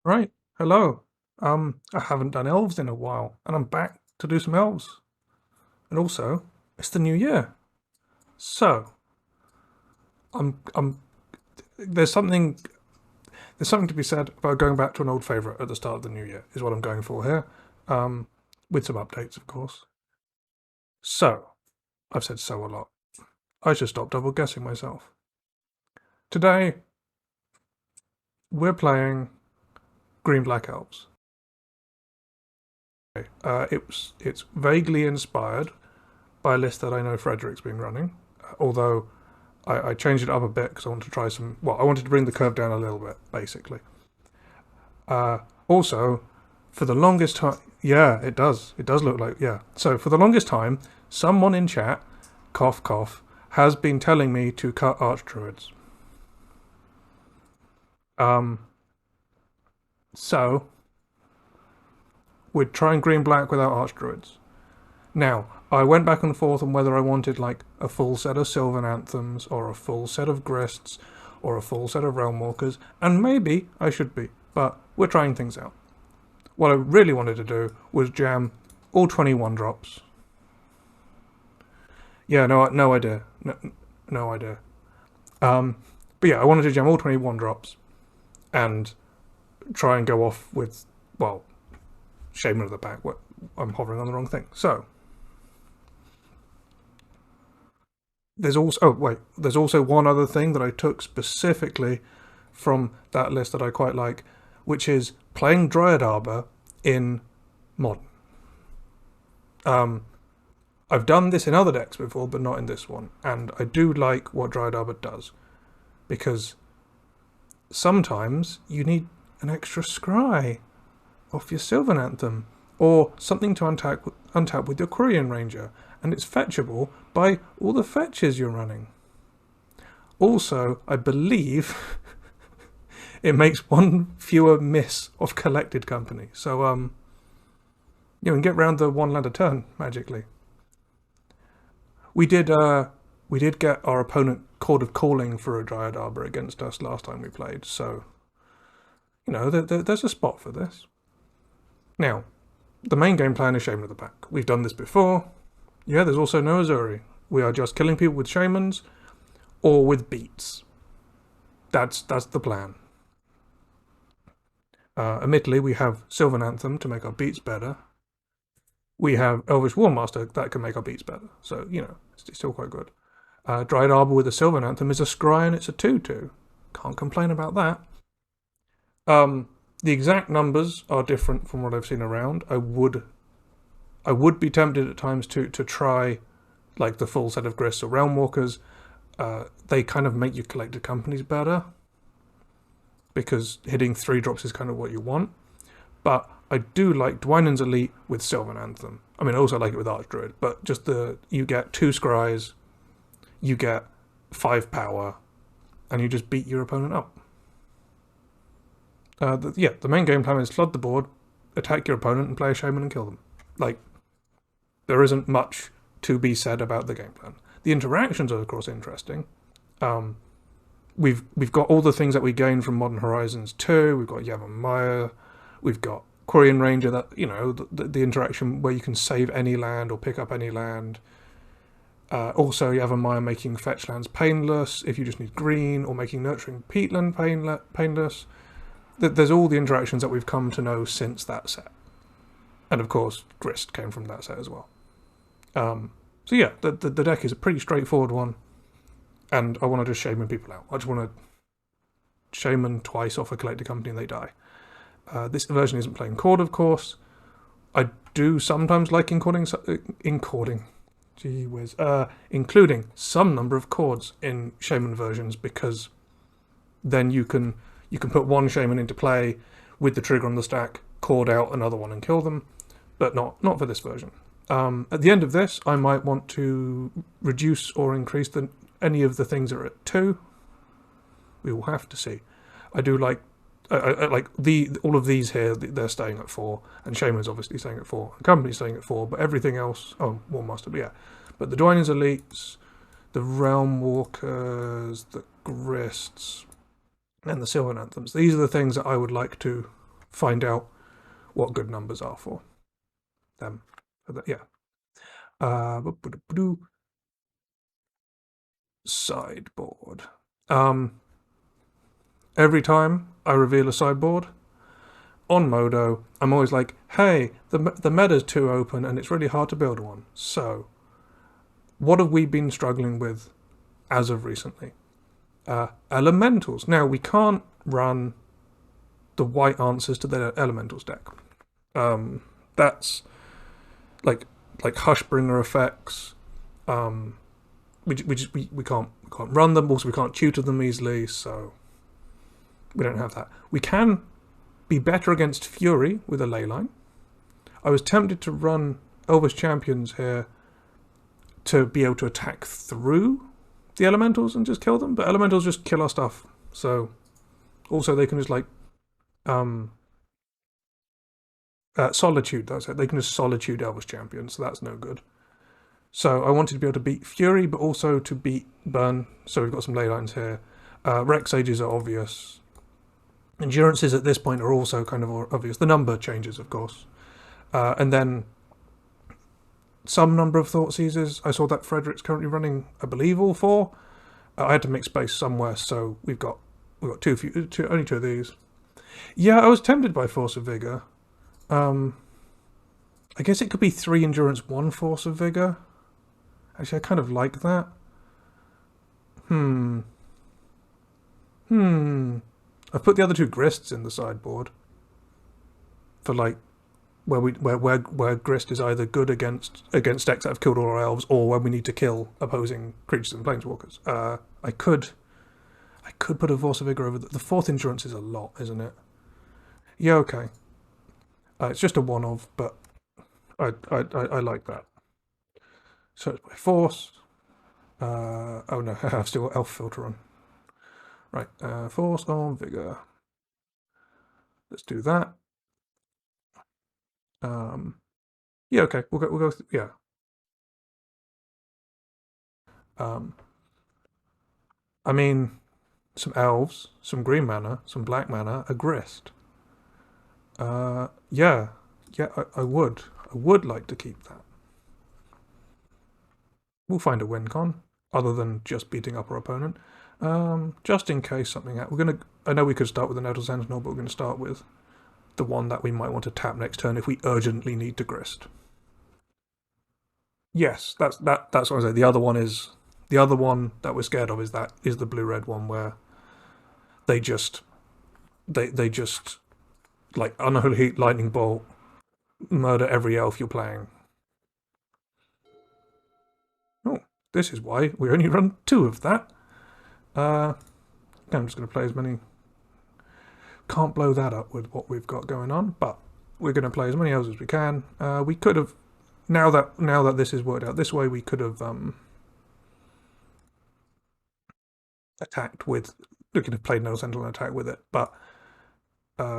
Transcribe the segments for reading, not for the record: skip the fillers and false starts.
Right. Hello. I haven't done elves in a while, and I'm back to do some elves. And also, it's the new year. So, I'm there's something to be said about going back to an old favourite at the start of the new year, is what I'm going for here. With some updates, of course. So, I've said so a lot. I should stop double guessing myself. Today, we're playing Green Black Elves. It's vaguely inspired by a list that I know Frederick's been running, although I changed it up a bit because I wanted to try some. Well, I wanted to bring the curve down a little bit, basically. Also, for the longest time, yeah, it does. It does look like, yeah. So for the longest time, someone in chat, cough cough, has been telling me to cut archdruids. So we're trying green black without archdruids. Now, I went back and forth on whether I wanted like a full set of Sylvan Anthems or a full set of Grists or a full set of Realm Walkers, and maybe I should be, but we're trying things out. What I really wanted to do was jam all 21 drops. Yeah, no idea. No idea. But yeah, I wanted to jam all 21 drops and try and go off with, well, Shaman of the Pack. I'm hovering on the wrong thing. So, there's also one other thing that I took specifically from that list that I quite like, which is playing Dryad Arbor in Modern. I've done this in other decks before, but not in this one, and I do like what Dryad Arbor does, because sometimes you need an extra scry off your Sylvan Anthem, or something to untap with your Quirion Ranger, and it's fetchable by all the fetches you're running. Also, I believe it makes one fewer miss of collected company. So, you can get round the one land a turn magically. We did get our opponent Chord of Calling for a Dryad Arbor against us last time we played, so there's a spot for this. Now, the main game plan is Shaman of the Pack. We've done this before. Yeah, there's also no Azuri. We are just killing people with Shamans or with beats. That's the plan. Admittedly, we have Sylvan Anthem to make our beats better. We have Elvish Warmaster that can make our beats better. So, it's still quite good. Dryad Arbor with a Sylvan Anthem is a scry and it's a 2/2. Can't complain about that. The exact numbers are different from what I've seen around. I would be tempted at times to try like the full set of Grists or Realm Walkers. They kind of make your collected companies better, because hitting 3 drops is kind of what you want. But I do like Dwynen's Elite with Sylvan Anthem. I mean, I also like it with Archdruid, but just you get 2 scries, you get 5 power, and you just beat your opponent up. The main game plan is flood the board, attack your opponent, and play a Shaman and kill them. Like, there isn't much to be said about the game plan. The interactions are, of course, interesting. We've got all the things that we gain from Modern Horizons 2. We've got Yavimaya. We've got Quirion Ranger, that the interaction where you can save any land or pick up any land. Also, Yavimaya making fetch lands painless if you just need green, or making Nurturing Peatland painless. There's all the interactions that we've come to know since that set. And of course, Grist came from that set as well. So yeah, the deck is a pretty straightforward one, and I want to just Shaman people out. I just want to Shaman twice off a collected company and they die. This version isn't playing Chord, of course. I do sometimes like including some number of chords in Shaman versions, because then you can put one Shaman into play with the trigger on the stack, chord out another one and kill them, but not for this version. At the end of this, I might want to reduce or increase any of the things that are at 2. We will have to see. I do like I like all of these here. They're staying at 4, and Shaman's obviously staying at 4. The company's staying at 4, but everything else. Oh, Warmaster, but yeah. But the Dwynen's Elites, the Realm Walkers, the Grists, and the Sylvan Anthems. These are the things that I would like to find out what good numbers are for them. Yeah. Sideboard. Every time I reveal a sideboard on Modo, I'm always like, hey, the meta's too open and it's really hard to build one. So, what have we been struggling with as of recently? Elementals. Now, we can't run the white answers to the elementals deck. That's like Hushbringer effects. We can't run them. Also, we can't tutor them easily, so we don't have that. We can be better against Fury with a leyline. I was tempted to run Elves Champions here to be able to attack through the elementals and just kill them, but elementals just kill our stuff. So also they can just like solitude. That's it. They can just solitude Elves Champions, so that's no good. So I wanted to be able to beat Fury, but also to beat Burn. So we've got some leylines here. Rex Ages are obvious. Endurances at this point are also kind of obvious. The number changes, of course. And then some number of Thought Seizers. I saw that Frederick's currently running, I believe, all 4. I had to make space somewhere, so we've got only 2 of these. Yeah, I was tempted by Force of Vigor. I guess it could be 3 Endurance, 1 Force of Vigor. Actually, I kind of like that. I've put the other 2 Grists in the sideboard for like where Grist is either good against decks that have killed all our elves, or when we need to kill opposing creatures and planeswalkers. I could put a Force of Vigor over the 4th Endurance is a lot, isn't it? Yeah, okay. It's just a one of, but I like that. So it's by Force. Oh no, I've still got Elf Filter on. Right, Force on Vigor. Let's do that. Yeah, okay, we'll go. Yeah. I mean, some elves, some green mana, some black mana, a grist. Yeah, I would like to keep that. We'll find a win con, other than just beating up our opponent. Just in case something happens. I know we could start with an Elder Sentinel, but we're going to start with the one that we might want to tap next turn if we urgently need to grist. Yes, that's what I say. The other one that we're scared of is the blue-red one where they just like Unholy Heat, Lightning Bolt, murder every elf you're playing. Oh, this is why we only run 2 of that. I'm just going to play as many. Can't blow that up with what we've got going on, but we're going to play as many elves as we can. We could have, now that this is worked out this way, we could have attacked with. We could have played no Sentinel and attack with it, but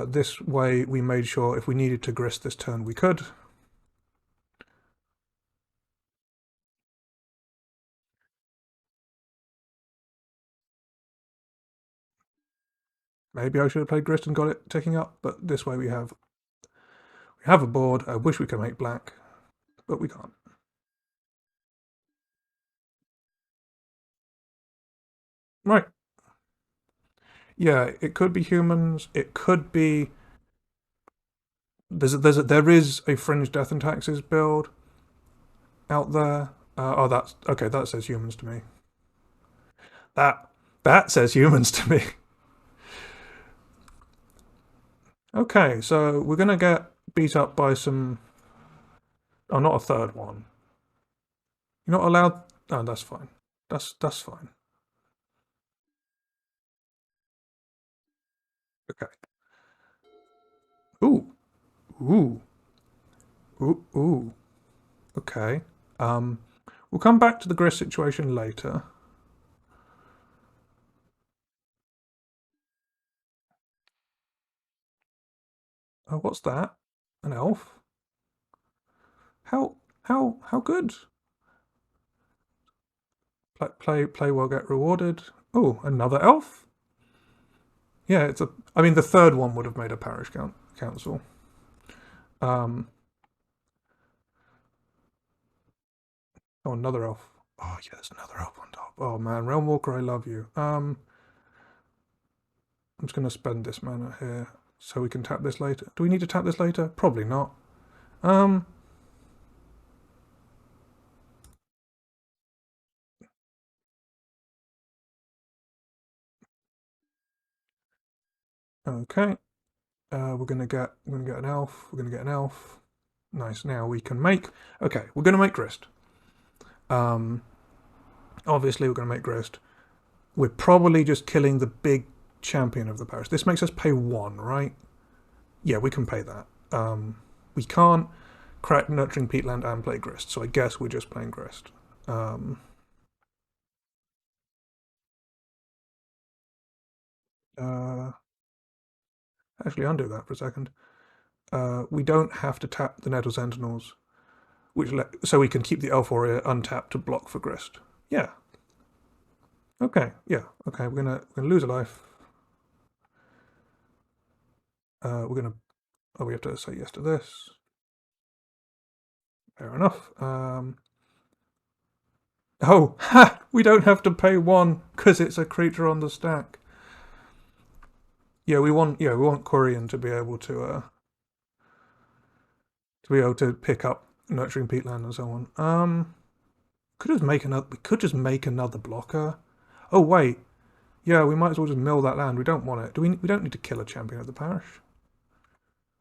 this way we made sure if we needed to grist this turn, we could. Maybe I should have played grist and got it ticking up, but this way we have a board. I wish we could make black, but we can't. Right. Yeah, it could be humans. It could be. There is a Fringe Death and Taxes build out there. Oh, that's okay. That says humans to me. That says humans to me. Okay, so we're gonna get beat up by some. Oh, not a third one. You're not allowed. Oh, that's fine. That's fine. Okay. Ooh, ooh, ooh. Okay. We'll come back to the Grist situation later. Oh, what's that? An elf? How good? Play well, get rewarded. Oh, another elf? Yeah, it's a. I mean, the third one would have made a parish council. Um, oh, another elf. Oh, yeah, there's another elf on top. Oh man, Realm Walker, I love you. I'm just gonna spend this mana here so we can tap this later. Do we need to tap this later? Probably not. Um, okay. We're gonna get an elf. We're gonna get an elf. Nice. Now we can make. Okay, we're gonna make Grist. Um, obviously we're gonna make Grist. We're probably just killing the big champion of the parish. This makes us pay 1, right? Yeah, we can pay that. We can't crack Nurturing Peatland and play Grist, so I guess we're just playing Grist. Uh, actually, undo that for a second. We don't have to tap the Nettle Sentinels, so we can keep the Elf Warrior untapped to block for Grist. Yeah. Okay. Yeah. Okay. We're gonna lose a life. We're gonna. Oh, we have to say yes to this. Fair enough. Oh, ha! We don't have to pay 1 because it's a creature on the stack. Yeah, we want Quirion to be able to pick up Nurturing Peatland and so on. We could just make another blocker. Oh wait, yeah, we might as well just mill that land. We don't want it. We don't need to kill a champion of the parish.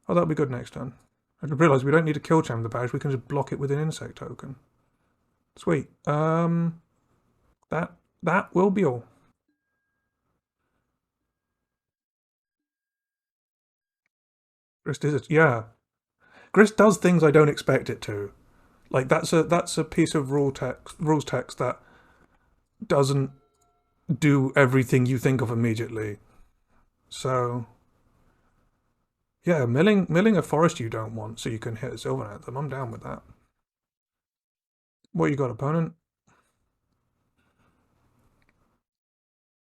Oh, that'll be good next turn. I just realised we don't need to kill champion of the parish. We can just block it with an insect token. Sweet. That will be all. Grist is it? Yeah, Grist does things I don't expect it to. Like that's a piece of rules text that doesn't do everything you think of immediately. So yeah, milling a forest you don't want so you can hit a Sylvan at them. I'm down with that. What you got, opponent?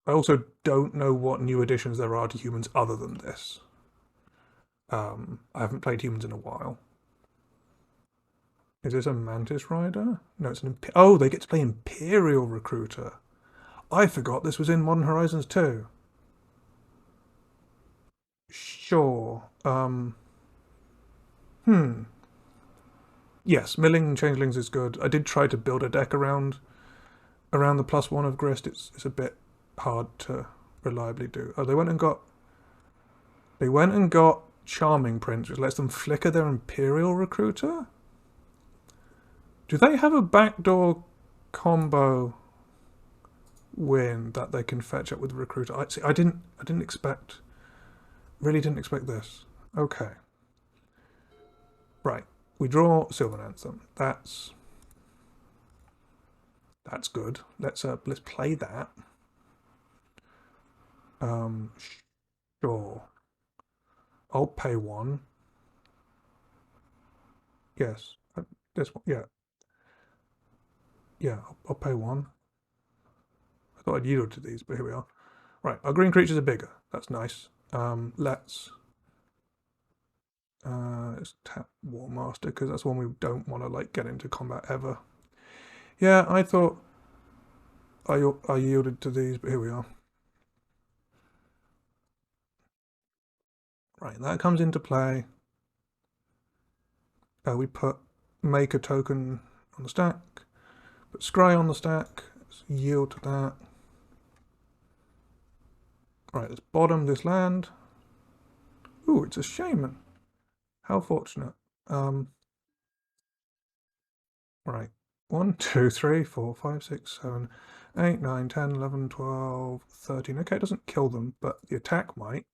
I also don't know what new additions there are to humans other than this. I haven't played humans in a while. Is this a Mantis Rider? No, it's an oh, they get to play Imperial Recruiter. I forgot this was in Modern Horizons 2. Sure. Hmm. Yes, milling changelings is good. I did try to build a deck around the +1 of Grist. It's a bit hard to reliably do. Oh, they went and got Charming Prince, which lets them flicker their Imperial Recruiter. Do they have a backdoor combo win that they can fetch up with Recruiter? I didn't expect. Really didn't expect this. Okay. Right. We draw Sylvan Anthem. That's good. Let's play that. Sure. I'll pay 1. Yes. This one. Yeah. Yeah. I'll pay 1. I thought I'd yield to these, but here we are. Right. Our green creatures are bigger. That's nice. Let's tap War Master because that's one we don't want to like get into combat ever. Yeah, I thought I yielded to these, but here we are. Right, that comes into play. We make a token on the stack, put Scry on the stack, let's yield to that. Right, let's bottom this land. Ooh, it's a Shaman. How fortunate. Right. 1, 2, 3, 4, 5, 6, 7, 8, 9, 10, 11, 12, 13. Okay, it doesn't kill them, but the attack might.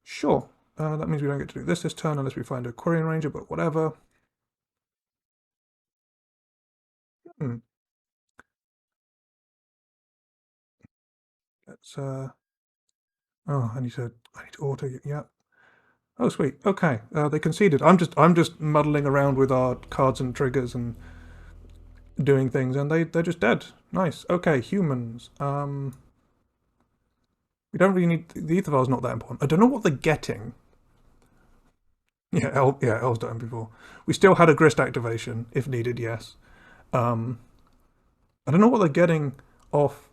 Sure. That means we don't get to do this turn unless we find a Quirion Ranger, but whatever. Hmm. Let's oh, I need to auto. Yeah. Oh, sweet. Okay. They conceded. I'm just muddling around with our cards and triggers and doing things, and they're just dead. Nice. Okay, humans. We don't really need the ether vial's not that important. I don't know what they're getting. Yeah, Elves done before. We still had a grist activation if needed. Yes. Um, I don't know what they're getting off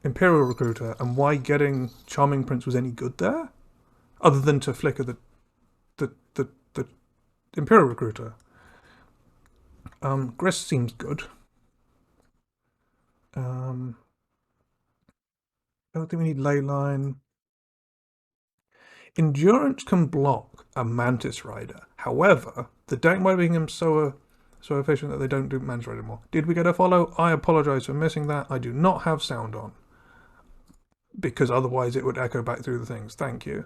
Imperial Recruiter and why getting Charming Prince was any good there, other than to flicker the Imperial Recruiter. Grist seems good. I don't think we need Leyline. Endurance can block a Mantis Rider. However, the deck might be him so efficient that they don't do Mantis Rider anymore. Did we get a follow? I apologise for missing that. I do not have sound on, because otherwise it would echo back through the things. Thank you.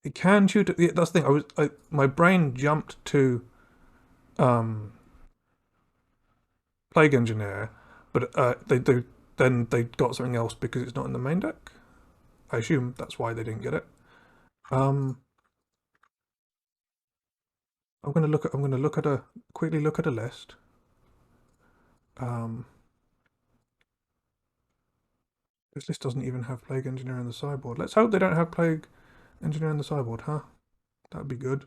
It can shoot. That's the thing. My brain jumped to Plague Engineer, but then they got something else because it's not in the main deck. I assume that's why they didn't get it. I'm going to look at a quickly look at a list. This list doesn't even have Plague Engineer in the sideboard. Let's hope they don't have Plague Engineer in the sideboard, huh? That'd be good.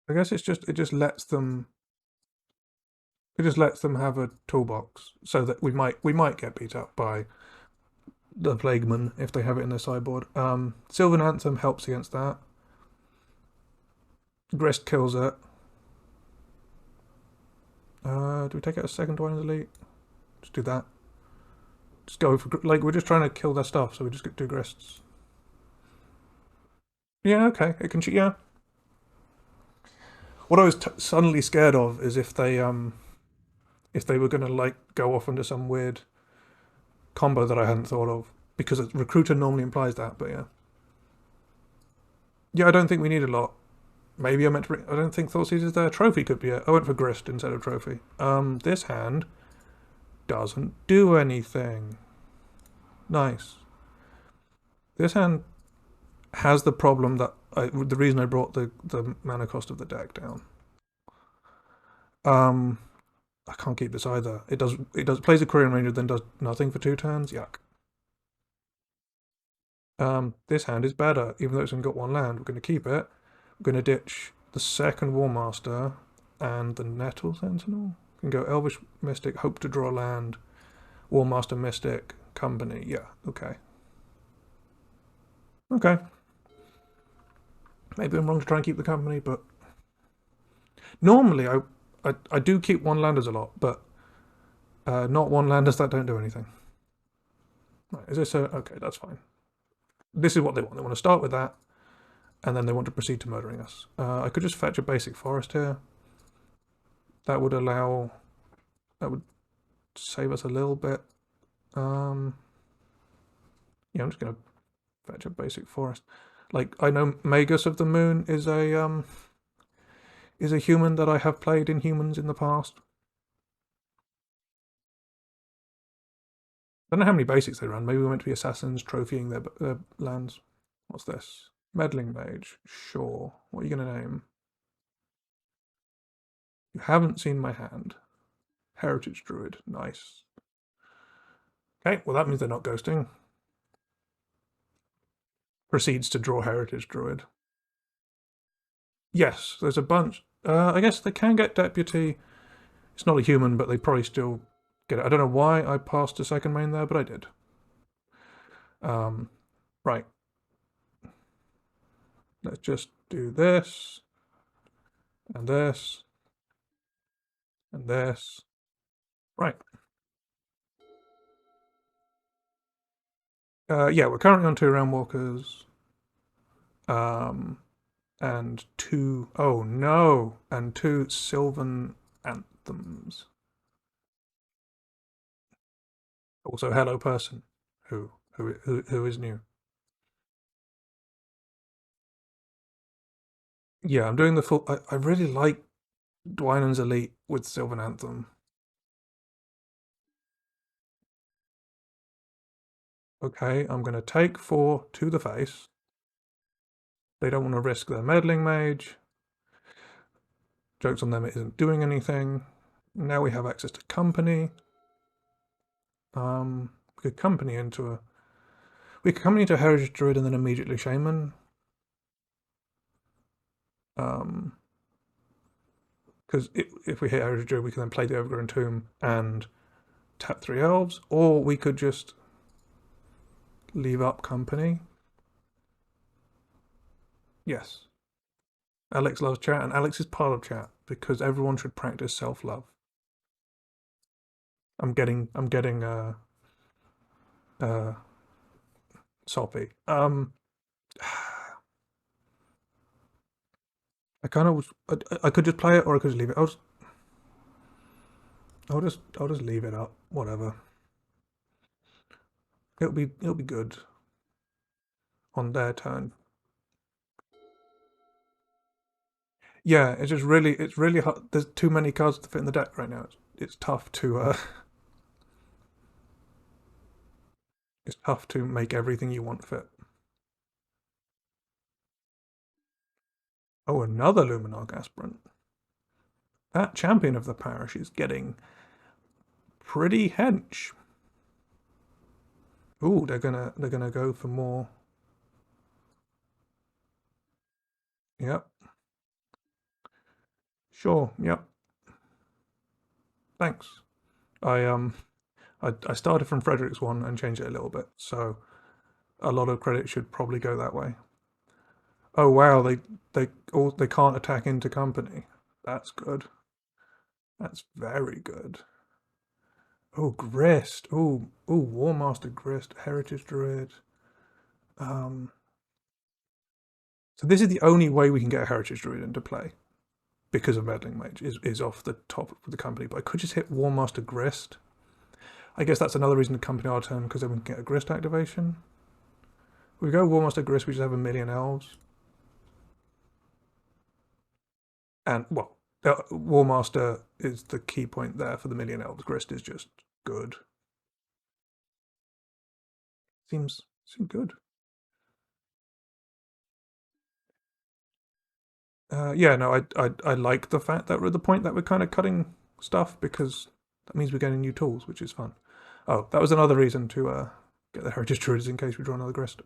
I guess it just lets them have a toolbox so that we might get beat up by the Plagueman if they have it in their sideboard. Sylvan Anthem helps against that. Grist kills it. Do we take out a second Dwayne's Elite? Just do that. Just go for, like, we're just trying to kill their stuff, so we just do Grists. Yeah, okay, it can shoot, yeah. What I was suddenly scared of is if they were gonna like go off into some weird combo that I hadn't thought of, because Recruiter normally implies that, but yeah. Yeah, I don't think we need a lot. Maybe I meant to bring, I don't think Thoughtseize is there. Trophy could be it. I went for Grist instead of Trophy. This hand doesn't do anything. Nice. This hand has the problem that the reason I brought the mana cost of the deck down. I can't keep this either. It plays a Korean Ranger, then does nothing for 2 turns. Yuck. This hand is better, even though it's only got 1 land. We're going to keep it. We're going to ditch the second War Master and the Nettle Sentinel. We can go Elvish Mystic, hope to draw land, War Master Mystic, Company. Yeah, okay. Okay. Maybe I'm wrong to try and keep the Company, but normally I do keep 1-landers a lot, but not 1-landers that don't do anything. Right, is this a... Okay, that's fine. This is what they want. They want to start with that, and then they want to proceed to murdering us. I could just fetch a basic forest here. That would allow... That would save us a little bit. Yeah, I'm just going to fetch a basic forest. Like, I know Magus of the Moon is a human that I have played in humans in the past. I don't know how many basics they run. Maybe we're meant to be assassins trophying their lands. What's this? Meddling Mage. Sure. What are you going to name? You haven't seen my hand. Heritage Druid. Nice. Okay, well that means they're not ghosting. Proceeds to draw Heritage Druid. Yes, there's a bunch. I guess they can get Deputy. It's not a human, but they probably still get it. I don't know why I passed a second main there, but I did. Right. Let's just do this, and this, and this. Right. Yeah, we're currently on 2 Realm Walkers. And 2... Oh, no! And 2 Sylvan Anthems. Also, hello, person. Who is new? Yeah, I'm doing the full... I really like Dwynen's Elite with Sylvan Anthem. Okay, I'm going to take 4 to the face. They don't want to risk their Meddling Mage. Joke's on them, it isn't doing anything. Now we have access to Company. We could company into a Heritage Druid and then immediately Shaman. Because if we hit Heritage Druid, we can then play the Overgrown Tomb and tap 3 Elves, or we could just leave up company. Yes. Alex loves chat, and Alex is part of chat because everyone should practice self-love. I'm getting soppy. I kind of I could just play it, or I could just leave it. I'll just leave it up. Whatever. It'll be good on their turn. Yeah, it's really hard. There's too many cards to fit in the deck right now. It's tough to it's tough to make everything you want fit. Oh, another Luminarch aspirant. That champion of the parish is getting pretty hench. Ooh, they're gonna go for more. Yep. Sure. Yep. Thanks. I started from Frederick's one and changed it a little bit, so a lot of credit should probably go that way. Oh wow, they can't attack into company. That's good. That's very good. Oh, Grist. Oh, War Master Grist, Heritage Druid. So this is the only way we can get a Heritage Druid into play because of Meddling Mage is off the top of the company. But I could just hit War Master Grist. I guess that's another reason to company our turn because then we can get a Grist activation. If we go War Master Grist, we just have a million elves. And well, War Master is the key point there for the million elves. Grist is just good. Seems good. Yeah, no, I like the fact that we're at the point that we're kind of cutting stuff because that means we're getting new tools, which is fun. Oh, that was another reason to get the Heritage Druids in case we draw another Grist.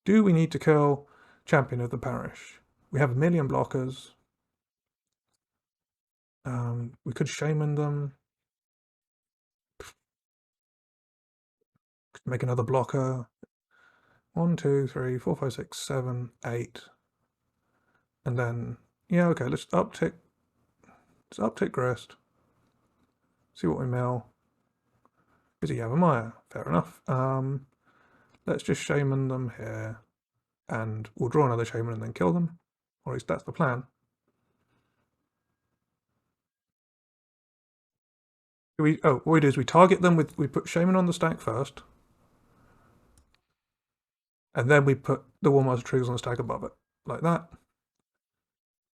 Do we need to kill Champion of the Parish? We have a million blockers. We could Shaman them. Could make another blocker. 1, 2, 3, 4, 5, 6, 7, 8. And then, yeah, okay, let's uptick Grist. See what we mill. Is he Yavimaya? Fair enough. Let's just Shaman them here. And we'll draw another Shaman and then kill them. Or at least that's the plan. What we do is we target them we put Shaman on the stack first. And then we put the War Master triggers on the stack above it. Like that.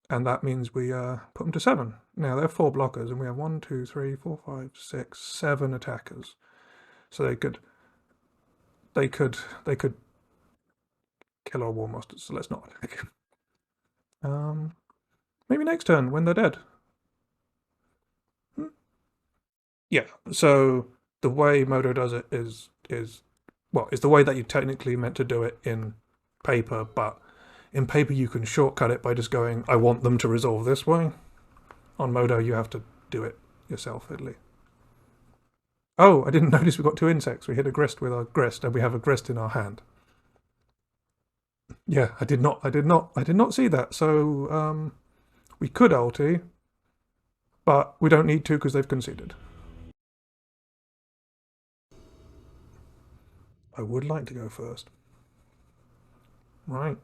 And that means we put them to 7. Now they're 4 blockers, and we have 1, 2, 3, 4, 5, 6, 7 attackers. So they could kill our War Masters. So let's not attack. Maybe next turn when they're dead. Yeah. So the way Modo does it is the way that you technically meant to do it in paper, but in paper you can shortcut it by just going, I want them to resolve this way. On Modo you have to do it yourself, at least. Oh, I didn't notice we got 2 insects. We hit a Grist with our Grist, and we have a Grist in our hand. Yeah, I did not see that. So we could ulti, but we don't need to because they've conceded. I would like to go first. Right.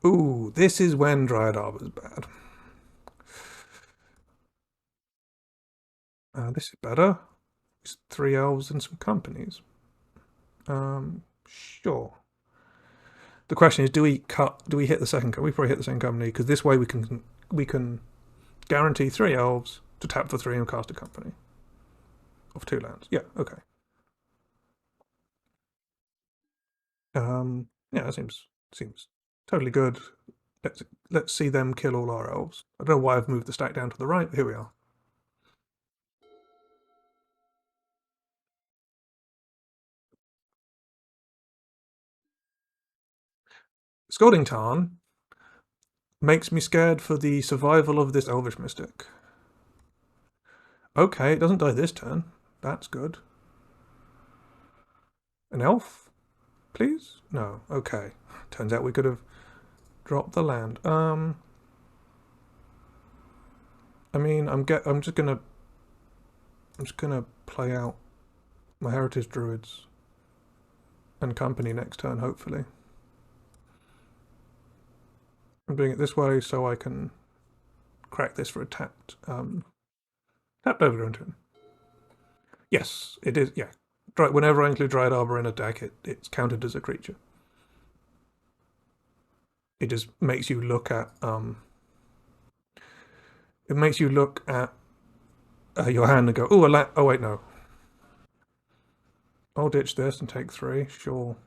Ooh, this is when Dryad Arbor's bad. This is better. It's 3 elves and some companies. Sure. The question is, do we hit the second? We probably hit the second company because this way we can guarantee 3 elves to tap for 3 and cast a company of 2 lands. Yeah, okay. Yeah, that seems totally good. Let's see them kill all our elves. I don't know why I've moved the stack down to the right, but here we are. Scalding Tarn makes me scared for the survival of this Elvish Mystic. Okay, it doesn't die this turn. That's good. An elf, please? No. Okay. Turns out we could have dropped the land. I mean, I'm just gonna play out my Heritage Druids and company next turn, hopefully. I'm doing it this way so I can crack this for a tapped overgrown tomb. Yes, it is. Yeah, whenever I include Dryad Arbor in a deck, it's counted as a creature. It just makes you look at your hand and go, oh wait, no. I'll ditch this and take 3. Sure.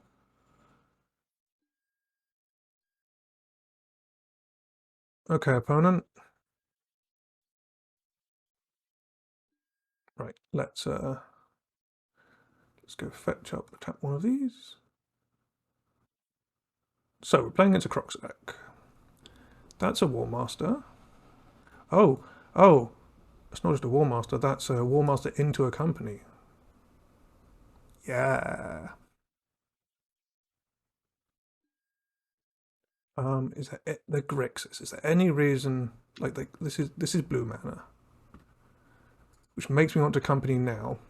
Okay, opponent. Right, let's go fetch up and tap one of these. So we're playing against a Crocs deck. That's a War Master. Oh, it's not just a War Master, that's a War Master into a company. Yeah. Is there the Grixis? Is there any reason like this is blue mana, which makes me want to company now?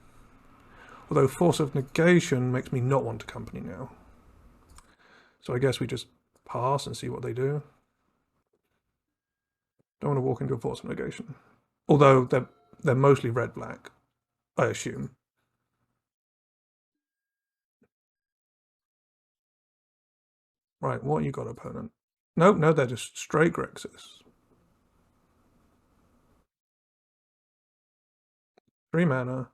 Although Force of Negation makes me not want to company now. So I guess we just pass and see what they do. Don't want to walk into a Force of Negation. Although they're mostly red-black, I assume. Right, what you got, opponent? No, they're just straight Grixis. 3 mana.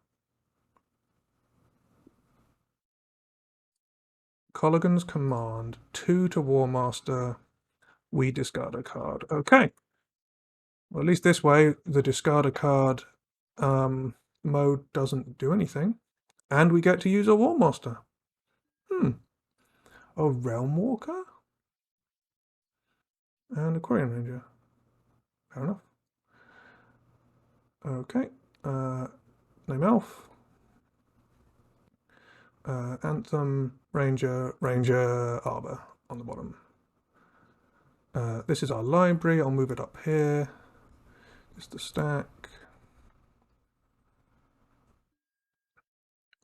Colligan's Command, 2 to War Master. We discard a card. Okay. Well, at least this way, the discard a card mode doesn't do anything. And we get to use a War Master. A Realm Walker? And a Quarian Ranger. Fair enough. Okay. Name Elf. Anthem, Ranger, Arbor on the bottom. This is our library. I'll move it up here. Just the stack.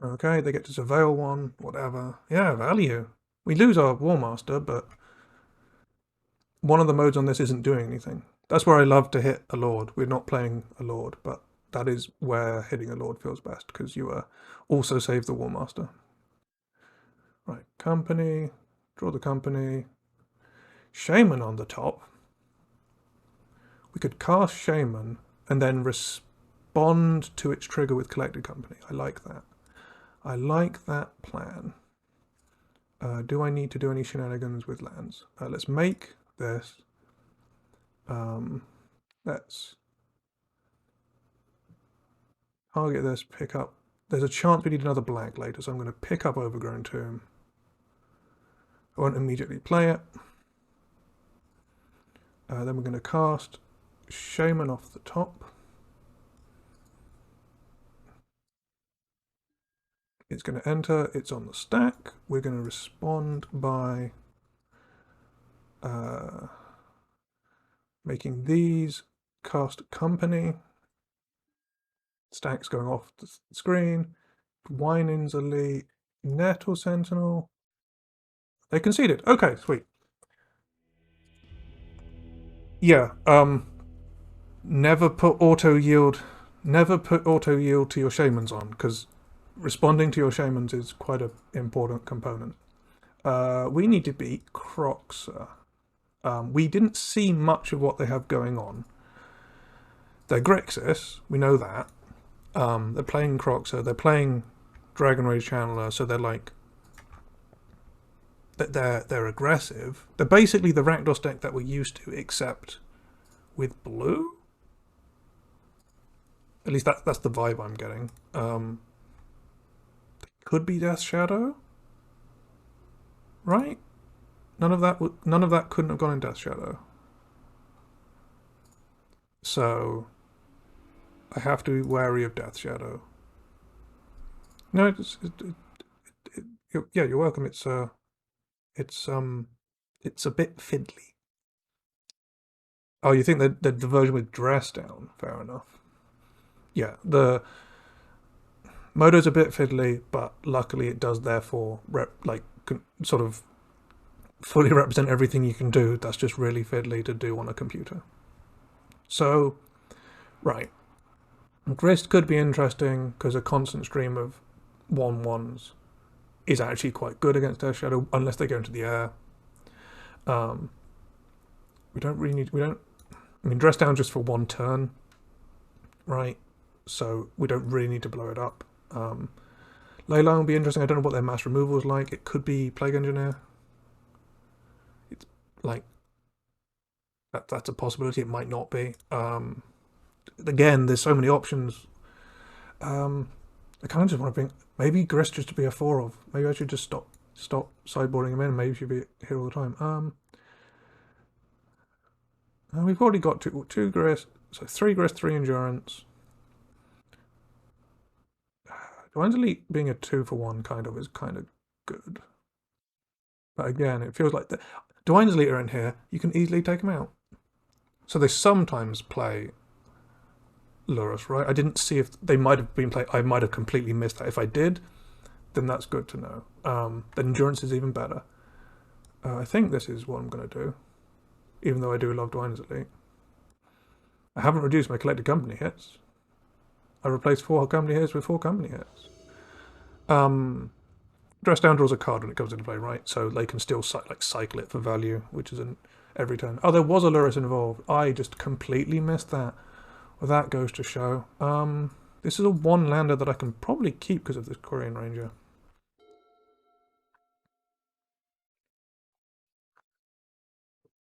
Okay, they get to surveil one, whatever. Yeah, value. We lose our War Master, but one of the modes on this isn't doing anything. That's where I love to hit a Lord. We're not playing a Lord, but that is where hitting a Lord feels best, because you also save the War Master. Right, company, draw the company. Shaman on the top. We could cast Shaman and then respond to its trigger with Collected Company. I like that. I like that plan. Do I need to do any shenanigans with lands? Let's make this. Let's target this, pick up. There's a chance we need another black later, so I'm going to pick up Overgrown Tomb. I won't immediately play it. Then we're going to cast Shaman off the top. It's going to enter, it's on the stack. We're going to respond by making these cast company. Stacks going off the screen. Whining's Elite, Nettle Sentinel. They conceded. Okay, sweet. Yeah, never put auto yield to your shamans on, because responding to your shamans is quite an important component. We need to beat Croxer. We didn't see much of what they have going on. They're Grixis, we know that. They're playing Croxer, they're playing Dragon Rage Channeler, so they're like... They're aggressive. They're basically the Rakdos deck that we're used to, except with blue? At least that's the vibe I'm getting. Could be Death Shadow? Right? none of that couldn't have gone in Death Shadow. So I have to be wary of Death Shadow. No, yeah, you're welcome. It's it's a bit fiddly. Oh, you think that the version with dress down? Fair enough. Yeah, the Modo's a bit fiddly, but luckily it does therefore sort of fully represent everything you can do. That's just really fiddly to do on a computer. So, right, Grist could be interesting because a constant stream of 1/1s is actually quite good against Death Shadow unless they go into the air. Um, we don't really need. We don't. I mean, dress down just for one turn, right? So we don't really need to blow it up. Leyline will be interesting. I don't know what their mass removal is like. It could be Plague Engineer. It's like that's a possibility. It might not be. Again, there's so many options. I kind of just want to bring maybe Grist just to be a 4 of. Maybe I should just stop sideboarding him in. Maybe he should be here all the time. We've already got two Grist, so 3 Grist, 3 Endurance. Divine's Elite being a 2 for 1 kind of is kind of good. But again, it feels like the Divine's Elite are in here. You can easily take them out. So they sometimes play Lurus, right? I didn't see if they might have been played. I might have completely missed that. If I did, then that's good to know. Then Endurance is even better. I think this is what I'm going to do, even though I do love Divine's Elite. I haven't reduced my collected company hits. I replaced 4 company hits with 4 company hits. Dress down draws a card when it comes into play, right? So they can still cycle it for value, which is an every turn. Oh, there was a Lurus involved. I just completely missed that. Well, that goes to show. This is a 1-lander that I can probably keep because of this Korean Ranger.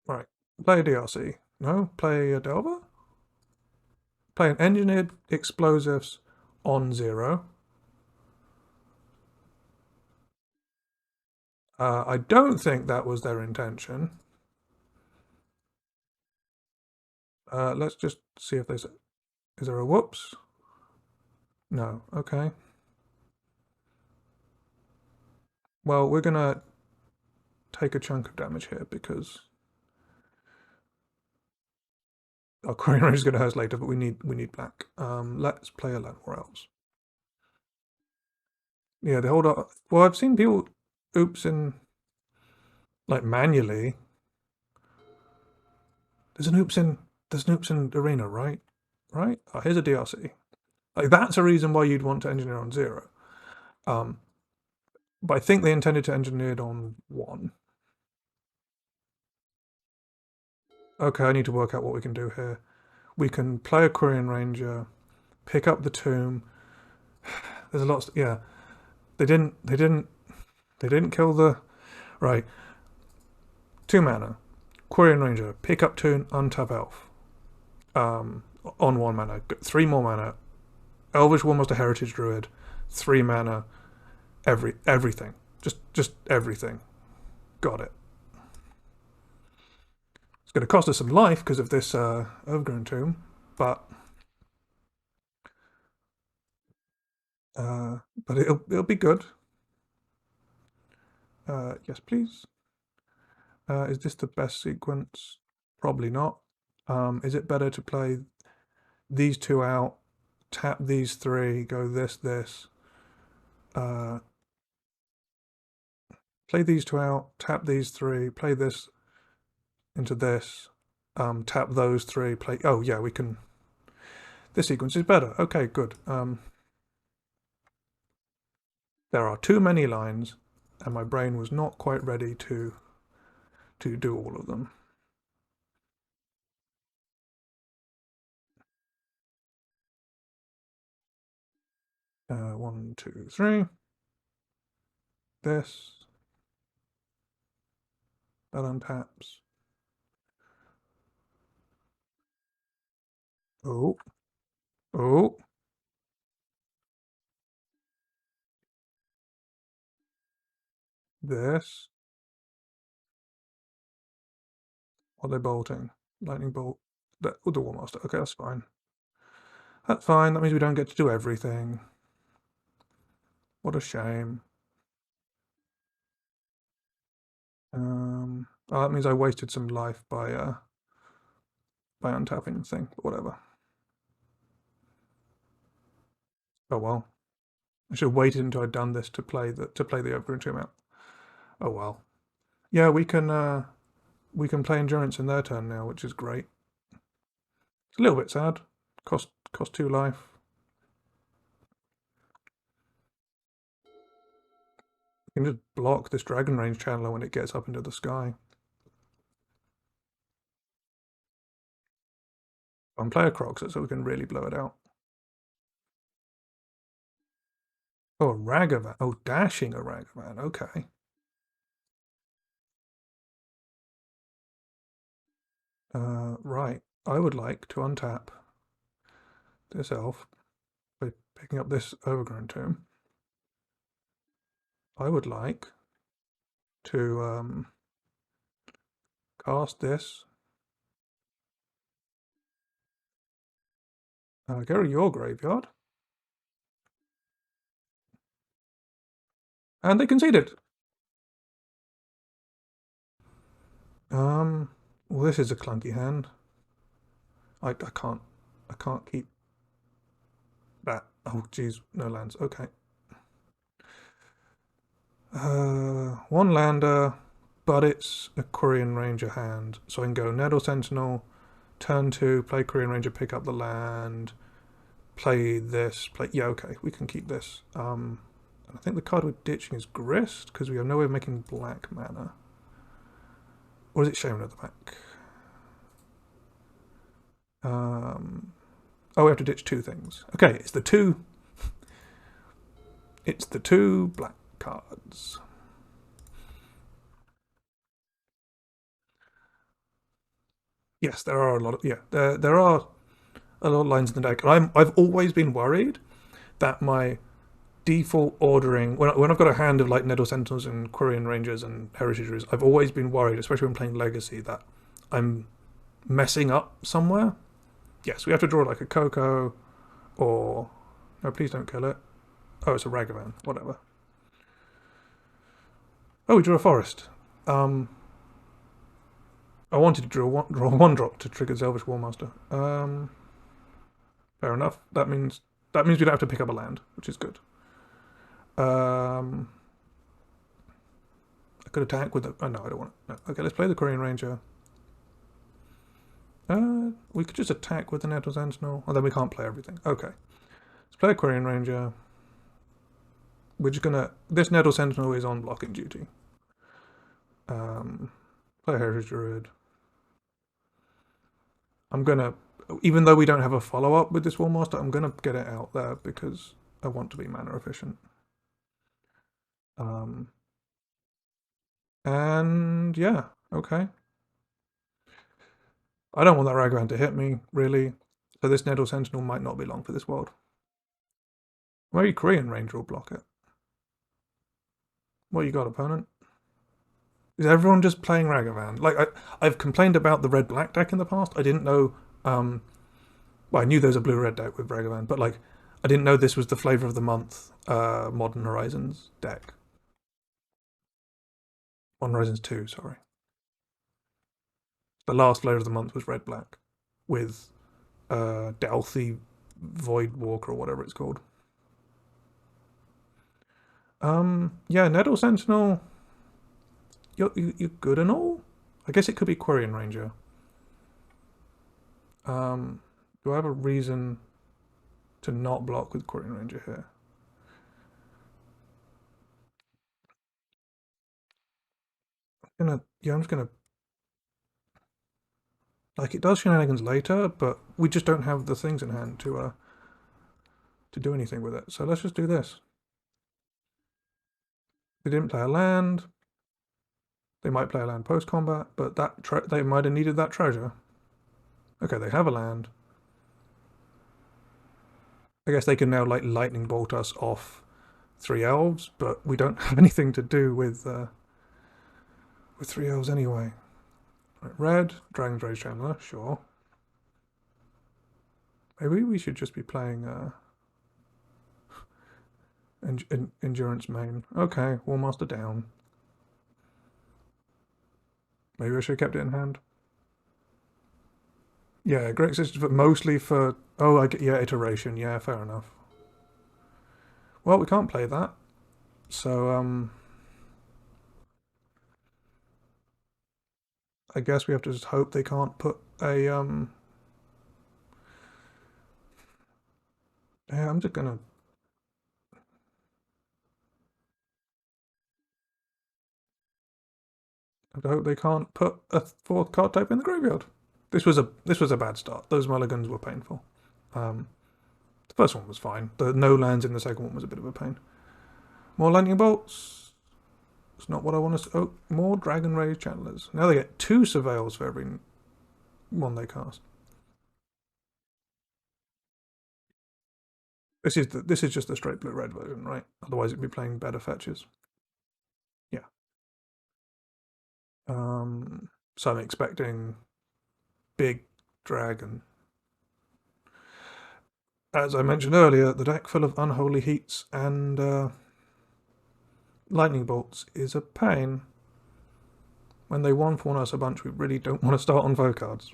Right. Play a DRC. No? Play a Delver? Play an Engineered Explosives on 0. I don't think that was their intention. Let's just see if there's... Is there a whoops? No. Okay. Well, we're going to take a chunk of damage here because our Korean Ranger is going to hurt us later, but we need black. Let's play a lot more Elves. Yeah, they hold up. Well, I've seen people oops in like manually. There's an oops in arena, right? Right? Oh, here's a DRC. Like that's a reason why you'd want to engineer on 0. But I think they intended to engineer it on 1. Okay, I need to work out what we can do here. We can play a Korean Ranger, pick up the tomb. There's a lot. Yeah, they didn't kill the right. 2 mana, Korean Ranger, pick up tomb, untap elf. On 1 mana, 3 more mana. Elvish War Master Heritage Druid, 3 mana. Everything, just everything. Got it. It's going to cost us some life because of this overgrown tomb, but it'll be good. Yes, please. Is this the best sequence? Probably not. Is it better to play these 2 out, tap these 3, go this, play these 2 out, tap these 3, play this into this, tap those 3, play... Oh, yeah, we can... This sequence is better. Okay, good. There are too many lines, and my brain was not quite ready to do all of them. One, two, three. This. That untaps. Oh. Oh. This. What are they bolting? Lightning bolt. The War Master. Okay, that's fine. That's fine. That means we don't get to do everything. What a shame. Oh, that means I wasted some life by untapping the thing, but whatever. Oh well. I should have waited until I'd done this to play the Overgrown out. Oh well. Yeah, we can play endurance in their turn now, which is great. It's a little bit sad. Cost 2 life. You can just block this Dragon Range channeler when it gets up into the sky. Play a Crocs so we can really blow it out. Oh, a Ragavan. Oh, dashing a Ragavan. Okay. Right. I would like to untap this elf by picking up this Overgrown Tomb. I would like to cast this. Go to your graveyard. And they conceded. Well, this is a clunky hand. I can't keep that. Oh, geez, no lands. Okay. One lander, but it's a Korean Ranger hand, so I can go Nettle Sentinel, turn 2, play Korean Ranger, pick up the land, play this, yeah, okay, we can keep this. I think the card we're ditching is Grist, because we have no way of making black mana. Or is it Shaman at the back? Oh, we have to ditch 2 things. Okay, it's the 2. It's the 2 black cards. Yes, there are a lot of there are a lot of lines in the deck. I've always been worried that my default ordering when I've got a hand of like Nettle Sentinels and Korean Rangers and Heritages, I've always been worried, especially when playing Legacy, that I'm messing up somewhere. Yes, we have to draw like a Coco, or no, please don't kill it. Oh, it's a Ragavan, whatever. Oh, we drew a forest. I wanted to draw one drop to trigger Elvish Warmaster. Fair enough. That means we don't have to pick up a land, which is good. I could attack with the. Oh no, I don't want it. No. Okay, let's play the Korean Ranger. We could just attack with the Nettle Sentinel, and then we can't play everything. Okay, let's play a Korean Ranger. We're just gonna. This Nettle Sentinel is on blocking duty. Play a Heritage Druid. I'm gonna, even though we don't have a follow-up with this War Master, I'm gonna get it out there because I want to be mana efficient. And yeah, okay. I don't want that Ragavan to hit me, really. So this Nettle Sentinel might not be long for this world. Maybe Korean Ranger will block it. What you got, opponent? Is everyone just playing Ragavan? Like, I've complained about the red-black deck in the past. I didn't know... well, I knew there was a blue-red deck with Ragavan, but, like, I didn't know this was the flavor of the month Modern Horizons deck. Modern Horizons 2, sorry. The last flavor of the month was red-black with Delphi Void Walker or whatever it's called. Yeah, Nettle Sentinel... You're good and all? I guess it could be Korean Ranger. Do I have a reason to not block with Korean Ranger here? I'm just gonna... Like, it does shenanigans later, but we just don't have the things in hand to do anything with it. So let's just do this. They didn't play a land. They might play a land post-combat, but they might have needed that treasure. Okay, they have a land. I guess they can now, like, lightning bolt us off 3 elves, but we don't have anything to do with 3 elves anyway. Right, red, Dragon's Rage Chandler, sure. Maybe we should just be playing Endurance main. Okay, Warmaster down. Maybe I should have kept it in hand. Yeah, Great Sisters, but mostly for... Oh, yeah, iteration. Yeah, fair enough. Well, we can't play that. So, I guess we have to just hope they can't put a, Yeah, I'm just gonna... I hope they can't put a fourth card type in the graveyard. This was a bad start. Those mulligans were painful. The first one was fine. The no lands in the second one was a bit of a pain. More lightning bolts. It's not what I want to... Oh, more Dragon Rage Channelers. Now they get 2 Surveils for every one they cast. This is just the straight blue-red version, right? Otherwise it'd be playing better fetches. Yeah. So I'm expecting big dragon. As I mentioned earlier, the deck full of unholy heats and lightning bolts is a pain. When they one-for-one us a bunch, we really don't want to start on foe cards.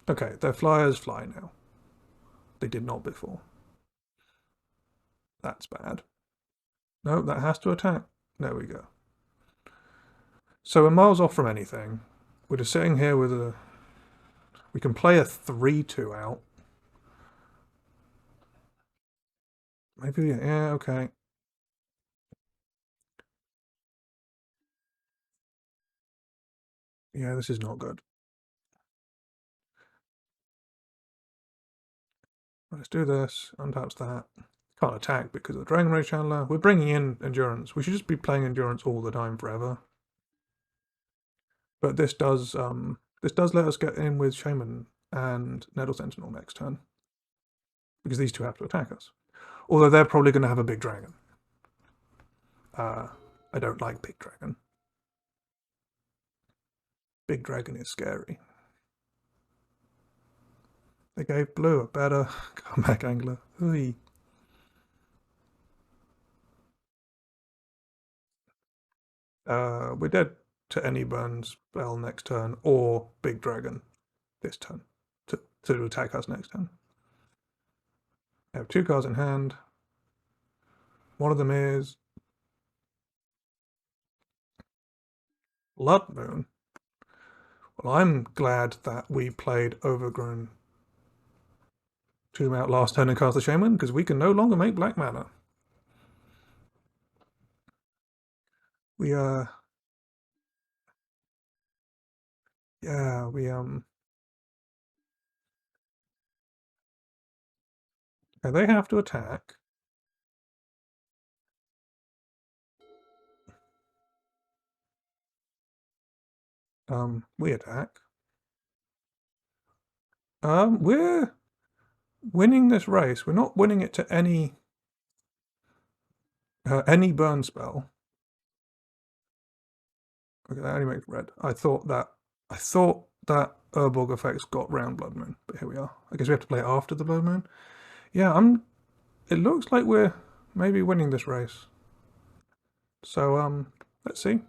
Okay, their flyers fly now. They did not before. That's bad. No, that has to attack. There we go. So we're miles off from anything. We're just sitting here with a... We can play a 3-2 out. Maybe, yeah, okay. Yeah, this is not good. Let's do this, untaps that. Can't attack because of the Dragon Rage Chandler. We're bringing in Endurance. We should just be playing Endurance all the time forever. But this does let us get in with Shaman and Nettle Sentinel next turn. Because these two have to attack us. Although they're probably going to have a big dragon. I don't like big dragon. Big dragon is scary. They gave blue a better comeback angler. Ooh. We're dead to any burn spell next turn or big dragon this turn to attack us next turn. I have 2 cards in hand. One of them is Blood Moon. Well, I'm glad that we played Overgrown Tomb out last turn and cast the Shaman, because we can no longer make black mana. We yeah, they have to attack. We attack. We're winning this race. We're not winning it to any burn spell. Okay, that only makes red. I thought that Urborg effects got round Blood Moon, but here we are. I guess we have to play after the Blood Moon. Yeah, it looks like we're maybe winning this race. So let's see.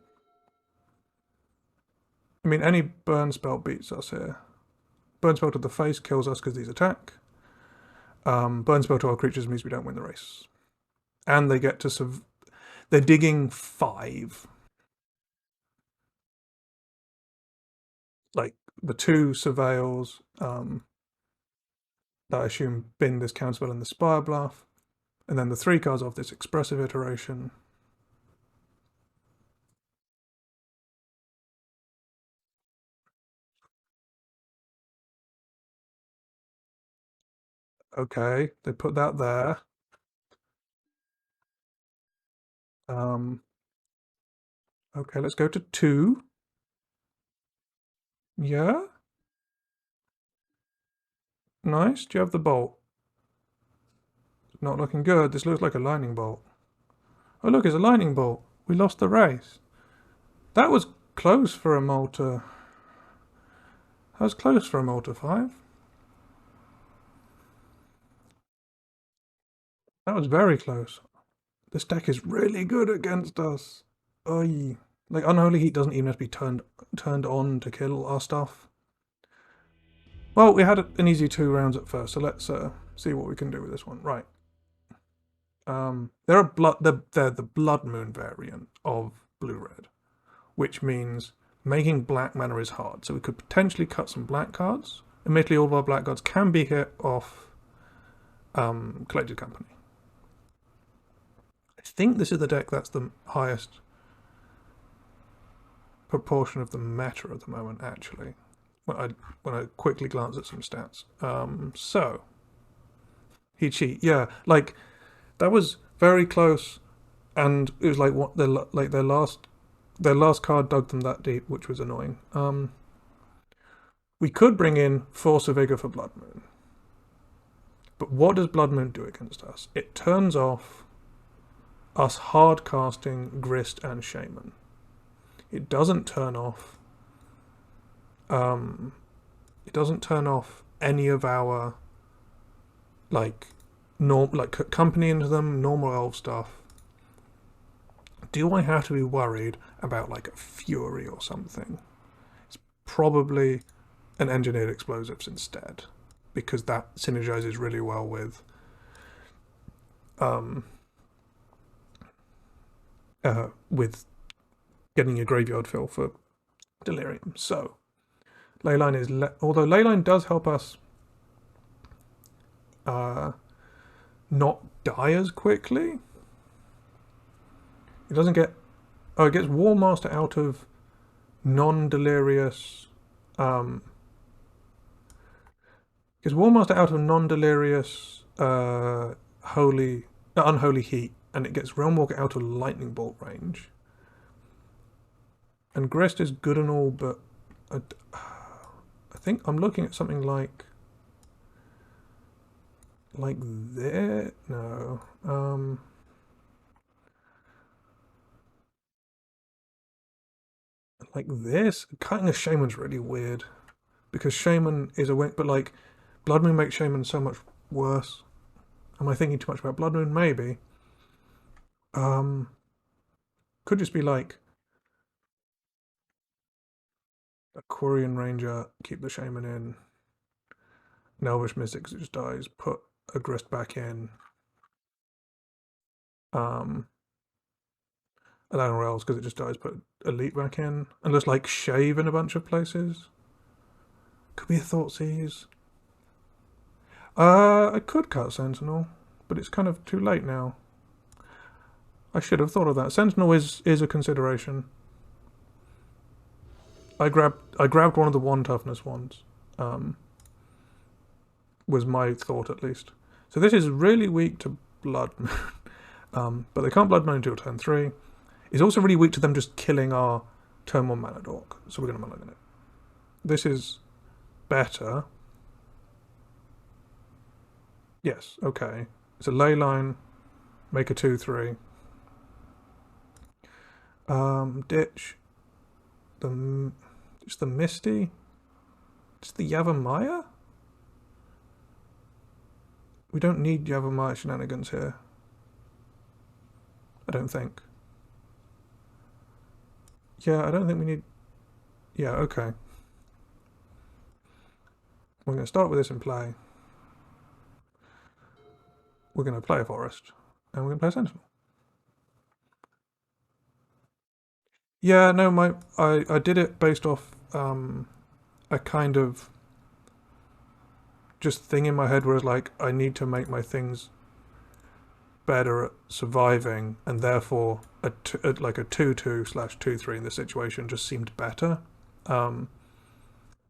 I mean, any burn spell beats us here. Burn spell to the face kills us because these attack. Burn spell to our creatures means we don't win the race. And they get to they're digging 5. Like the 2 surveils that I assume bin this counterspell and the Spire Bluff. And then the 3 cards off this expressive iteration. Okay, they put that there. Okay, let's go to 2. Yeah? Nice. Do you have the bolt? Not looking good. This looks like a lightning bolt. Oh, look, it's a lightning bolt. We lost the race. That was close for a Malta. That was close for a Malta 5. That was very close. This deck is really good against us. Oy. Like, Unholy Heat doesn't even have to be turned on to kill our stuff. Well, we had an easy 2 rounds at first, so let's see what we can do with this one. Right. They're the Blood Moon variant of Blue-Red, which means making black mana is hard. So we could potentially cut some black cards. Admittedly, all of our black cards can be hit off Collected Company. I think this is the deck that's the highest proportion of the meta at the moment, actually, when I quickly glance at some stats. So, he cheat. Yeah, like, that was very close, and it was like what their last card dug them that deep, which was annoying. We could bring in Force of Vigor for Blood Moon, but what does Blood Moon do against us? It turns off us hard casting Grist and Shaman. It doesn't turn off. It doesn't turn off any of our company into them, normal elf stuff. Do I have to be worried about like a Fury or something? It's probably an Engineered Explosives instead, because that synergizes really well with getting a graveyard fill for Delirium. So Leyline is although Leyline does help us not die as quickly. It doesn't get... Oh, it gets War Master out of non-delirious... gets War Master out of non-delirious unholy heat, and it gets Realm Walker out of lightning bolt range. And Grist is good and all, but I think I'm looking at something like there. No. Like this. Cutting a Shaman's really weird, because Shaman is a wink, but like Blood Moon makes Shaman so much worse. Am I thinking too much about Blood Moon? Maybe. Could just be like a Quarian Ranger, keep the Shaman in. An Elvish Mystic, because it just dies. Put a Grist back in. And then Elves, because it just dies. Put Elite back in. And just like shave in a bunch of places. Could be a Thoughtseize. I could cut Sentinel, but it's kind of too late now. I should have thought of that. Sentinel is a consideration. I grabbed one of the 1 toughness ones. Was my thought, at least. So this is really weak to Blood Moon. But they can't Blood Moon until turn 3. It's also really weak to them just killing our turn 1 mana dork. So we're going to mulligan it. This is better. Yes, okay. It's a Leyline. Make a 2/3. Ditch. Just the Misty. Just the Yavimaya? We don't need Yavimaya shenanigans here. I don't think. Yeah, I don't think we need... Yeah, okay. We're going to start with this in play. We're going to play a Forest. And we're going to play a Sentinel. Yeah, no, I did it based off a kind of just thing in my head where it's like, I need to make my things better at surviving, and therefore like a 2/2/2/3 in this situation just seemed better.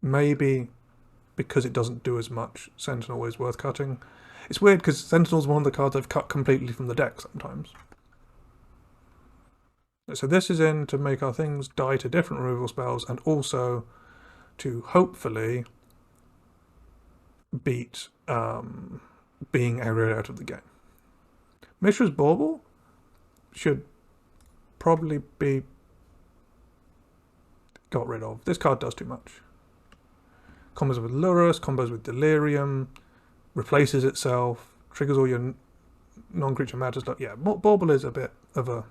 Maybe because it doesn't do as much, Sentinel is worth cutting. It's weird because Sentinel's one of the cards I've cut completely from the deck sometimes. So this is in to make our things die to different removal spells, and also to hopefully beat being aerial out of the game. Mishra's Bauble should probably be got rid of. This card does too much. Combos with Lurus, combos with Delirium, replaces itself, triggers all your non-creature matter stuff. Yeah, Bauble is a bit of a...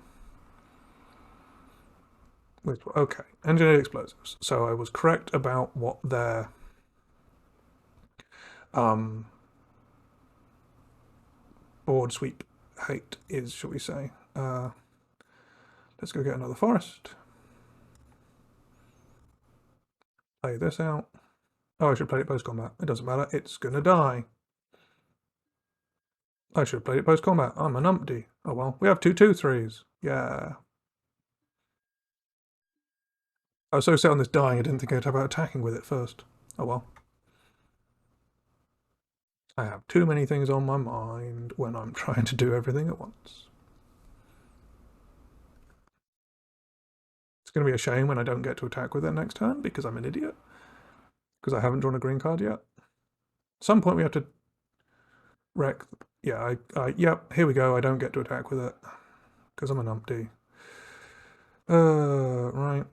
Okay, engineered explosives. So I was correct about what their board sweep hate is, shall we say. Let's go get another forest. Play this out. Oh, I should play it post-combat. It doesn't matter. It's gonna die. I should have played it post-combat. I'm an umpty. Oh well. We have 2/2/3s. Yeah. I was so set on this dying, I didn't think I'd have about attacking with it first. Oh well. I have too many things on my mind when I'm trying to do everything at once. It's going to be a shame when I don't get to attack with it next turn because I'm an idiot. Because I haven't drawn a green card yet. At some point we have to wreck... Yeah, yep, here we go. I don't get to attack with it because I'm an umpty. Right.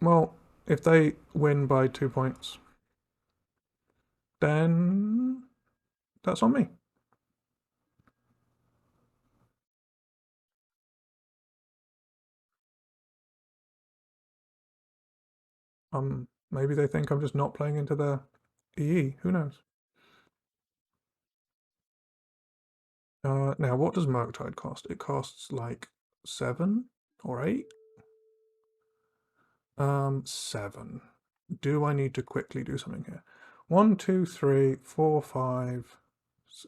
Well, if they win by 2 points, then that's on me. Maybe they think I'm just not playing into their EE. Who knows? Now, what does Murktide cost? It costs like 7 or 8? 7. Do I need to quickly do something here? 1, 2, 3, 4, 5.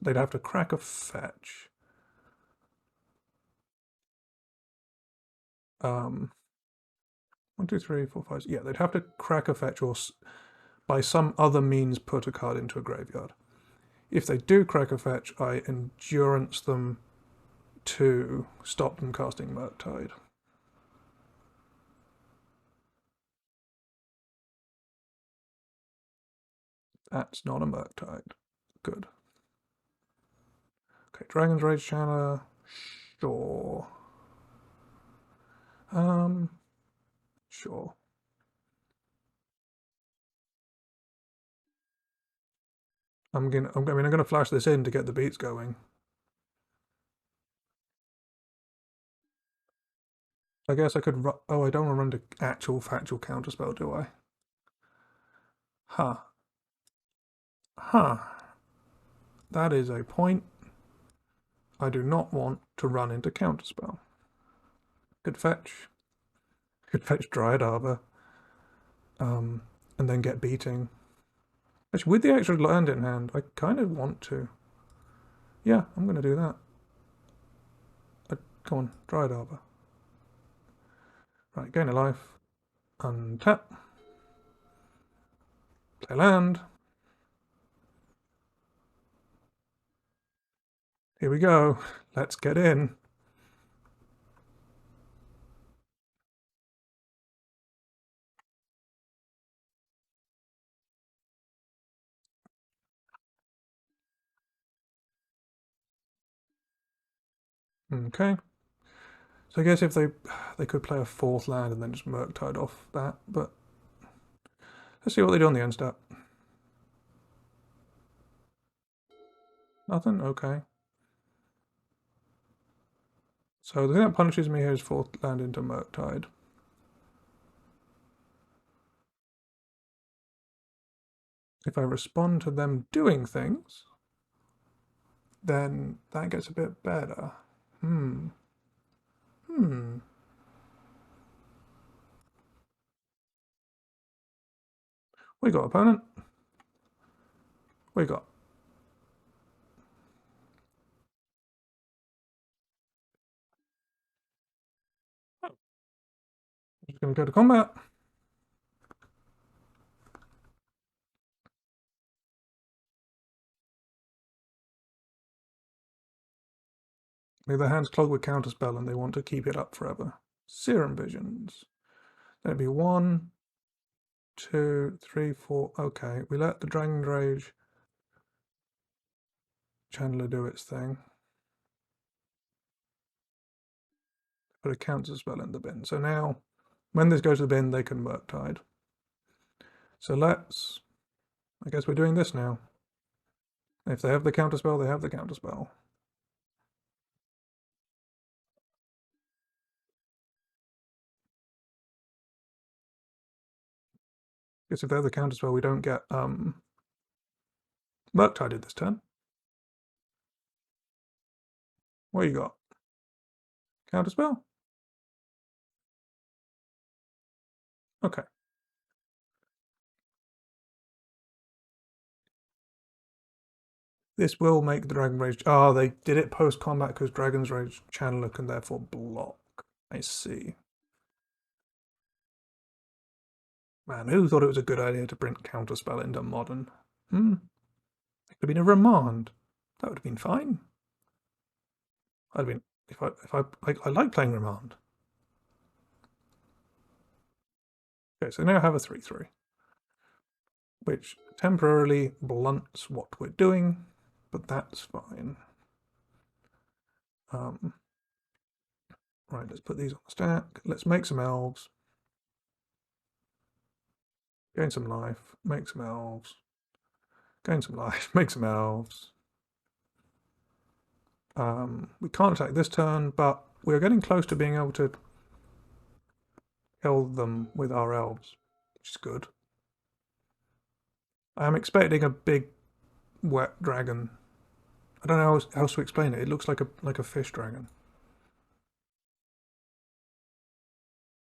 They'd have to crack a fetch. 1, 2, 3, 4, 5. Yeah, they'd have to crack a fetch or by some other means put a card into a graveyard. If they do crack a fetch, I endurance them to stop them casting Murktide. That's not a Murktide. Good. Okay, Dragon's Rage Channeler. Sure. Sure. I'm gonna flash this in to get the beats going. I guess I could. Oh, I don't want to run to actual factual counterspell, do I? Huh. Huh. That is a point. I do not want to run into counterspell. Could fetch. Could fetch Dryad Arbor. And then get beating. Actually, with the extra land in hand, I kind of want to. Yeah, I'm going to do that. Come on, Dryad Arbor. Right, gain a life. Untap. Play land. Here we go. Let's get in. Okay. So I guess if they could play a 4th land and then just Murktide off that, but let's see what they do on the end step. Nothing? Okay. So the thing that punishes me here is 4th land into Murktide. If I respond to them doing things, then that gets a bit better. We got opponent. We got. Oh. Just going to go to combat. Maybe their hand's clogged with counterspell and they want to keep it up forever. Serum Visions. That'd be 1, 2, 3, 4. Okay, we let the Dragon Rage Channeler do its thing. Put a counter spell in the bin. So now When this goes to the bin, they can Murktide. So let's... I guess we're doing this now. If they have the counterspell, they have the counterspell. Guess if they have the counterspell, we don't get Murktide this turn. What you got? Counterspell? Okay. This will make the Dragon Rage... Oh, they did it post-combat because Dragon's Rage Channeler can therefore block. I see. Man, who thought it was a good idea to print Counterspell into Modern? It could have been a Remand. That would have been fine. I'd have been... I like playing Remand. Okay, so now I have a 3/3. Which temporarily blunts what we're doing, but that's fine. Right, let's put these on the stack. Let's make some elves. Gain some life, make some elves. Gain some life, make some elves. We can't attack this turn, but we're getting close to being able to kill them with our elves, which is good. I'm expecting a big wet dragon. I don't know how else to explain it. It looks like a fish dragon.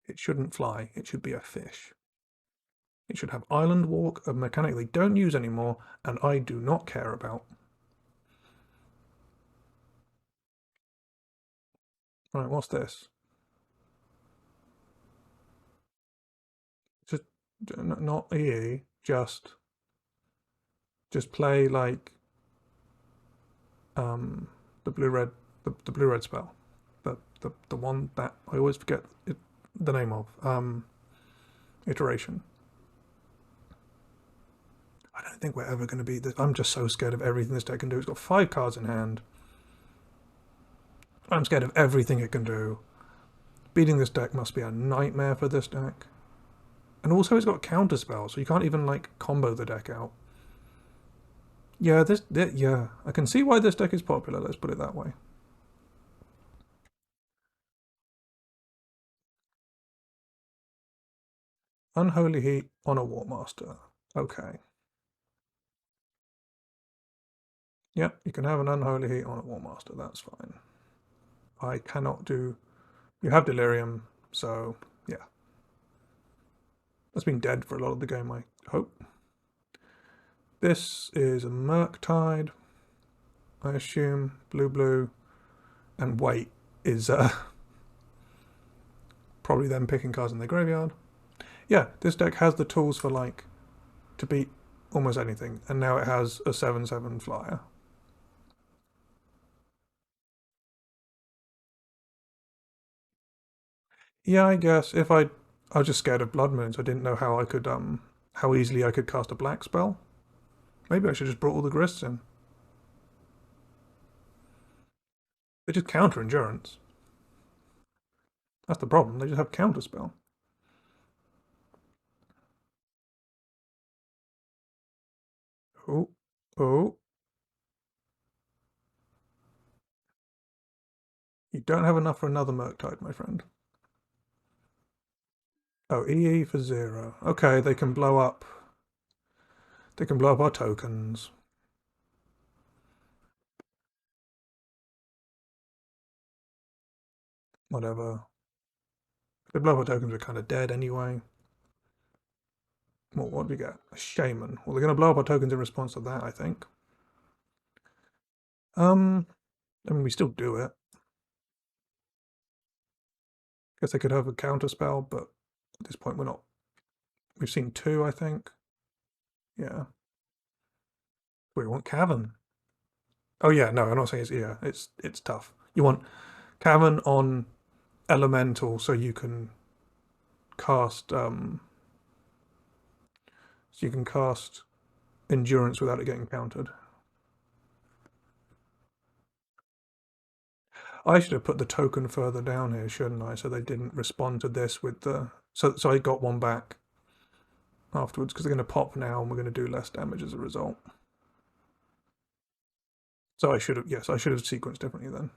It shouldn't fly. It should be a fish. It should have Island Walk, a mechanic they don't use anymore, and I do not care about. Right, what's this? Just not EE, just play like the blue-red spell. The one that I always forget the name of. Iteration. I don't think we're ever going to beat this. I'm just so scared of everything this deck can do. It's got 5 cards in hand. I'm scared of everything it can do. Beating this deck must be a nightmare for this deck. And also it's got counterspell, so you can't even like combo the deck out. Yeah, yeah, I can see why this deck is popular, let's put it that way. Unholy Heat on a War Master. Okay. Yep, you can have an Unholy Heat on a War Master, that's fine. I cannot do... You have Delirium, so yeah. That's been dead for a lot of the game, I hope. This is a Murktide, I assume. Blue, and Wait is probably them picking cards in their graveyard. Yeah, this deck has the tools for like to beat almost anything, and now it has a 7/7 flyer. Yeah, I guess if I was just scared of Blood Moons. I didn't know how I could how easily I could cast a black spell. Maybe I should just brought all the Grists in. They just counter endurance. That's the problem. They just have counter spell. Oh, oh. You don't have enough for another Murktide, my friend. Oh, EE for 0. Okay, they can blow up. They can blow up our tokens. Whatever. If they blow up our tokens, we're kind of dead anyway. What do we get? A Shaman. Well, they're going to blow up our tokens in response to that, I think. I mean, we still do it. Guess they could have a counter spell, but at this point we're not. We've seen 2, I think. Yeah. We want Cavern. Oh yeah, no, I'm not saying it's tough. You want Cavern on Elemental so you can cast Endurance without it getting countered. I should have put the token further down here, shouldn't I? So they didn't respond to this with the So I got one back afterwards because they're going to pop now and we're going to do less damage as a result. So I should have, yes, I should have sequenced differently then.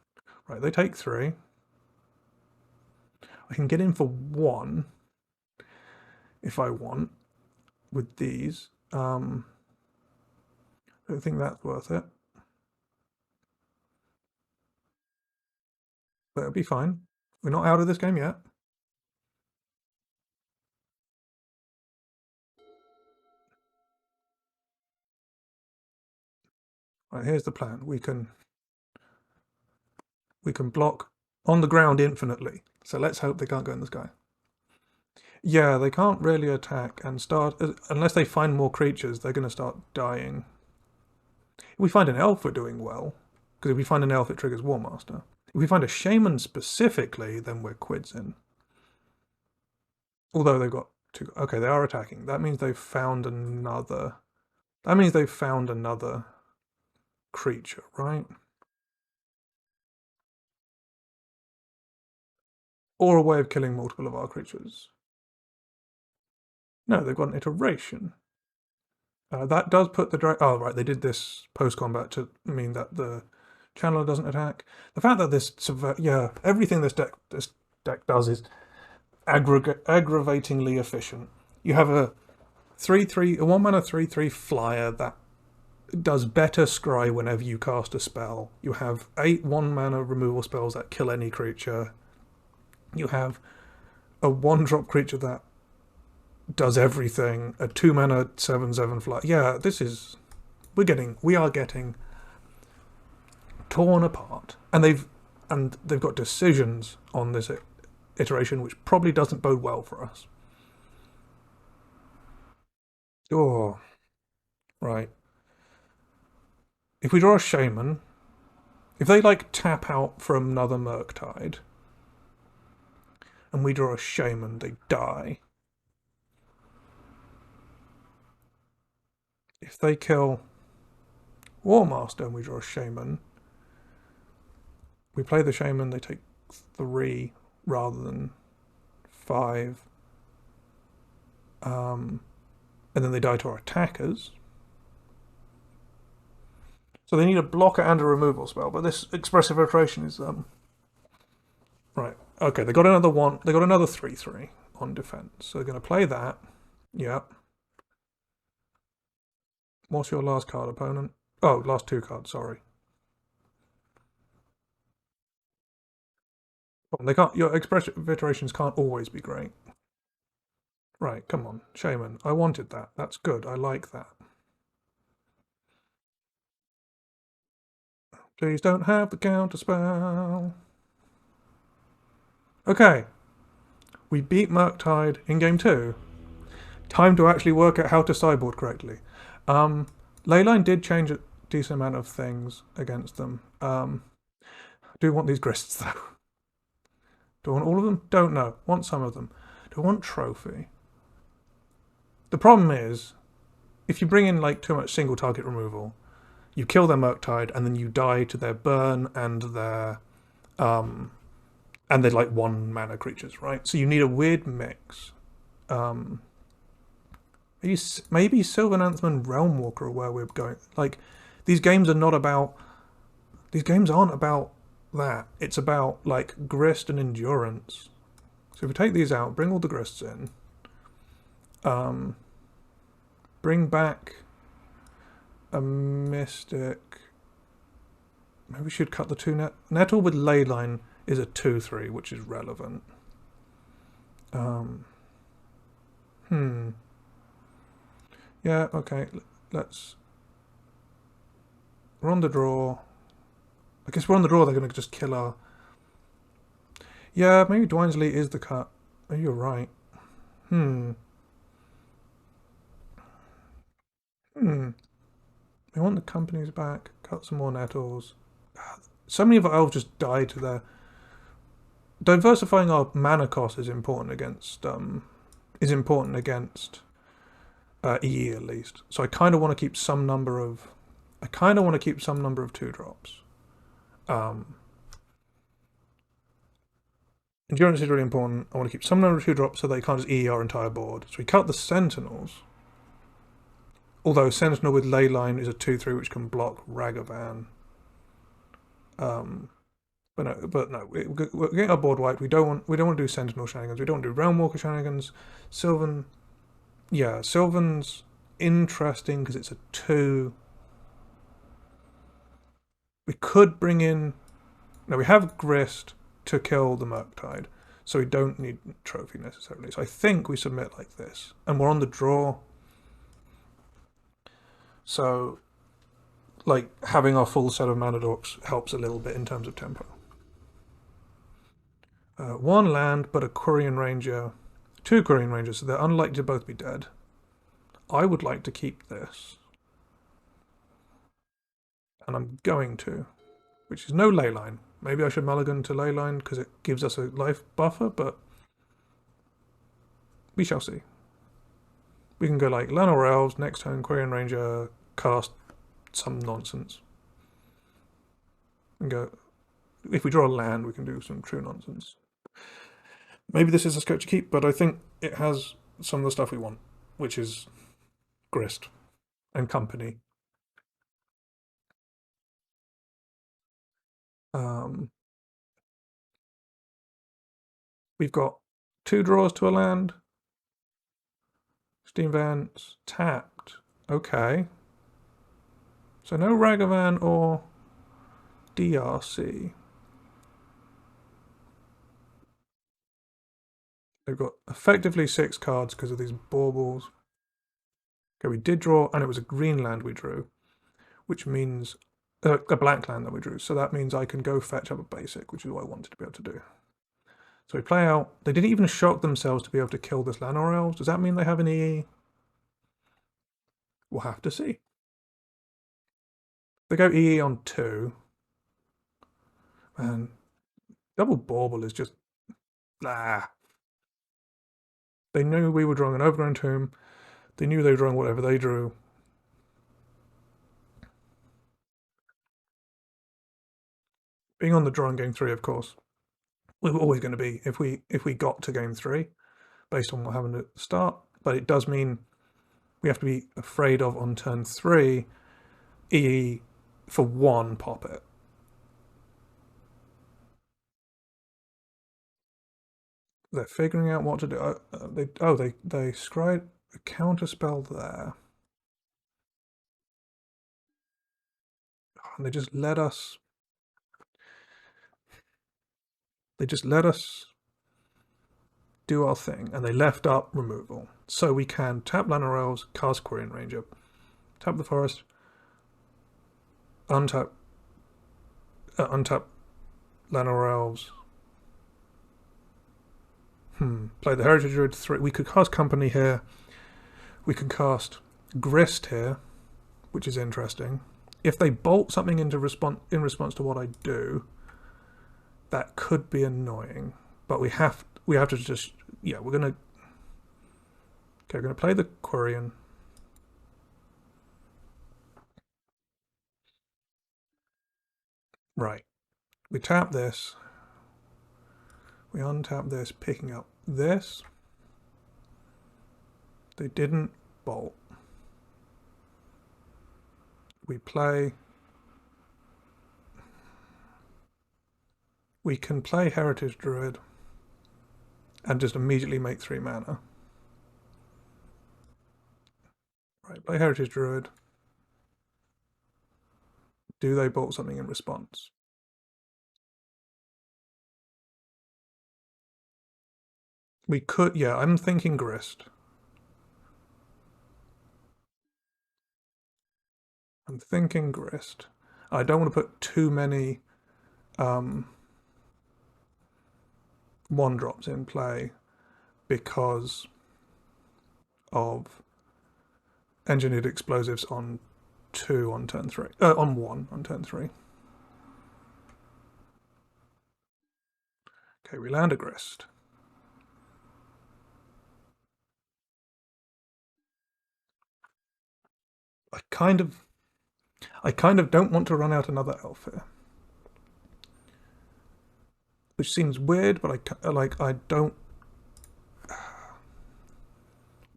Right, they take 3. I can get in for 1 if I want with these. I don't think that's worth it. But it'll be fine. We're not out of this game yet. Right, here's the plan. We can block on the ground infinitely. So let's hope they can't go in the sky. Yeah, they can't really attack and start unless they find more creatures. They're going to start dying. If we find an elf, we're doing well, because if we find an elf, it triggers War Master. If we find a shaman specifically, then we're quids in. Although they've got 2. Okay, they are attacking. That means they've found another. That means they've found another creature, right? Or a way of killing multiple of our creatures. No, they've got an iteration. That does put the oh right, they did this post-combat to mean that the channeler doesn't attack. The fact that this everything this deck does is aggravatingly efficient. You have a 3/3, a 1-mana 3/3 flyer that does better scry whenever you cast a spell. You have 8 1-mana removal spells that kill any creature. You have a 1-drop creature that does everything. A 2-mana 7/7 flyer. Yeah, this is we are getting torn apart, and they've got decisions on this iteration which probably doesn't bode well for us. Oh, right. If we draw a Shaman, if they like tap out from another Murktide, and we draw a Shaman, they die. If they kill War Master and we draw a Shaman, we play the Shaman, they take 3 rather than 5. And then they die to our attackers. So they need a blocker and a removal spell, but this expressive iteration is right. Okay, they got another 1. They got another 3/3 on defense. So they're going to play that. Yep. What's your last card, opponent? Oh, last 2 cards. Sorry. They can't. Your expressive iterations can't always be great. Right, come on, Shaman. I wanted that. That's good. I like that. Please don't have the counterspell. Okay. We beat Murktide in game 2. Time to actually work out how to sideboard correctly. Leyline did change a decent amount of things against them. I do want these Grists, though. Do I want all of them? Don't know. Want some of them. Do I want Trophy? The problem is, if you bring in like too much single target removal, you kill their Murktide and then you die to their burn and their and they're like 1-mana creatures, right? So you need a weird mix. Maybe Sylvananthem and Realmwalker are where we're going. Like, these games are not about. These games aren't about that. It's about like Grist and Endurance. So if we take these out, bring all the Grists in. Bring back a Mystic. Maybe we should cut the 2 Nettle with Leyline is a 2/3, which is relevant. Yeah, okay. Let's. We're on the draw. I guess we're on the draw. They're going to just kill our. Yeah, maybe Dwinesley is the cut. Oh, you're right. We want the companies back. Cut some more nettles. So many of our elves just die to their. Diversifying our mana cost is important against EE at least. So I kind of want to keep some number of. I kind of want to keep some number of 2-drops. Endurance is really important. I want to keep some number of 2-drops so they can't just EE our entire board. So we cut the Sentinels. Although Sentinel with Leyline is a 2/3 which can block Ragavan. But no, we're getting our board wiped. We don't want to do Sentinel shenanigans. We don't want to do Realmwalker shenanigans. Sylvan, yeah, Sylvan's interesting because it's a 2. We could bring in. No, we have Grist to kill the Murktide, so we don't need Trophy necessarily. So I think we submit like this, and we're on the draw. So, like, having our full set of mana dorks helps a little bit in terms of tempo. 1 land, but a Quirion Ranger. 2 Quirion Rangers, so they're unlikely to both be dead. I would like to keep this. And I'm going to. Which is no Leyline. Maybe I should mulligan to Leyline because it gives us a life buffer, but we shall see. We can go like Lan or Elves, next turn Quirion Ranger, cast some nonsense. And go, if we draw a land, we can do some true nonsense. Maybe this is a scope to keep, but I think it has some of the stuff we want, which is Grist and company. We've got 2 draws to a land. Steam Vents, tapped. Okay. So no Ragavan or DRC. They've got effectively 6 cards because of these baubles. Okay, we did draw, and it was a green land we drew, which means a black land that we drew. So that means I can go fetch up a basic, which is what I wanted to be able to do. So we play out. They didn't even shock themselves to be able to kill this Lanor Elves. Does that mean they have an EE? We'll have to see. They go EE on 2. And double bauble is just They knew we were drawing an Overgrown Tomb. They knew they were drawing whatever they drew. Being on the draw in game 3, of course, we were always going to be if we got to game 3, based on what happened at the start. But it does mean we have to be afraid of on turn 3 EE for 1 pop it. They're figuring out what to do. They scried a counter spell there, and they just let us. They just let us do our thing, and they left up removal, so we can tap Lanor Elves, cast Quirion Ranger, tap the forest, untap Lanor Elves. Play the Heritage Druid 3. We could cast Company here. We can cast Grist here, which is interesting. If they bolt something in response to what I do, that could be annoying. But we have to just we're gonna play the Quirion. Right. We tap this. We untap this, picking up this. They didn't bolt. We play. We can play Heritage Druid and just immediately make 3 mana. Right, play Heritage Druid. Do they bolt something in response? We could, yeah, I'm thinking Grist. I'm thinking Grist. I don't want to put too many 1-drops in play because of engineered explosives on 2 on turn 3. On 1 on turn 3. Okay, we land a Grist. I kind of don't want to run out another elf here. which seems weird, but I don't.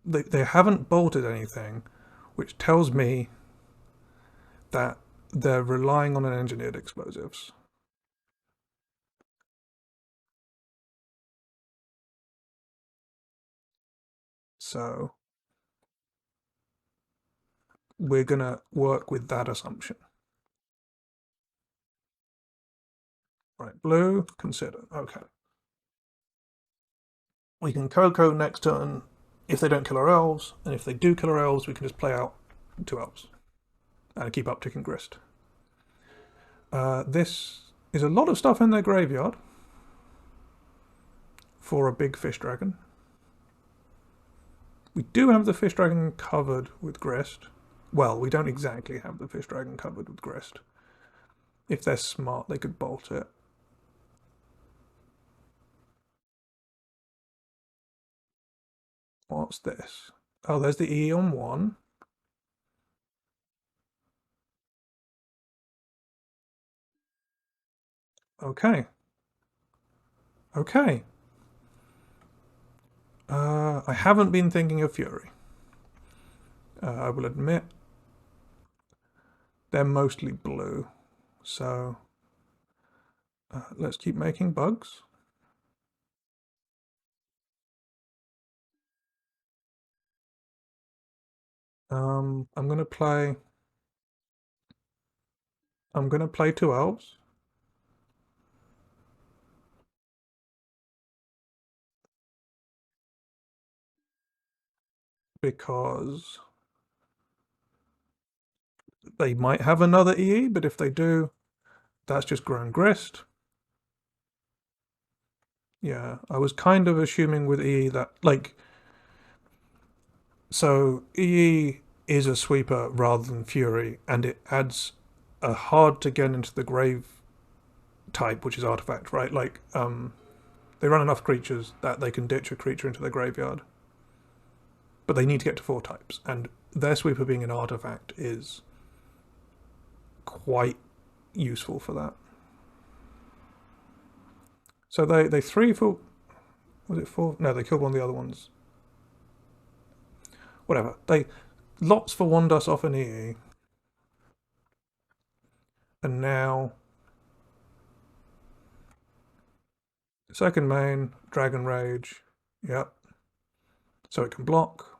They haven't bolted anything, which tells me that they're relying on an engineered explosives. So we're gonna work with that assumption. Right, blue, consider. Okay. We can Coco next turn if they don't kill our elves, and if they do kill our elves, we can just play out 2 elves and keep upticking grist. This is a lot of stuff in their graveyard for a big fish dragon. We do have the fish dragon covered with grist. Well, we don't exactly have the fish dragon covered with grist. If they're smart, they could bolt it. What's this? Oh, there's the E on 1. Okay. Okay. I haven't been thinking of Fury. I will admit they're mostly blue. So let's keep making bugs. I'm gonna play 2 elves. Because they might have another EE, but if they do, that's just grown grist. Yeah, I was kind of assuming with EE that, like, so EE is a sweeper rather than Fury, and it adds a hard to get into the grave type, which is artifact, right? Like, they run enough creatures that they can ditch a creature into their graveyard. But they need to get to 4 types, and their sweeper being an artifact is quite useful for that. So they 3 for, was it 4? No, they killed one of the other ones. Whatever. They lots for 1 dust off an EE. And now second main, Dragon Rage. Yep. So it can block.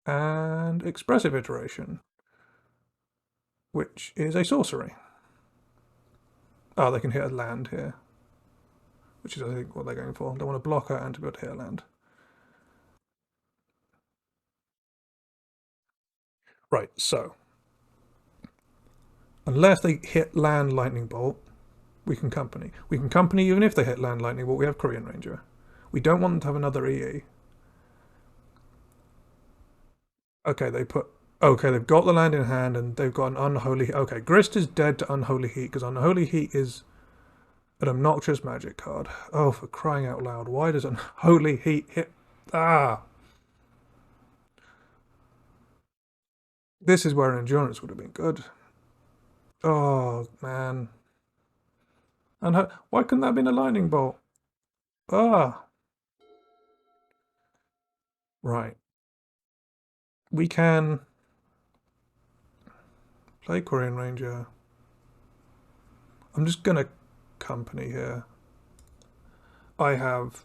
And Expressive Iteration, which is a sorcery. Oh, they can hit a land here, which is, I think, what they're going for. They want a blocker and to be able to hit a land. Right, so unless they hit land lightning bolt, we can company. We can company even if they hit land lightning bolt. We have Korean Ranger. We don't want them to have another EE. Okay, they've got the land in hand and they've got an unholy. Okay, Grist is dead to Unholy Heat because Unholy Heat is an obnoxious magic card. Oh, for crying out loud! Why does Unholy Heat hit? Ah, this is where an endurance would have been good. Oh man, and why couldn't that have been a lightning bolt? Ah, right. We can play Korean Ranger. I'm just gonna company here. I have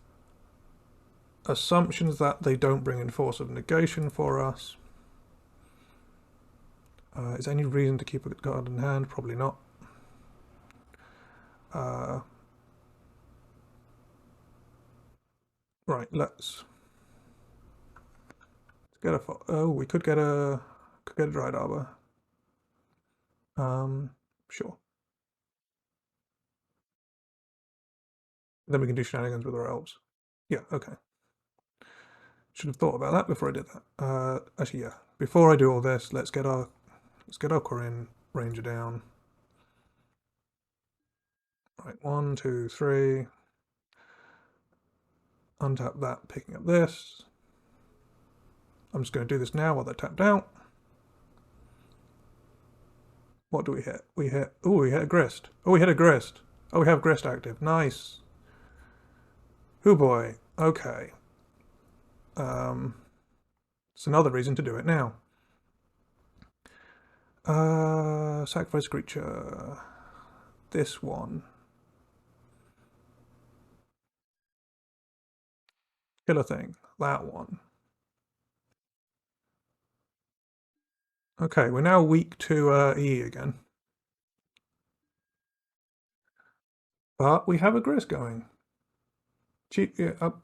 assumptions that they don't bring in Force of Negation for us. Is there any reason to keep a card in hand? Probably not. Right, let's get a. Oh, we could get a Dried Arbor. Sure. Then we can do shenanigans with our elves. Yeah, okay. Should have thought about that before I did that. Actually, yeah. Before I do all this, let's get our Korean Ranger down. Right, 1, 2, 3. Untap that, picking up this. I'm just going to do this now while they're tapped out. What do we hit? We hit... Oh, we hit a grist. Oh, we hit a grist. Oh, we have grist active. Nice. Oh boy. Okay. It's another reason to do it now. Sacrifice creature. This one. Killer thing. That one. Okay, we're now weak to E again. But we have a grist going. Cheap,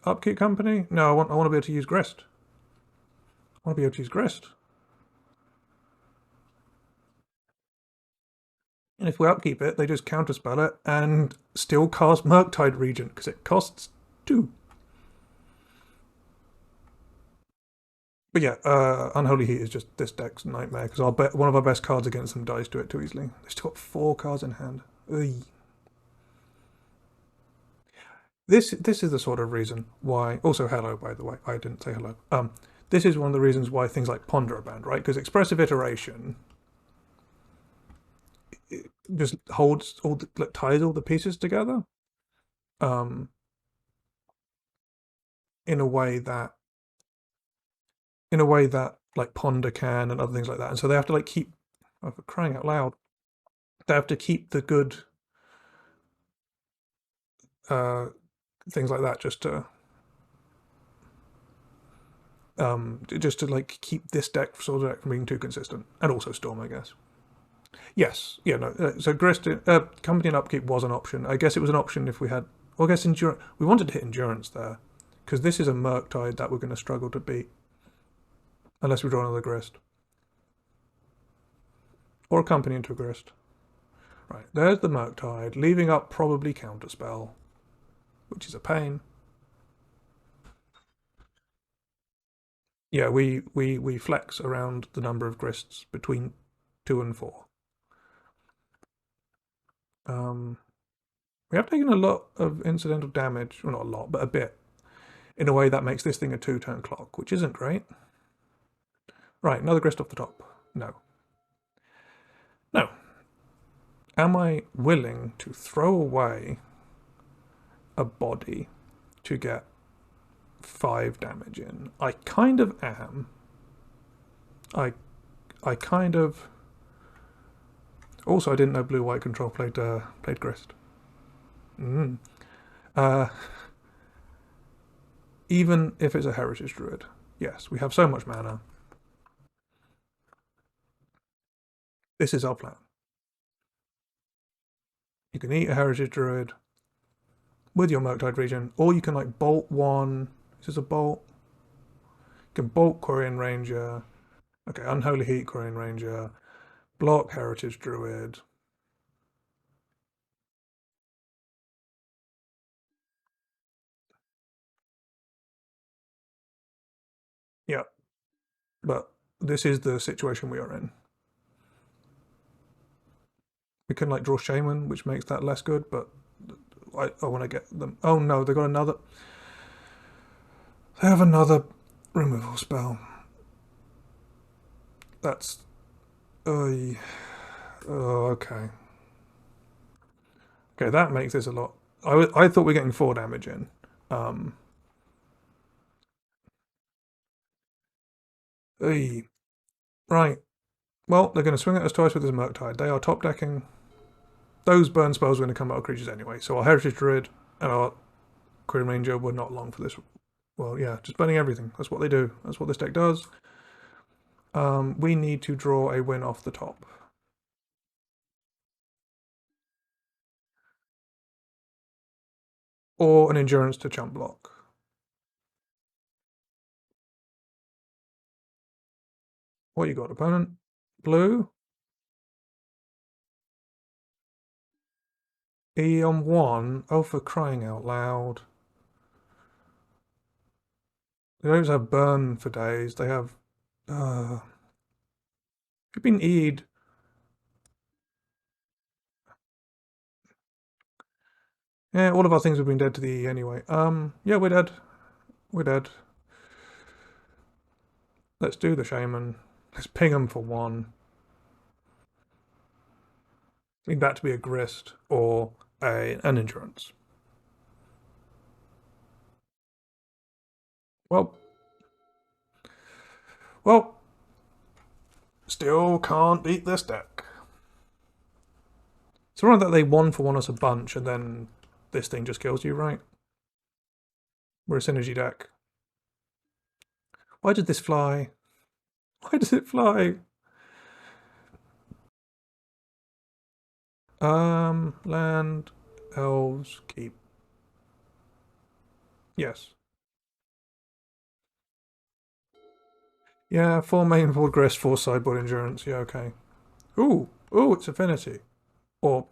upkeep company? No, I want to be able to use grist. I want to be able to use grist. And if we upkeep it, they just counterspell it and still cast Murktide Regent because it costs 2. But yeah, Unholy Heat is just this deck's nightmare because I'll bet one of our best cards against them dies to it too easily. They've still got 4 cards in hand. Ugh. This is the sort of reason why. Also, hello, by the way. I didn't say hello. This is one of the reasons why things like Ponder are banned, right? Because Expressive Iteration just holds all the, like, ties all the pieces together, in a way that like Ponder can and other things like that. And so they have to like keep, oh, for crying out loud, they have to keep the good things like that just to like keep this sort of deck from being too consistent, and also Storm, I guess. Yes, yeah, no. So Grist, company and upkeep was an option. I guess it was an option if we had. Well, I guess endurance. We wanted to hit endurance there because this is a Murktide that we're going to struggle to beat unless we draw another Grist or a company into a Grist. Right, there's the Murktide, leaving up probably Counterspell, which is a pain. Yeah, we flex around the number of Grists between 2 and 4. We have taken a lot of incidental damage, well, not a lot, but a bit, in a way that makes this thing a 2-turn clock, which isn't great. Right, another Grist off the top. No. No. Am I willing to throw away a body to get 5 damage in? I kind of am. I kind of... Also, I didn't know blue-white control played Grist. Even if it's a Heritage Druid. Yes, we have so much mana. This is our plan. You can eat a Heritage Druid with your Murktide Regent, or you can like bolt one. Is this a bolt? You can bolt Quarian Ranger. Okay, Unholy Heat, Quarian Ranger. Block Heritage Druid. Yeah, but this is the situation we are in. We can like draw Shaman, which makes that less good, but I want to get them. Oh no, they got another. They have another removal spell. That's. Oh, okay. Okay, that makes this a lot. I thought we were getting 4 damage in. Right. Well, they're going to swing at us twice with this Murktide. They are top decking. Those burn spells are going to come out of creatures anyway. So our Heritage Druid and our Queen Ranger were not long for this. Well, yeah, just burning everything. That's what they do. That's what this deck does. We need to draw a win off the top. Or an endurance to chump block. What you got, opponent? Blue? E on 1? Oh, for crying out loud. They don't have burn for days. They have... You've been E'd. Yeah, all of our things have been dead to the E anyway. Yeah, we're dead. We're dead. Let's do the Shaman. Let's ping them for 1. Need that to be a grist or an endurance. Well, well, still can't beat this deck. It's wrong that they 1-for-1 us a bunch and then this thing just kills you, right? We're a synergy deck. Why did this fly? Why does it fly? Land, elves, keep. Yes. Yeah, 4 mainboard grist, 4 sideboard endurance. Yeah, okay. Ooh, it's affinity, or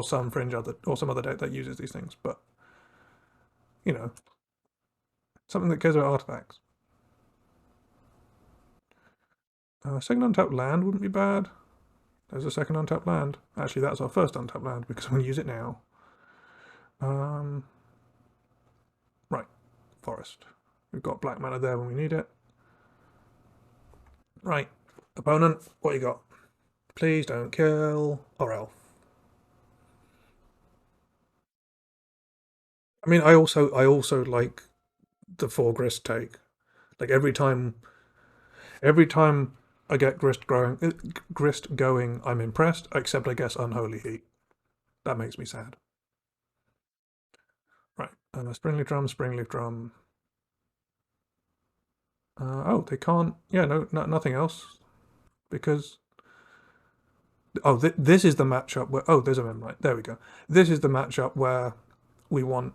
some fringe other or some other deck that uses these things. But you know, something that cares about artifacts. Second untapped land wouldn't be bad. There's a second untapped land. Actually, that's our first untapped land because I'm going to use it now. Right, forest. We've got black mana there when we need it. Right, opponent, what you got? Please don't kill our elf. I mean, I also like the 4 grist take. Like every time I get grist going, I'm impressed. Except I guess unholy heat. That makes me sad. Right, springleaf drum. Oh, they can't. Yeah, no, nothing else because this is the matchup where there's a mem, right, there we go. This is the matchup where we want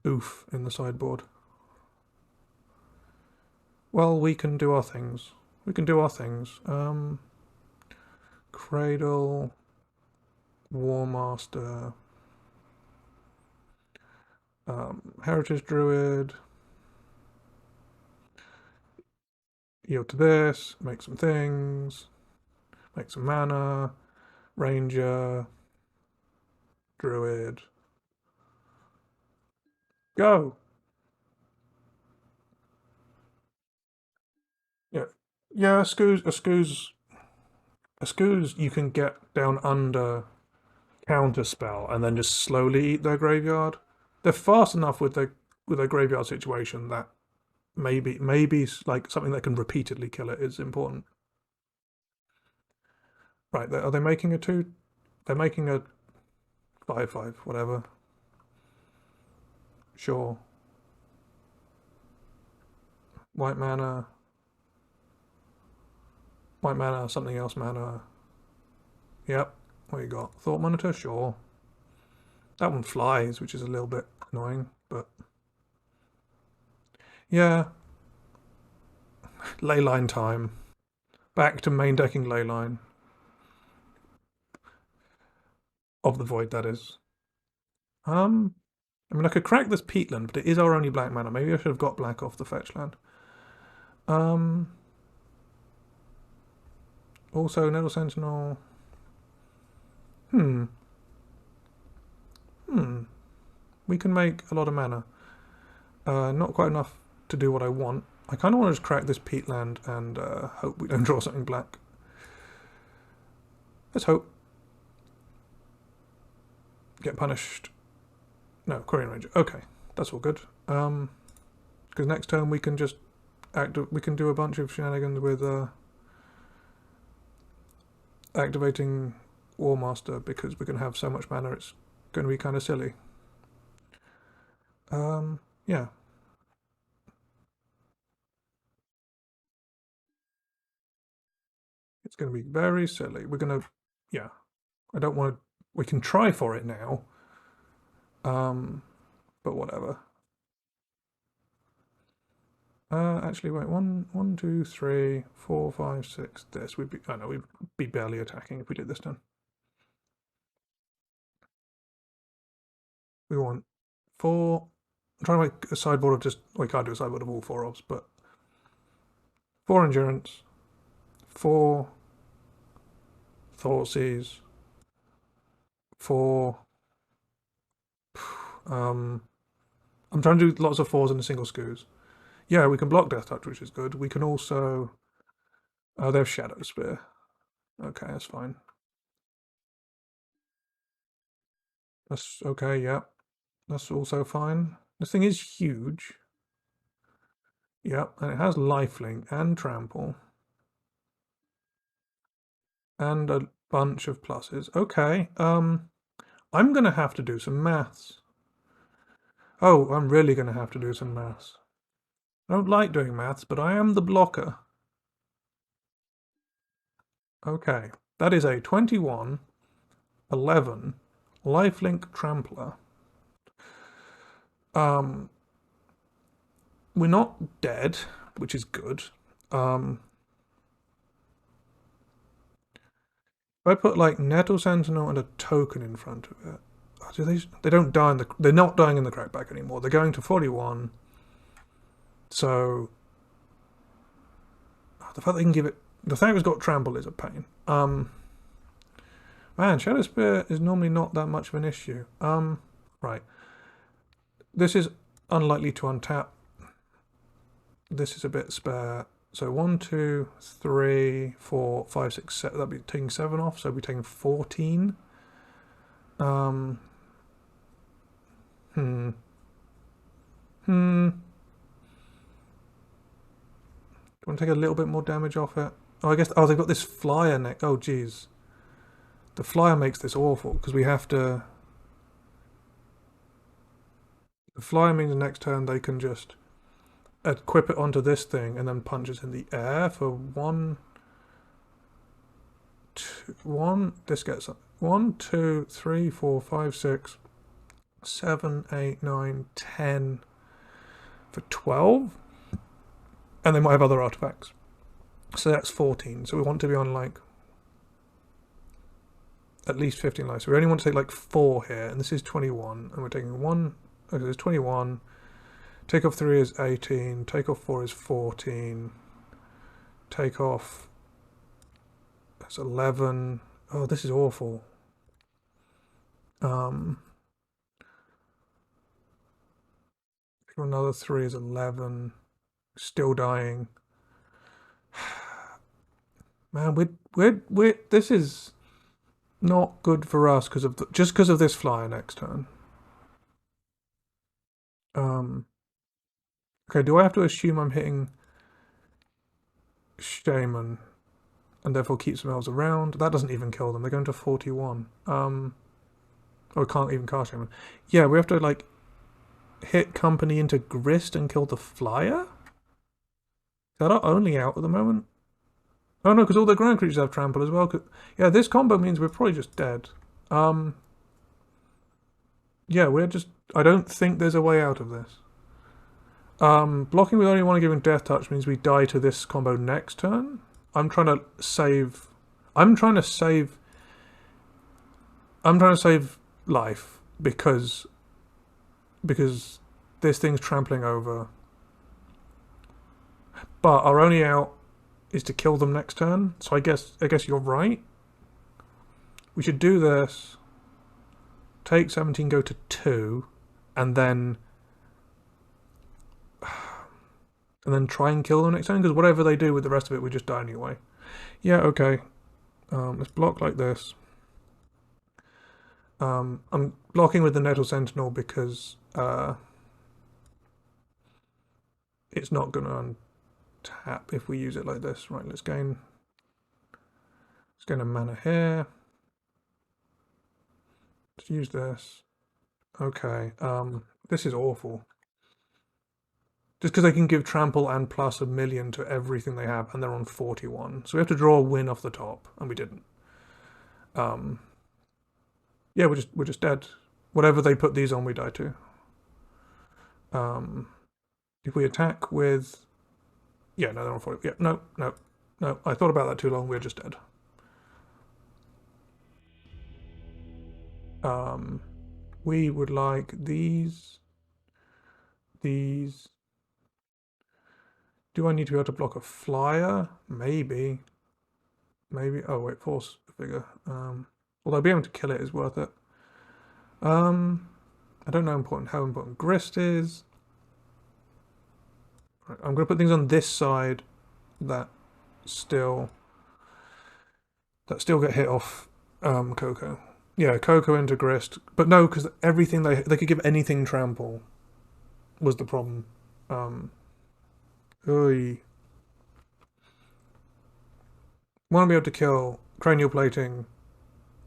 oof in the sideboard. Well, we can do our things. Cradle, War Master, Heritage Druid. Yield to this, make some things, make some mana, Ranger, Druid. Go! Yeah. Yeah, a Scoo's you can get down under counter spell and then just slowly eat their graveyard. They're fast enough with their graveyard situation that maybe like something that can repeatedly kill it is important. Right, are they making a 2? They're making a 5/5, whatever. Sure. White mana, something else mana. Yep. What you got? Thought Monitor? Sure. That one flies, which is a little bit annoying, but yeah. Leyline time. Back to main decking Leyline. Of the Void, that is. I mean, I could crack this peatland, but it is our only black mana. Maybe I should have got black off the fetch land. Also, Nettle Sentinel. We can make a lot of mana. Not quite enough to do what I want. I kind of want to just crack this peatland and hope we don't draw something black. Let's hope. Get punished. No, Quarian Ranger. Okay, that's all good. Because next turn we can just we can do a bunch of shenanigans with activating War Master because we're going to have so much mana it's going to be kind of silly. Yeah. It's going to be very silly. We're going to, yeah. I don't want to, we can try for it now. But whatever. Actually, wait, 1, 2, 3, 4, 5, 6, this. We'd be barely attacking if we did this turn. We want 4. I'm trying to make a sideboard of just, we can't do a sideboard of all 4 obs, but 4 endurance, 4 Thoughtseize, 4. I'm trying to do lots of 4s and a single Scoos. Yeah, we can block Death Touch, which is good. We can also Oh, they have Shadow Spear. Okay, that's fine. That's okay, yeah. That's also fine. This thing is huge. Yep, and it has lifelink and trample. And a bunch of pluses. Okay, I'm gonna have to do some maths. Oh, I'm really gonna have to do some maths. I don't like doing maths, but I am the blocker. Okay, that is a 21, 11, lifelink trampler. We're not dead, which is good. If I put like Nettle Sentinel and a token in front of it, do they don't die in the, they're not dying in the crackback anymore. They're going to 41. So the fact they can give it, the fact it's got trample is a pain. Man, Shadow Spear is normally not that much of an issue. Right. This is unlikely to untap. This is a bit spare. So 1, 2, 3, 4, 5, 6, 7. That'd be taking 7 off, so we'd be taking 14. Do you want to take a little bit more damage off it? Oh, I guess. Oh, they've got this flyer neck. Oh, geez. The flyer makes this awful because we have to. The flyer means the next turn they can just equip it onto this thing and then punch it in the air for 1, 2, 1. This gets 1, 2, 3, 4, 5, 6, 7, 8, 9, 10 for 12. And they might have other artifacts. So that's 14. So we want to be on like at least 15 lives. So we only want to take like 4 here, and this is 21, and we're taking 1. Okay, there's 21. Take off 3 is 18. Take off 4 is 14. Take off. That's 11. Oh, this is awful. Another 3 is 11. Still dying. Man, we're this is not good for us because of just because of this flyer next turn. Okay, do I have to assume I'm hitting Shaman and therefore keep some elves around? That doesn't even kill them. They're going to 41. Oh, we can't even cast Shaman. Yeah, we have to like hit company into Grist and kill the flyer? Is that our only out at the moment? Oh no, because all the ground creatures have trample as well. Yeah, this combo means we're probably just dead. Yeah, we're just. I don't think there's a way out of this. Blocking with only one giving death touch means we die to this combo next turn. I'm trying to save. I'm trying to save life because this thing's trampling over. But our only out is to kill them next turn. So I guess you're right. We should do this. Take 17, go to 2, and then try and kill them next turn, because whatever they do with the rest of it, we just die anyway. Yeah, okay. Let's block like this. I'm blocking with the Nettle Sentinel because it's not going to untap if we use it like this. Right, let's gain a mana here. Let's use this. Okay, this is awful. Just because they can give trample and plus 1,000,000 to everything they have, and they're on 41. So we have to draw a win off the top, and we didn't. Yeah, we're just dead. Whatever they put these on, we die to. If we attack with, yeah, no, they're on 40. Yeah, no. I thought about that too long. We're just dead. We would like these. Do I need to be able to block a flyer? Maybe. Oh wait, force figure. Although being able to kill it is worth it. I don't know how important Grist is. Right, I'm going to put things on this side that still get hit off Coco. Yeah, Coco into Grist, but no, because everything they could give anything trample was the problem. Oy. Want to be able to kill cranial plating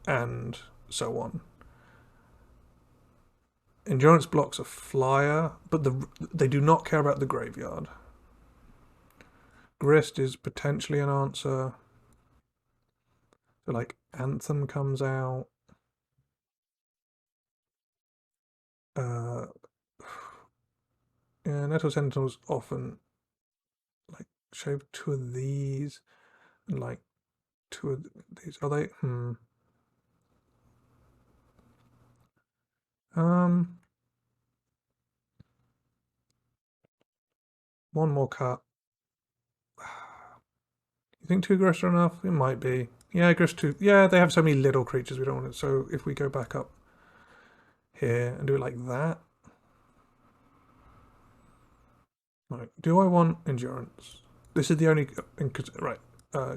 and so on. Endurance blocks a flyer, but they do not care about the graveyard. Grist is potentially an answer. So like Anthem comes out. Yeah, Nettle Sentinels often like shave two of these and like two of these. Are they? One more cut. You think two Grist are enough? It might be. Yeah, Grist 2. Yeah, they have so many little creatures we don't want it. So if we go back up here and do it like that. Right. Do I want endurance? This is the only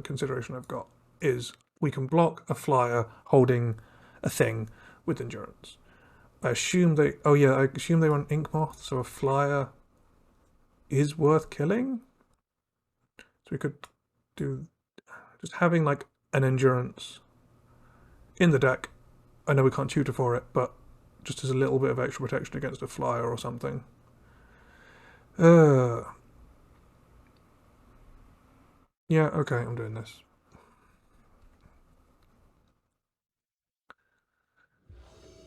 consideration I've got is we can block a flyer holding a thing with endurance. I assume they. Oh yeah, I assume they want ink moth, so a flyer is worth killing. So we could do just having like an endurance in the deck. I know we can't tutor for it, but just as a little bit of extra protection against a flyer or something. Yeah, okay, I'm doing this.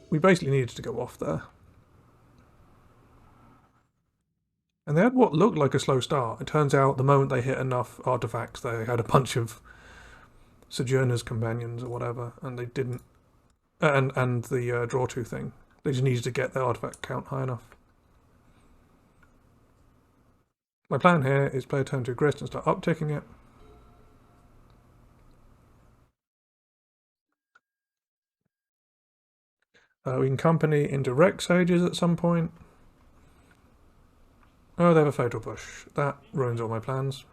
We basically needed to go off there. And they had what looked like a slow start. It turns out the moment they hit enough artifacts, they had a bunch of Sojourner's Companions or whatever, and they didn't. And the draw two thing. They just needed to get their artifact count high enough. My plan here is play a turn 2 Grist and start upticking it. We can company into Rex Sages at some point. Oh, they have a Fatal Push. That ruins all my plans.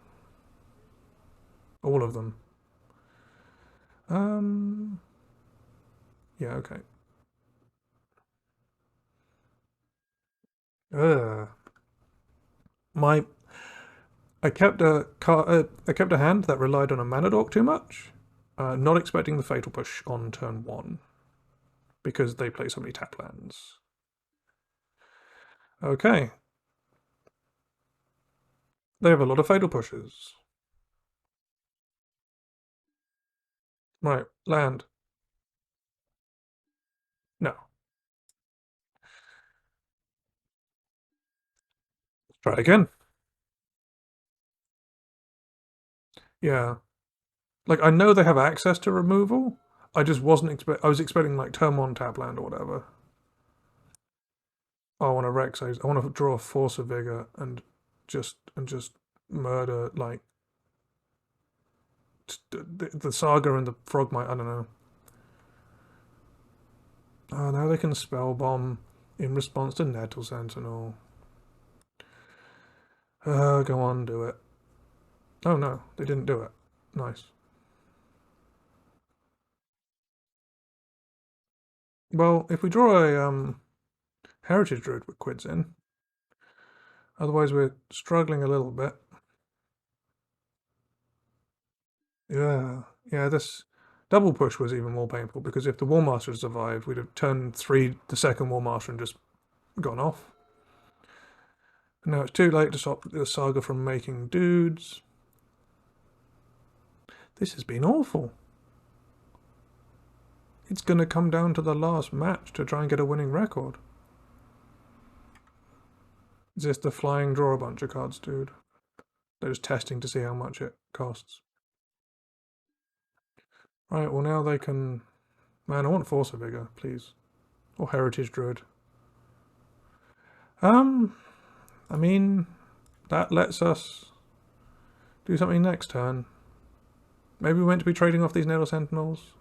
All of them. Yeah, okay. I kept a hand that relied on a mana dork too much, not expecting the Fatal Push on turn 1 because they play so many tap lands. Okay. They have a lot of Fatal Pushes. Right, land. No. Let's try it again. Yeah. Like, I know they have access to removal. I just wasn't I was expecting, like, turn 1 tap land or whatever. Oh, I want to Rex Sage. I want to draw a Force of Vigor and just murder, like, the Saga and the Frogmite. I don't know. Oh, now they can Spell Bomb in response to Nettle Sentinel. Go on, do it. Oh no, they didn't do it. Nice. Well, if we draw a Heritage Druid with Quids in, otherwise we're struggling a little bit. Yeah, this double push was even more painful because if the Warmaster had survived, we'd have turned 3 the second Warmaster and just gone off. Now it's too late to stop the Saga from making dudes. This has been awful. It's going to come down to the last match to try and get a winning record. Is this the flying draw a bunch of cards, dude? They're just testing to see how much it costs. Right, well now they can... Man, I want Force of Vigor, please. Or Heritage Druid. I mean, that lets us do something next turn. Maybe we're meant to be trading off these Nettle Sentinels.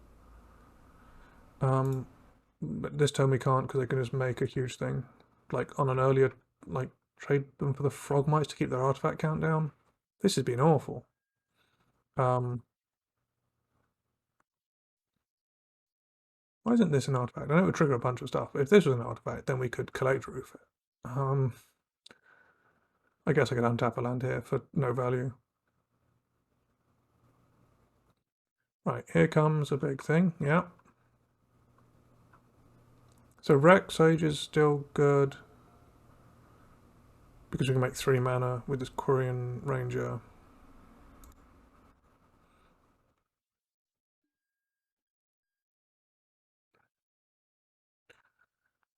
But this turn we can't because they can just make a huge thing. Like on an earlier, like trade them for the Frogmites to keep their artifact count down. This has been awful. Why isn't this an artifact? I know it would trigger a bunch of stuff, but if this was an artifact, then we could collect roof it. I guess I could untap a land here for no value. Right, here comes a big thing, yeah. So Rex Sage is still good because we can make 3 mana with this Quirion Ranger.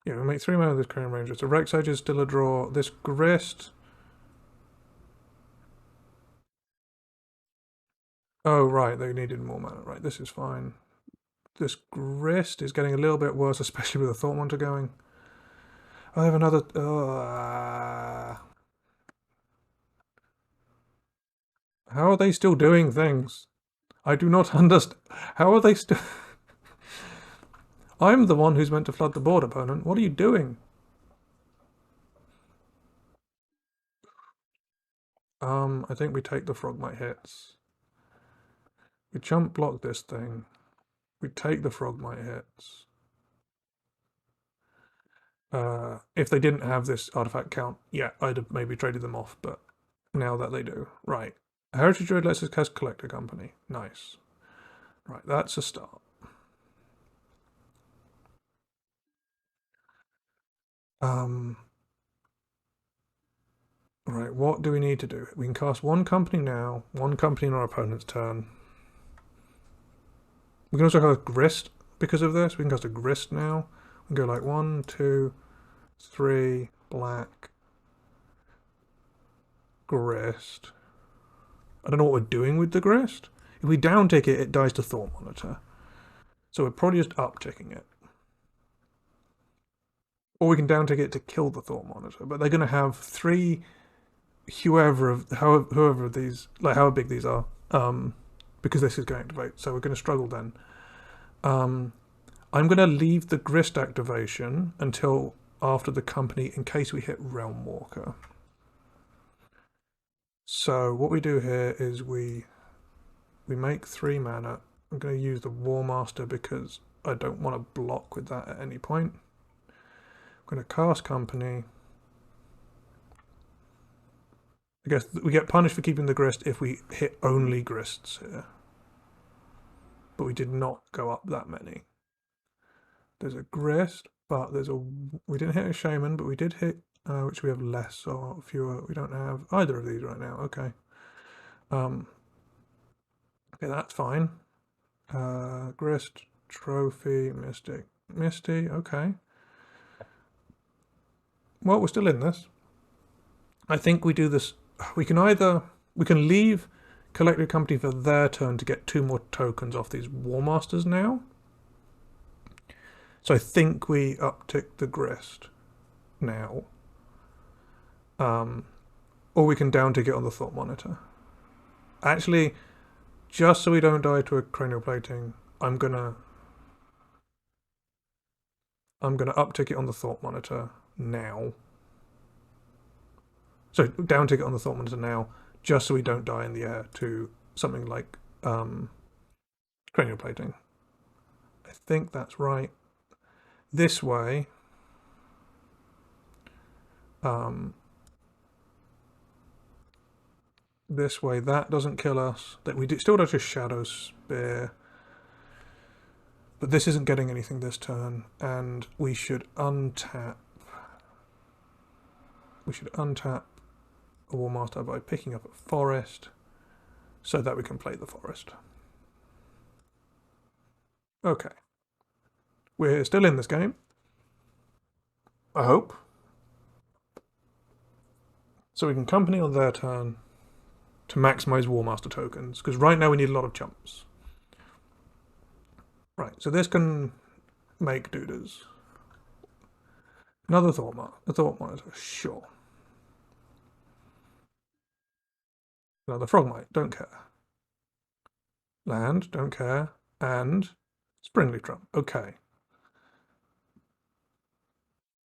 Yeah, we make 3 mana with this Quirion Ranger. So Rex Sage is still a draw. This Grist. Oh, right, they needed more mana. Right, this is fine. This Grist is getting a little bit worse, especially with the Thought Monitor going. I have another... How are they still doing things? I do not understand. How are they still... I'm the one who's meant to flood the board, opponent. What are you doing? I think we take the Frogmite hits. We jump block this thing. We take the Frogmite hits. If they didn't have this artifact count, yeah, I'd have maybe traded them off, but now that they do. Right. Heritage Druid lets us cast Collector Company. Nice. Right, that's a start. Right, what do we need to do? We can cast 1 company now, 1 company in our opponent's turn. We can also cast Grist because of this. We can cast a Grist now. We can go like 1, 2, 3, black, Grist. I don't know what we're doing with the Grist. If we downtick it, it dies to Thought Monitor. So we're probably just upticking it. Or we can downtick it to kill the Thought Monitor. But they're going to have 3, whoever these, like however big these are, because this is going to activate. So we're going to struggle then. I'm going to leave the Grist activation until after the company in case we hit Realm Walker. So what we do here is we make 3 mana. I'm going to use the War Master because I don't want to block with that at any point. I'm going to cast Company. I guess we get punished for keeping the Grist if we hit only Grists here. But we did not go up that many. There's a Grist, but we didn't hit a Shaman, but we did hit, which we have less or fewer. We don't have either of these right now. Okay. Okay, that's fine. Grist, Trophy, Mystic, Misty. Okay. Well, we're still in this. I think we do this. We can leave Collective Company for their turn to get 2 more tokens off these War Masters now. So I think we uptick the Grist now. Or we can downtick it on the Thought Monitor. Actually, just so we don't die to a Cranial Plating, I'm gonna uptick it on the Thought Monitor now. So downtick it on the Thought Monitor now, just so we don't die in the air to something like Cranial Plating. I think that's right. This way, that doesn't kill us. That we still don't just Shadow Spear. But this isn't getting anything this turn, and we should untap. We should untap a War Master by picking up a Forest, so that we can play the Forest. Okay. We're still in this game. I hope. So we can company on their turn to maximize War Master tokens, because right now we need a lot of chumps. Right, so this can make doodles. Another Thought Monitor, sure. Another Frogmite, don't care. Land, don't care. And Springly Trump, okay.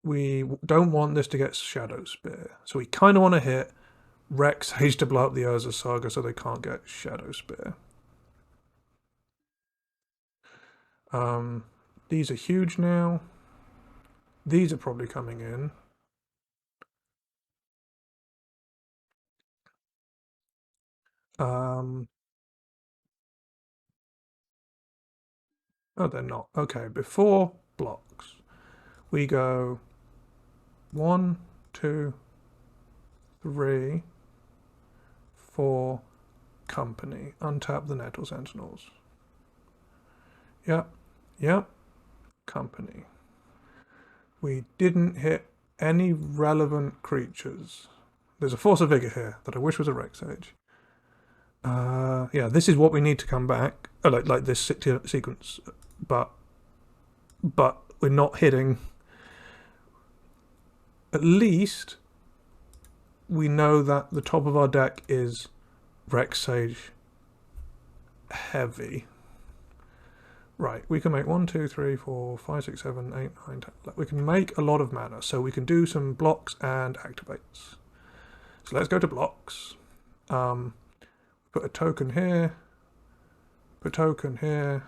We don't want this to get Shadow Spear, so we kind of want to hit Rex Sage to blow up the Urza Saga so they can't get Shadow Spear. These are huge now. These are probably coming in. Oh, they're not. Okay, before blocks, we go 1, 2, 3, 4, company. Untap the Nettle Sentinels. Yep, yep, company. We didn't hit any relevant creatures. There's a Force of Vigor here that I wish was a Rex Sage. Yeah, this is what we need to come back. Like this sequence, but we're not hitting. At least we know that the top of our deck is Rex Sage heavy. Right, we can make 1, 2, 3, 4, 5, 6, 7, 8, 9, 10. We can make a lot of mana, so we can do some blocks and activates. So let's go to blocks. Put a token here. Put a token here.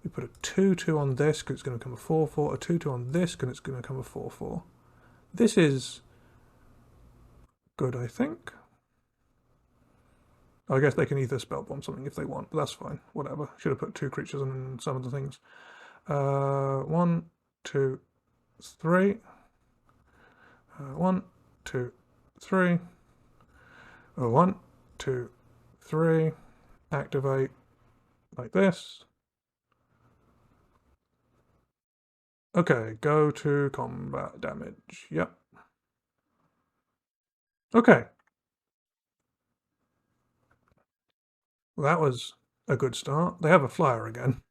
We put a 2/2 on this because it's going to become a 4/4. A 2/2 on this because it's going to become a 4/4. This is good, I think. I guess they can either spell bomb something if they want, but that's fine. Whatever. Should have put 2 creatures on some of the things. 1, 2, 3. 1, 2, 3. 1, 2, 3. Activate like this. Okay, go to combat damage. Yep. Okay. Well, that was a good start. They have a flyer again,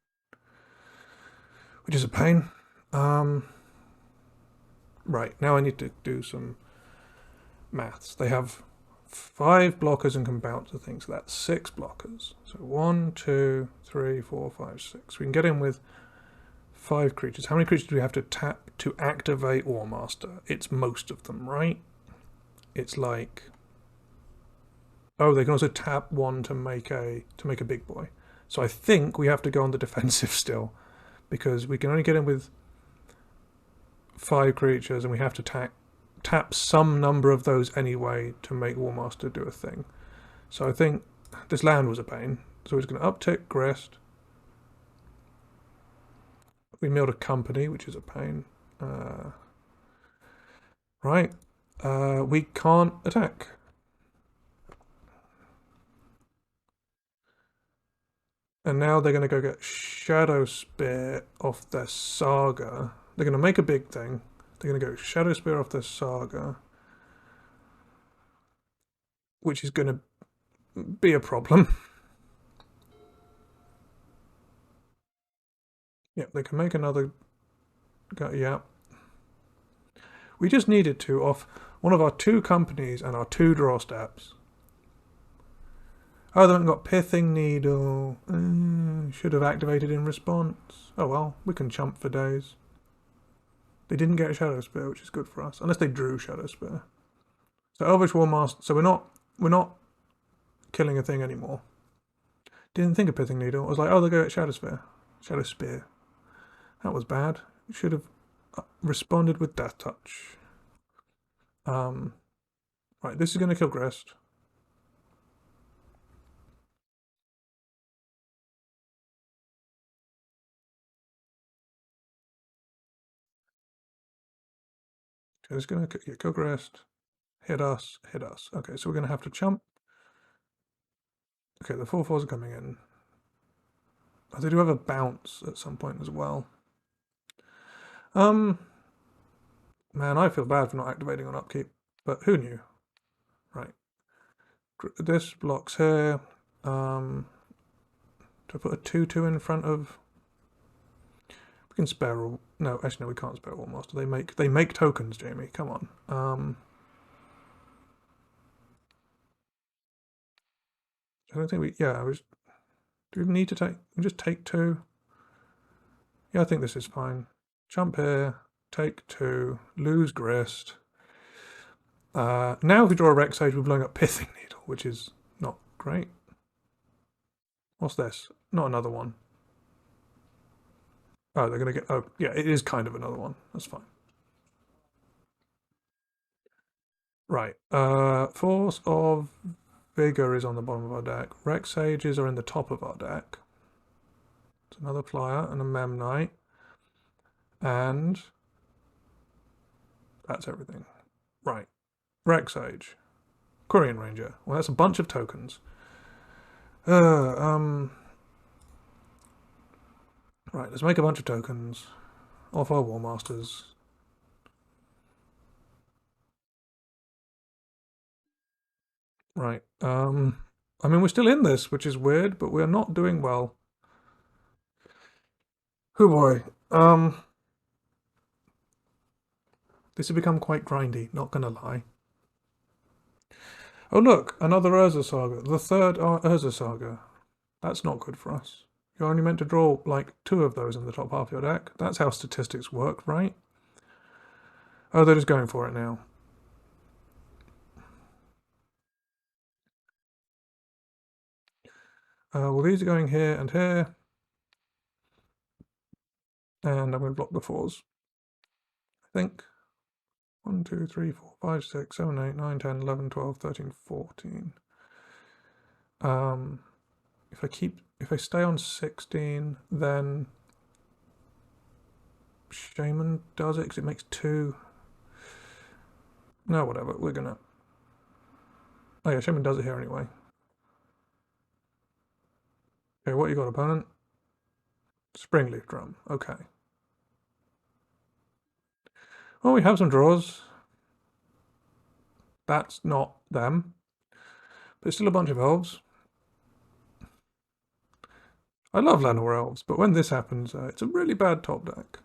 which is a pain. Right, now I need to do some maths. They have 5 blockers and can bounce the things. So that's 6 blockers. So 1, 2, 3, 4, 5, 6. We can get in with 5 creatures. How many creatures do we have to tap to activate War Master? It's most of them, right? It's like, oh, they can also tap 1 to make a big boy. So I think we have to go on the defensive still, because we can only get in with 5 creatures, and we have to tap some number of those anyway to make War Master do a thing. So I think this land was a pain. So we're just going to uptick Grist. We milled a company, which is a pain. Right. We can't attack. And now they're going to go get Shadow Spear off their Saga. They're going to make a big thing. They're going to go Shadow Spear off their Saga, which is going to be a problem. Yep, they can make another. Yeah. We just needed to off one of our 2 companies and our 2 draw steps. Oh, they haven't got Pithing Needle. Should have activated in response. Oh well, we can chump for days. They didn't get a Shadow Spear, which is good for us, unless they drew Shadow Spear. So Elvish War Master. So we're not killing a thing anymore. Didn't think of Pithing Needle. I was like, oh, they'll go at Shadow Spear. Shadow Spear. That was bad. We should have responded with Death Touch. Right, this is going to kill Grist. Okay, it's going to kill Grist. Hit us, hit us. Okay, so we're going to have to chump. Okay, the 4/4s are coming in. Oh, they do have a bounce at some point as well. Man, I feel bad for not activating on upkeep, but who knew? Right. This blocks here. Do I put a 2/2 in front of? We can spare all. No, actually, no, we can't spare War Master. They make tokens, Jamie. Come on. I don't think we. Yeah, do we need to take? We just take 2. Yeah, I think this is fine. Jump here. Take 2. Lose Grist. Now if we draw a Rex Sage, we're blowing up Pithing Needle, which is not great. What's this? Not another one. Oh, they're going to get... Oh, yeah, it is kind of another one. That's fine. Right. Force of Vigor is on the bottom of our deck. Rex Sages are in the top of our deck. It's another flyer and a Memnite. And that's everything. Right. Rex Sage. Quirion Ranger. Well, that's a bunch of tokens. Right, let's make a bunch of tokens off our War Masters. Right. I mean, we're still in this, which is weird, but we're not doing well. Oh boy. This has become quite grindy, not gonna lie. Oh look, another Urza Saga. The third Urza Saga. That's not good for us. You're only meant to draw like 2 of those in the top half of your deck. That's how statistics work, right? Oh, they're just going for it now. Well, these are going here and here. And I'm going to block the 4s. I think. 1, 2, 3, 4, 5, 6, 7, 8, 9, 10, 11, 12, 13, 14. If I stay on 16, then Shaman does it because it makes 2. No, whatever. We're gonna. Oh yeah, Shaman does it here anyway. Okay, what you got, opponent? Springleaf Drum. Okay. Well, we have some draws. That's not them. But it's still a bunch of elves. I love Llanowar Elves, but when this happens, it's a really bad top deck.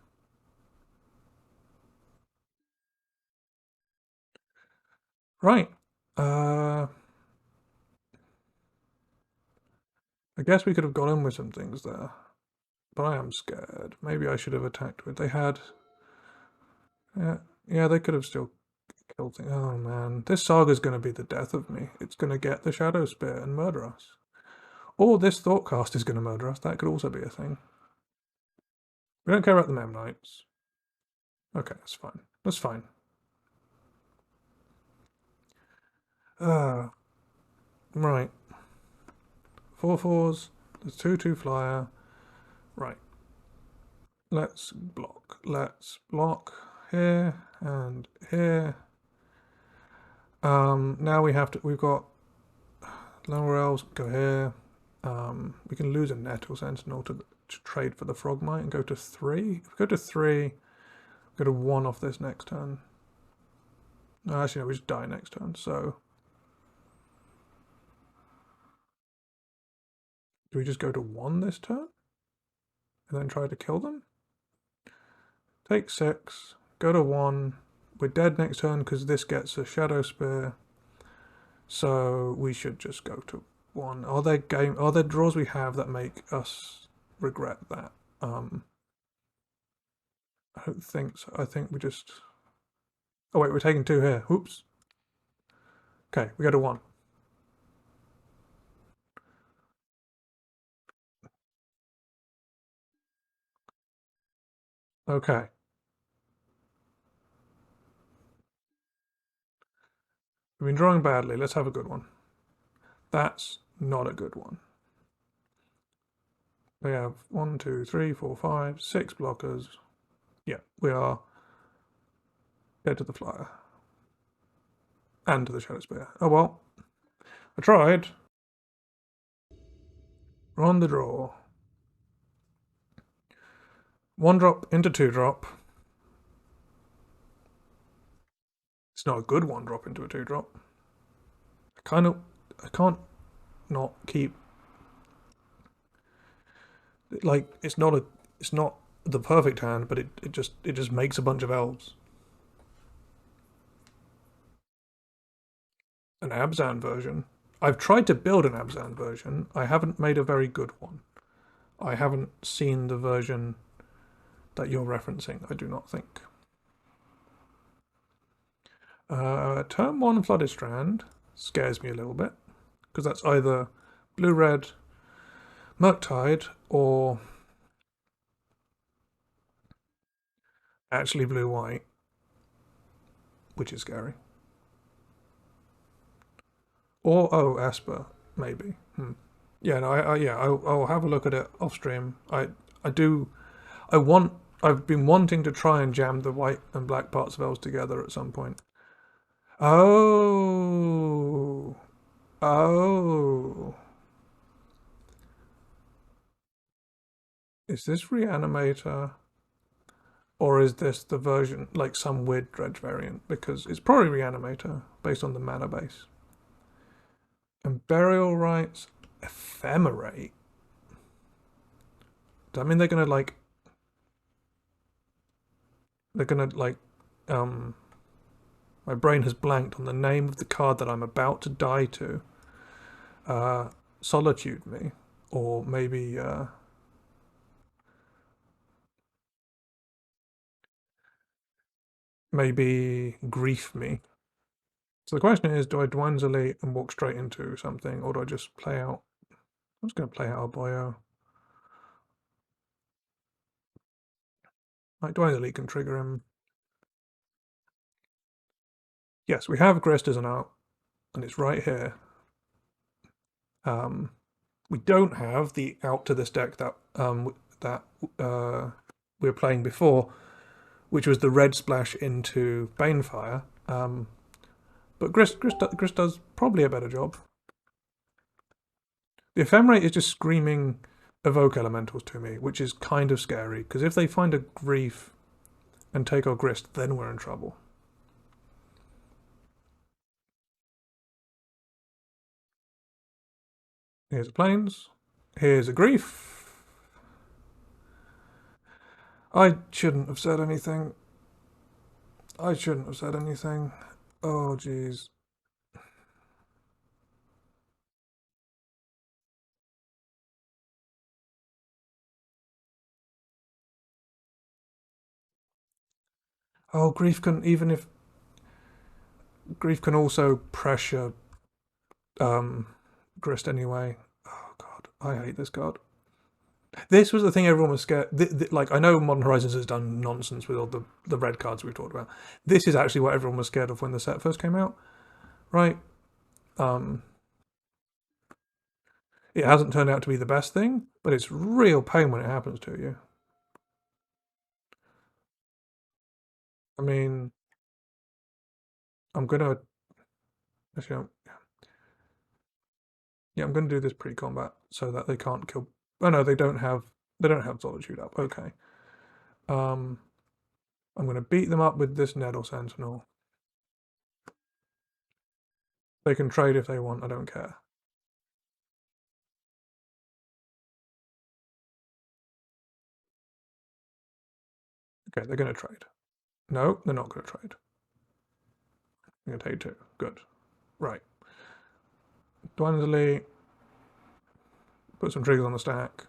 Right. I guess we could have got in with some things there. But I am scared. Maybe I should have attacked with... They had... Yeah, they could have still killed things. Oh man, this saga's going to be the death of me. It's going to get the Shadow Spear and murder us. Or this Thoughtcast is going to murder us. That could also be a thing. We don't care about the Memnites. Okay, that's fine. That's fine. Right. 4/4s. There's 2/2 flyer. Right. Let's block. Let's block here and here. Now we have to. We've got Llanowar Elves. Go here. We can lose a Nettle Sentinel to trade for the Frogmite and go to 3. If we go to 3, go to 1 off this next turn. No, actually, no, we just die next turn. So, do we just go to 1 this turn? And then try to kill them? Take 6, go to 1. We're dead next turn because this gets a Shadow Spear. So we should just go to 1. Are there draws we have that make us regret that? I don't think so. I think we just... Oh wait, we're taking 2 here. Oops. Okay, we go to 1. Okay. We've been drawing badly. Let's have a good one. That's not a good one. We have 1, 2, 3, 4, 5, 6 blockers. Yeah, we are dead to the flyer. And to the Shadow Spear. Oh well. I tried. We're on the draw. 1 drop into 2 drop. It's not a good 1 drop into a 2 drop. I can't not keep... Like, it's not the perfect hand, but it just makes a bunch of elves. An Abzan version. I've tried to build an Abzan version. I haven't made a very good one. I haven't seen the version that you're referencing, I do not think. Turn 1 Flooded Strand scares me a little bit, because that's either blue-red Murktide or actually blue-white, which is scary. Or, oh, Esper, maybe. Yeah, no, I'll have a look at it off stream. I've been wanting to try and jam the white and black parts of Elves together at some point. Oh. Oh. Is this Reanimator? Or is this the version, like some weird Dredge variant? Because it's probably Reanimator, based on the mana base. And Burial Rites, Ephemerate. Does that mean they're gonna like... They're gonna like... My brain has blanked on the name of the card that I'm about to die to. Solitude me. Or maybe... maybe grief me. So the question is, do I Dwine's Elite and walk straight into something, or do I just play out? I'm just going to play out a Boyo. Like, Dwine's Elite can trigger him. Yes, we have Grist as an out, and it's right here. We don't have the out to this deck that we were playing before, which was the red splash into Banefire. But Grist does probably a better job. The Ephemerate is just screaming evoke elementals to me, which is kind of scary, because if they find a grief and take our Grist, then we're in trouble. Here's a Plains. Here's a grief. I shouldn't have said anything. I shouldn't have said anything. Oh, jeez. Oh, grief can, even if grief can also pressure Grist anyway. Oh god, I hate this card. This was the thing everyone was scared. Like, I know Modern Horizons has done nonsense with all the red cards we've talked about. This is actually what everyone was scared of when the set first came out, right? It hasn't turned out to be the best thing, but it's real pain when it happens to you. I mean, I'm gonna actually, yeah, I'm gonna do this pre-combat so that they can't kill. Oh no, they don't have Solitude up. Okay. I'm gonna beat them up with this Nettle Sentinel. They can trade if they want. I don't care. Okay, they're gonna trade. No, they're not gonna trade. I'm gonna take 2. Good. Right. Dwansley. Put some triggers on the stack.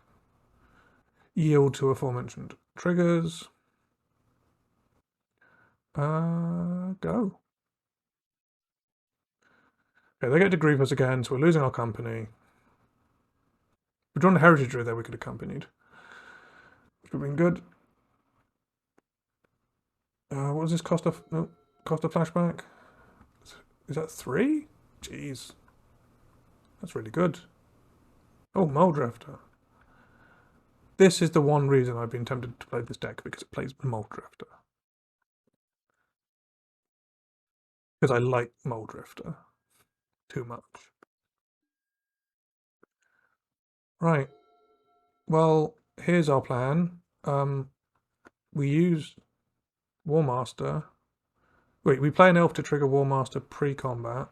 Yield to aforementioned triggers. Go. Okay, they get to grieve us again, so we're losing our company. We're drawn a Heritage Druid there we could have accompanied, which would have been good. What was this cost of flashback? Is that 3? Jeez. That's really good. Oh, Muldrifter. This is the one reason I've been tempted to play this deck, because it plays Muldrifter. Because I like Muldrifter too much. Right. Well, here's our plan. We use Warmaster. Wait, we play an elf to trigger Warmaster pre-combat.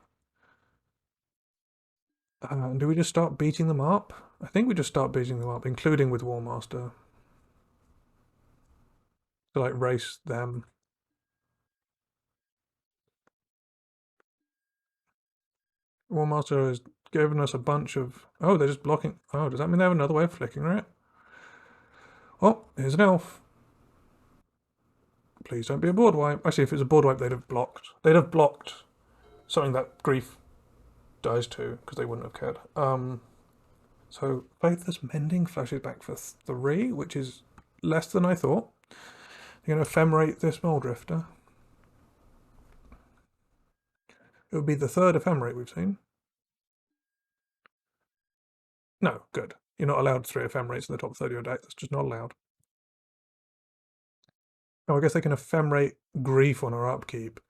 Do we just start beating them up? I think we just start beating them up, including with Warmaster. To like race them. Warmaster has given us a bunch of... Oh, they're just blocking... Oh, does that mean they have another way of flicking it? Oh, here's an elf. Please don't be a board wipe. Actually, if it was a board wipe, they'd have blocked. They'd have blocked something that grief dies to, because they wouldn't have cared. So Faithless Mending flashes back for 3, which is less than I thought. You're going to ephemerate this Muldrifter. It would be the 3rd ephemerate we've seen. No, good. You're not allowed 3 ephemerates in the top 30 of your deck. That's just not allowed. Oh, I guess they can ephemerate Grief on our upkeep.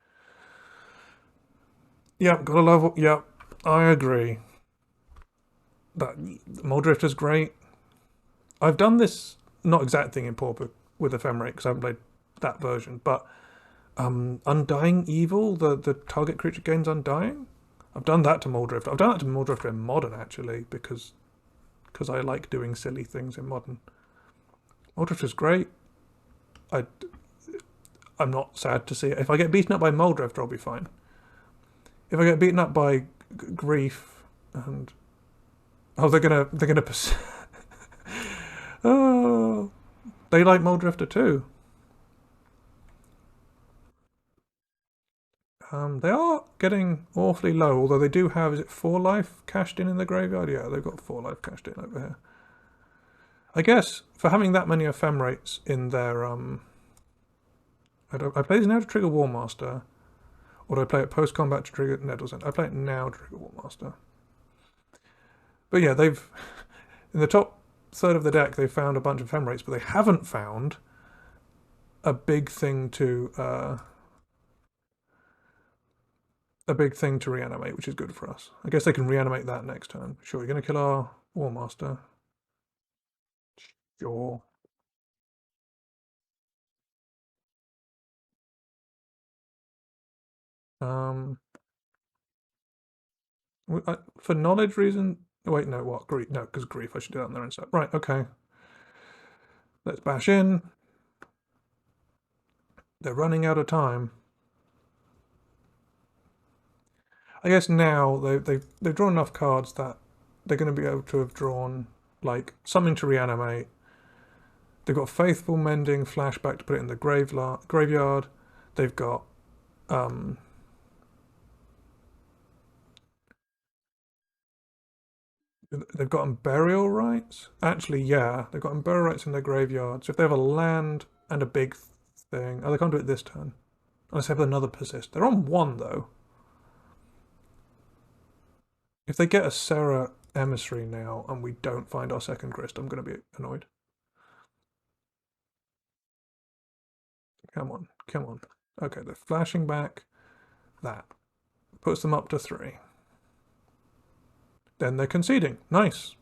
Yep, gotta love. Yep, I agree. That Muldrifter's great. I've done this not exact thing in Pauper with Ephemerate because I haven't played that version, but Undying Evil, the target creature gains Undying. I've done that to Muldrifter. I've done that to Muldrifter in Modern actually because I like doing silly things in Modern. Muldrifter's great. I'm not sad to see it. If I get beaten up by Muldrifter, I'll be fine. If I get beaten up by Grief and they're gonna oh, they like Muldrifter too. They are getting awfully low, although they do have, is it 4 life cashed in the graveyard? Yeah, they've got 4 life cashed in over here. I guess for having that many ephemerates in their I play this now to trigger Warmaster, or do I play it post combat to trigger Nettlesend? I play it now to trigger Warmaster. But yeah, they've in the top 1/3 of the deck they've found a bunch of ephemerates, but they haven't found a big thing to reanimate, which is good for us. I guess they can reanimate that next turn. Sure, you're going to kill our Warmaster. Sure. For knowledge reason. Wait, no, what? Grief? No, because Grief. I should do that on their own side. Right, okay. Let's bash in. They're running out of time. I guess now they've drawn enough cards that they're going to be able to have drawn like something to reanimate. They've got Faithful Mending, Flashback to put it in the graveyard. They've got they've got burial rights. Actually, yeah, they've got burial rights in their graveyard. So if they have a land and a big thing, they can't do it this turn. Unless they have another persist. They're on 1 though. If they get a Serra Emissary now and we don't find our second Grist, I'm going to be annoyed. Come on, come on. Okay, they're flashing back. That puts them up to 3. Then they're conceding. Nice.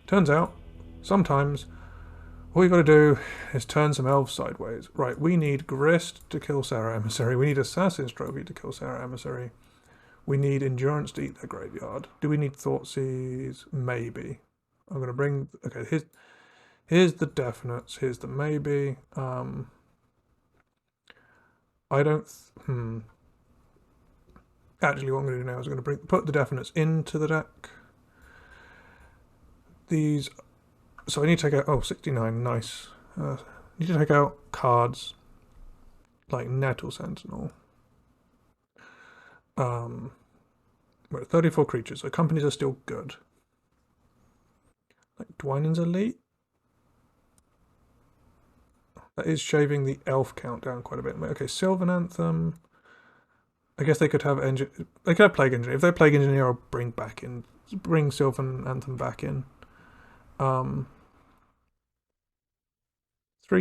Turns out, sometimes, all you've got to do is turn some elves sideways. Right, we need Grist to kill Serra Emissary. We need Assassin's Trophy to kill Serra Emissary. We need Endurance to eat their graveyard. Do we need Thoughtseize? Maybe. I'm going to bring... Okay, here's the definites. Here's the maybe. I don't... Actually, what I'm going to do now is I'm going to put the definites into the deck. These... So I need to take out... Oh, 69. Nice. I need to take out cards like Nettle Sentinel. We're at 34 creatures, so companies are still good. Like Dwynen's Elite. That is shaving the elf count down quite a bit. Okay, Sylvan Anthem. I guess they could have they could have Plague Engineer. If they're Plague Engineer, I'll bring Sylvan Anthem back in. 3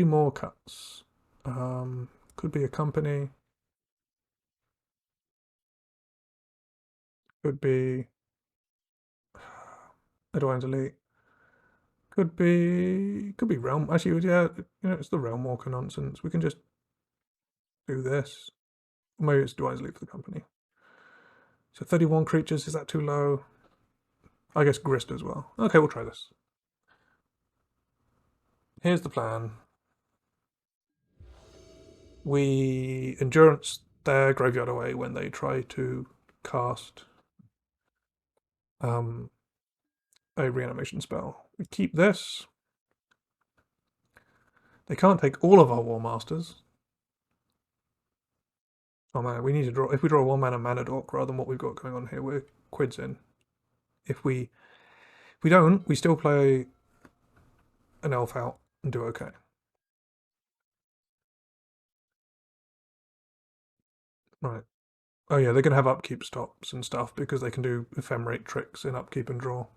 more cuts. Could be a company. Could be Edwine's Elite. Could be Realm. Actually, yeah, it's the Realm Walker nonsense. We can just do this. Or maybe it's Edwine's Elite for the company. So 31 creatures, is that too low? I guess Grist as well. Okay, we'll try this. Here's the plan. We Endurance their graveyard away when they try to cast a reanimation spell. We keep this. They can't take all of our War Masters. Oh man, we need to draw. If we draw a 1-mana mana dork rather than what we've got going on here, we're quids in. If we don't, we still play an elf out and do okay. Right. Oh yeah, they're gonna have upkeep stops and stuff because they can do ephemerate tricks in upkeep and draw.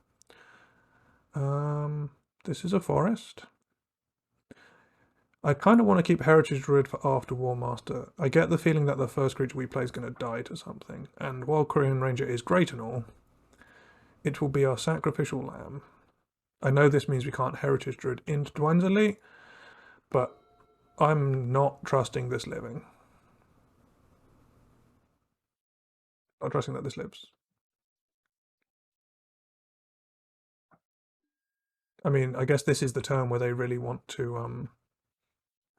This is a forest. I kind of want to keep Heritage Druid for after War Master. I get the feeling that the first creature we play is going to die to something, and while Korean Ranger is great and all, it will be our sacrificial lamb. I know this means we can't Heritage Druid into Dwine's Elite, but I'm not trusting this living. Not trusting that this lives. I mean, I guess this is the turn where they really want to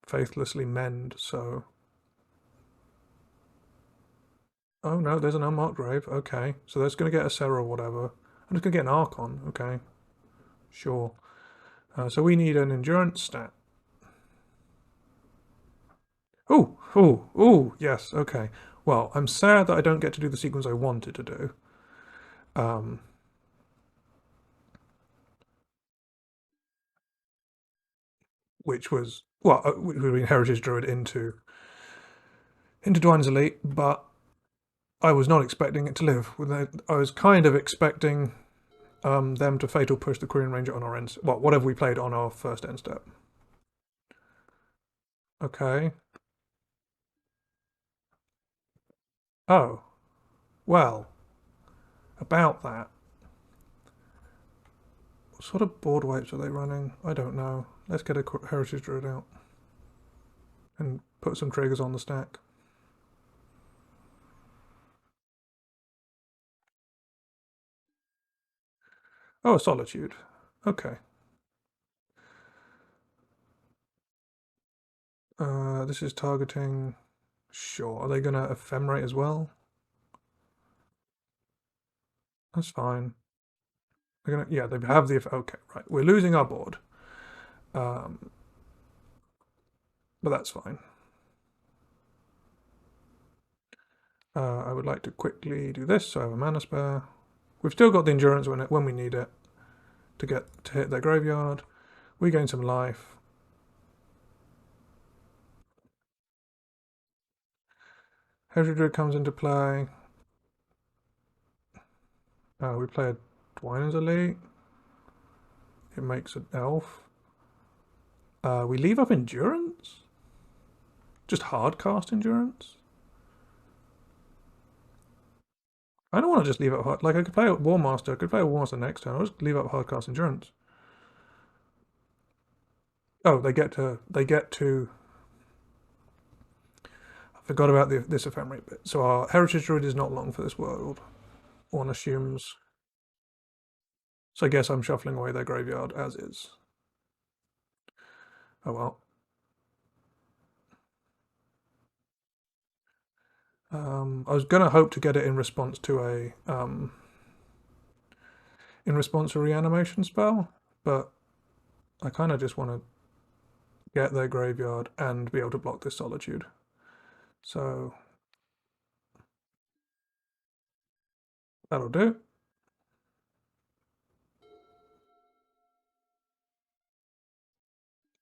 faithlessly mend, so... Oh no, there's an unmarked grave. Okay, so that's going to get a Serra or whatever. I'm just going to get an Archon. Okay, sure. So we need an endurance stat. Oh, oh, oh, yes, okay. Well, I'm sad that I don't get to do the sequence I wanted to do. Which was, well, we Heritage Druid into Dwine's Elite, but I was not expecting it to live. I was kind of expecting them to Fatal Push the Korean Ranger on our end. Well, whatever we played on our first end step. Okay. Oh, well, about that. What sort of board wipes are they running? I don't know. Let's get a Heritage Druid out and put some triggers on the stack. Oh, Solitude. Okay. This is targeting... Sure. Are they going to ephemerate as well? That's fine. They're gonna... Yeah, they have the... Okay, right. We're losing our board. But that's fine. I would like to quickly do this, so I have a mana spare. We've still got the endurance when we need it to hit their graveyard. We gain some life. Heritage comes into play. We play a Dwiner's Elite. It makes an elf. We leave up endurance? Just hard cast endurance? I don't want to just leave up hard. Like, I could play a War Master. I could play a War Master next turn. I'll just leave up hard cast endurance. Oh, they get to... I forgot about this ephemerate bit. So our Heritage Druid is not long for this world. One assumes. So I guess I'm shuffling away their graveyard as is. Oh well. I was gonna hope to get it in response to a reanimation spell, but I kind of just want to get their graveyard and be able to block this Solitude. So that'll do.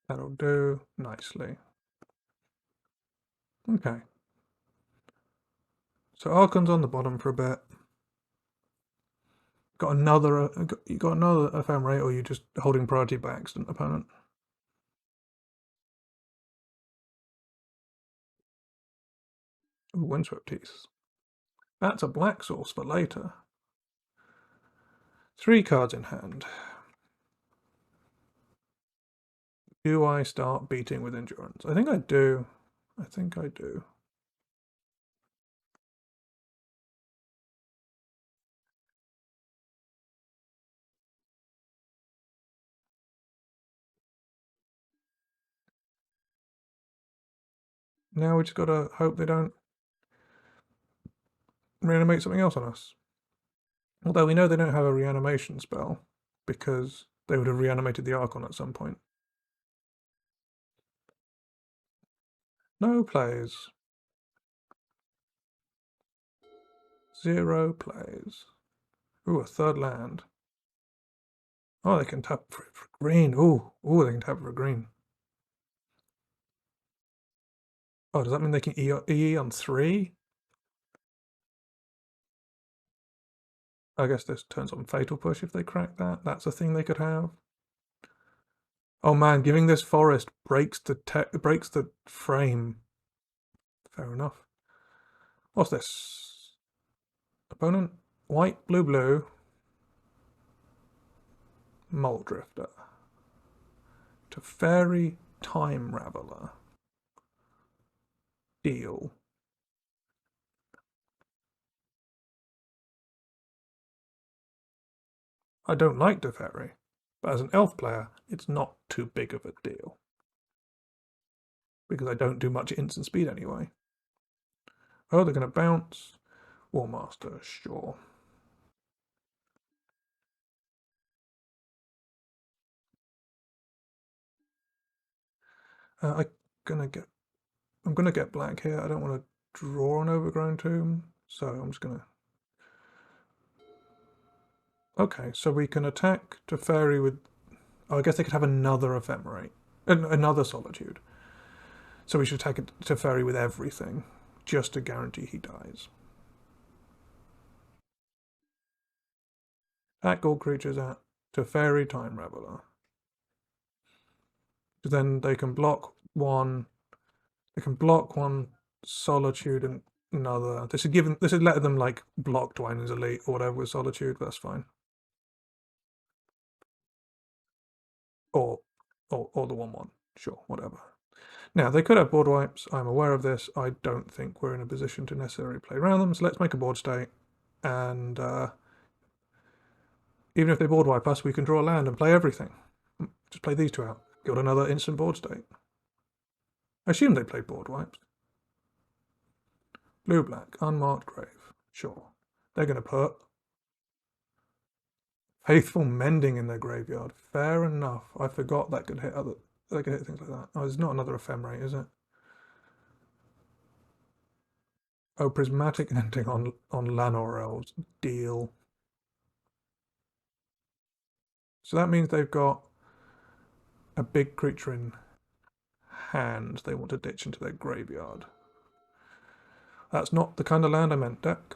That'll do nicely. Okay. So Archon's on the bottom for a bit. Got another. You got another ephemerate, or you just holding priority by accident, opponent? Ooh, Windswept Teeth. That's a black source for later. 3 cards in hand. Do I start beating with endurance? I think I do. I think I do. Now we just gotta hope they don't reanimate something else on us. Although we know they don't have a reanimation spell, because they would have reanimated the Archon at some point. No plays. 0 plays. Ooh, a third land. Oh, they can tap for green. Ooh, they can tap for green. Oh, does that mean they can E on 3? I guess this turns on Fatal Push if they crack that. That's a thing they could have. Oh man, giving this forest breaks the frame. Fair enough. What's this? Opponent, white, blue, blue. Mole Drifter. Teferi, Time Raveler. Deal. I don't like Teferi, but as an elf player, it's not too big of a deal. Because I don't do much instant speed anyway. Oh, they're going to bounce. War Master, sure. I'm gonna get black here. I don't want to draw an Overgrown Tomb, so I'm just gonna. Okay, so we can attack Teferi with. Oh, I guess they could have another Ephemerate, another Solitude. So we should attack Teferi with everything, just to guarantee he dies. Attack all creatures at Teferi, Time Raveler. Then they can block one. They can block one Solitude and another. This is letting them like block Dwynen's Elite or whatever with Solitude. But that's fine. Or the 1/1. Sure, whatever. Now they could have board wipes. I'm aware of this. I don't think we're in a position to necessarily play around them. So let's make a board state, and even if they board wipe us, we can draw a land and play everything. Just play these two out. Got another instant board state. I assume they played board wipes. Blue-black, unmarked grave. Sure. They're going to put Faithful Mending in their graveyard. Fair enough. I forgot that could hit they could hit things like that. Oh, there's not another Ephemerate, is it? Oh, Prismatic Ending on Lanor Elves. Deal. So that means they've got a big creature in hand they want to ditch into their graveyard. That's not the kind of land I meant, deck.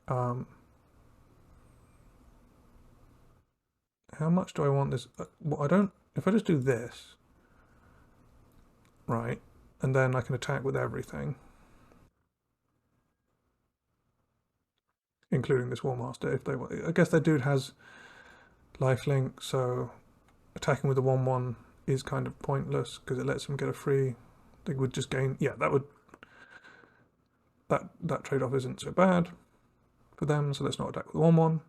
How much do I want this? Well, I don't. If I just do this, right, and then I can attack with everything, including this War Master if they want. I guess their dude has lifelink, so attacking with the 1/1 is kind of pointless because it lets them get a free. They would just gain. Yeah, that trade-off isn't so bad for them. So let's not attack with the 1/1.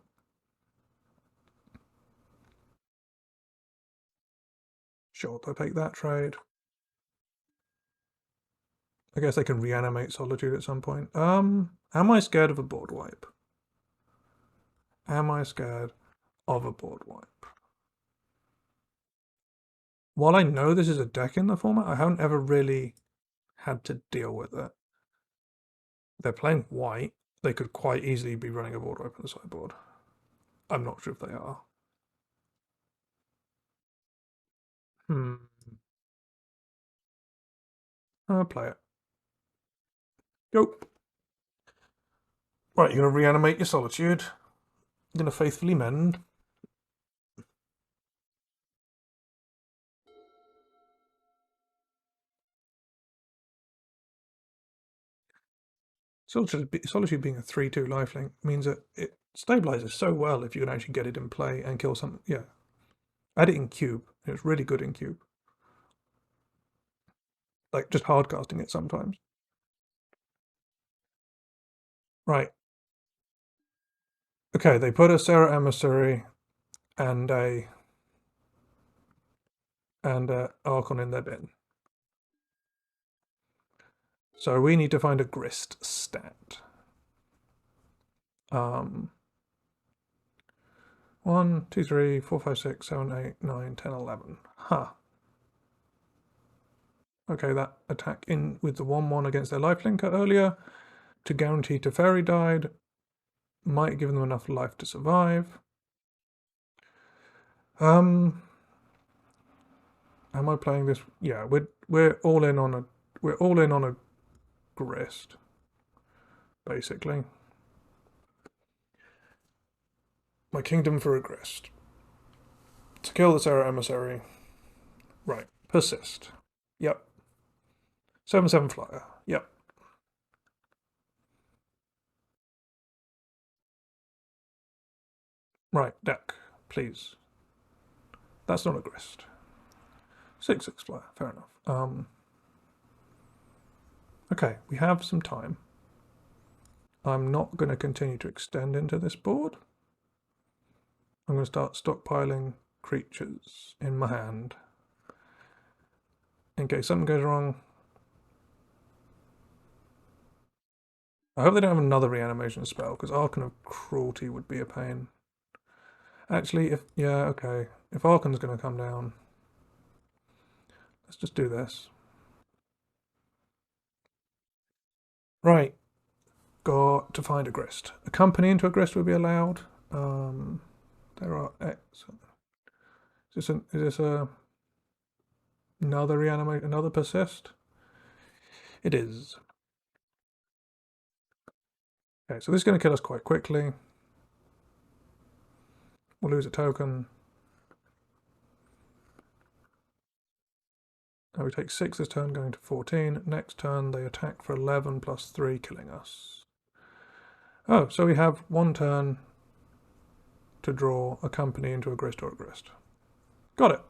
Sure, they'll take that trade. I guess they can reanimate Solitude at some point. Am I scared of a board wipe? Am I scared of a board wipe? While I know this is a deck in the format, I haven't ever really had to deal with it. They're playing white. They could quite easily be running a board wipe on the sideboard. I'm not sure if they are. I'll play it. Go. Right, you're going to reanimate your Solitude. You're going to faithfully mend. Solitude being a 3/2 lifelink means that it stabilizes so well if you can actually get it in play and kill something. Yeah. Add it in cube. It's really good in cube. Like just hard casting it sometimes. Right. Okay, they put a Serra Emissary and a Archon in their bin. So we need to find a grist stat. 1, 2, 3, 4, 5, 6, 7, 8, 9, 10, 11. Huh. Okay, that attack in with the 1/1 against their lifelinker earlier to guarantee Teferi died. Might give them enough life to survive. Am I playing this? Yeah, we're all in on a grist, basically. My kingdom for a grist. To kill the Serra Emissary. Right. Persist. Yep. 7/7 flyer. Yep. Right, deck, please. That's not a grist. 6/6 flyer, fair enough. Okay, we have some time. I'm not going to continue to extend into this board. I'm going to start stockpiling creatures in my hand in case something goes wrong. I hope they don't have another reanimation spell, because Archon of Cruelty would be a pain. Actually, okay. If Archon's going to come down, let's just do this. Right. Got to find a grist. A company into a grist would be allowed. There are X. Is this another reanimate, another persist? It is. Okay, so this is going to kill us quite quickly. We'll lose a token. Now we take 6 this turn, going to 14. Next turn they attack for 11 plus 3, killing us. Oh, so we have one turn to draw a company into a grist or a grist. Got it.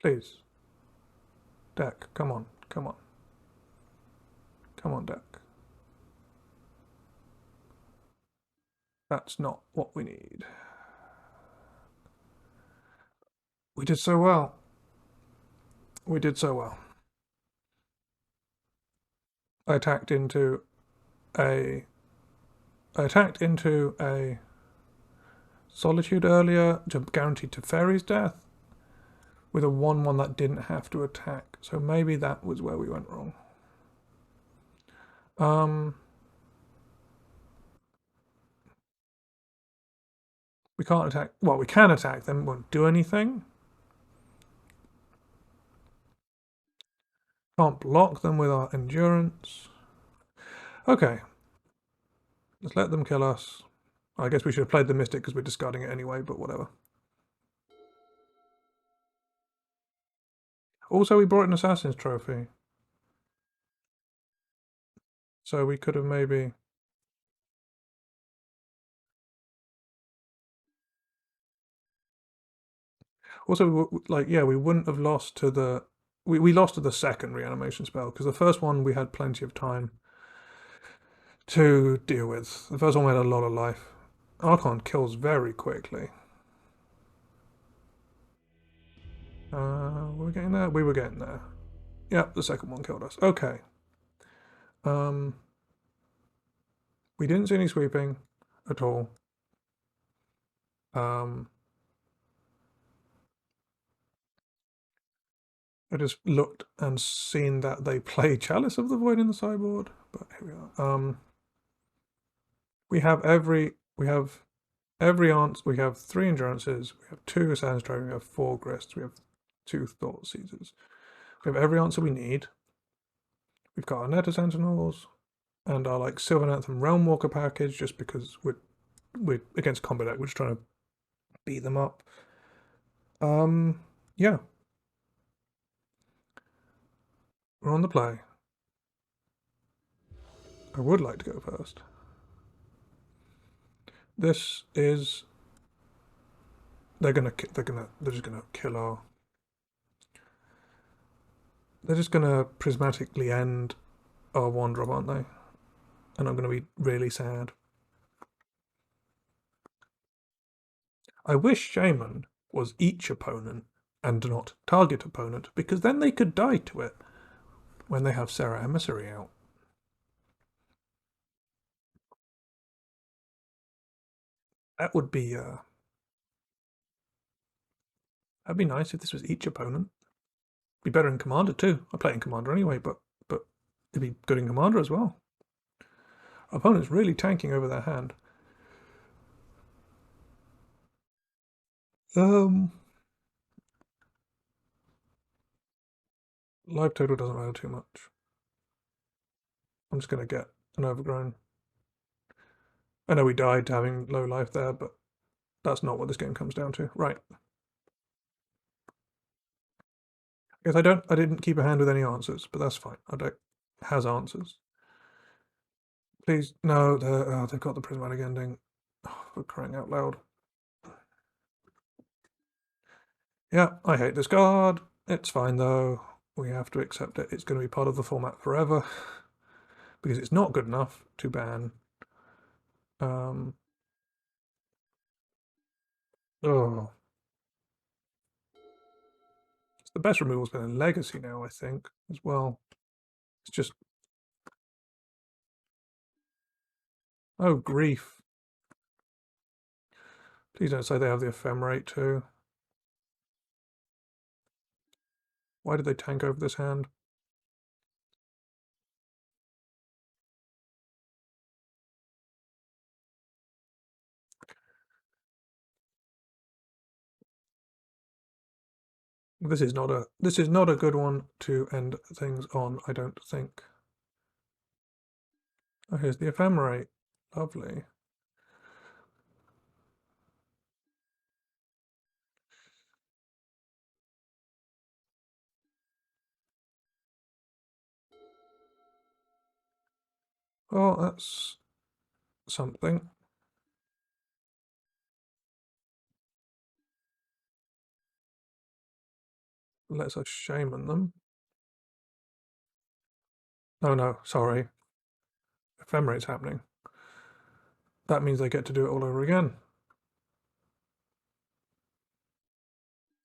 Please. Deck, come on, come on. Come on, deck. That's not what we need. We did so well. We did so well. I attacked into a Solitude earlier to guarantee Teferi's death with a 1/1 that didn't have to attack. So maybe that was where we went wrong. We can't attack. Well, we can attack them. Won't do anything. Can't block them with our endurance. Okay. Let's let them kill us. I guess we should have played the Mystic because we're discarding it anyway, but whatever. Also, we brought an Assassin's Trophy. So we could have maybe... Also, like, yeah, we wouldn't have lost to the... We lost to the second reanimation spell, because the first one we had plenty of time to deal with. The first one we had a lot of life. Archon kills very quickly. Were we getting there? We were getting there. Yep, the second one killed us. Okay. We didn't see any sweeping at all. I just looked and seen that they play Chalice of the Void in the sideboard, but here we are. We have every answer. We have 3 endurances. We have 2 Assassin's Trophy. We have 4 grists. We have 2 Thought Seizers. We have every answer we need. We've got our Netta Sentinels and our like Sylvan Anthem Realmwalker package, just because we're against combat deck. We're just trying to beat them up. Yeah. We're on the play. I would like to go first. This is... They're just gonna kill our... They're just gonna prismatically end our 1-drop, aren't they? And I'm gonna be really sad. I wish Shaman was each opponent and not target opponent, because then they could die to it when they have Serra Emissary out. That would be that'd be nice if this was each opponent. Be better in Commander too. I play in Commander anyway, but It'd be good in Commander as well. Our opponent's really tanking over their hand. Life total doesn't matter too much. I'm just going to get an overgrown. I know we died having low life there, but that's not what this game comes down to. Right. I guess I didn't keep a hand with any answers, but that's fine. Our deck has answers. Please, no, they've got the prismatic ending. Oh, for crying out loud. Yeah, I hate this card. It's fine though. We have to accept it. It's going to be part of the format forever because it's not good enough to ban. Oh, it's the best removal's been in Legacy now, I think, as well. It's just, oh grief. Please don't say they have the ephemerate too. Why did they tank over this hand? This is not a good one to end things on, I don't think. Oh, here's the ephemerate. Lovely. Well, that's something. Lets us shaman them. Oh no, sorry. Ephemerate's happening. That means they get to do it all over again.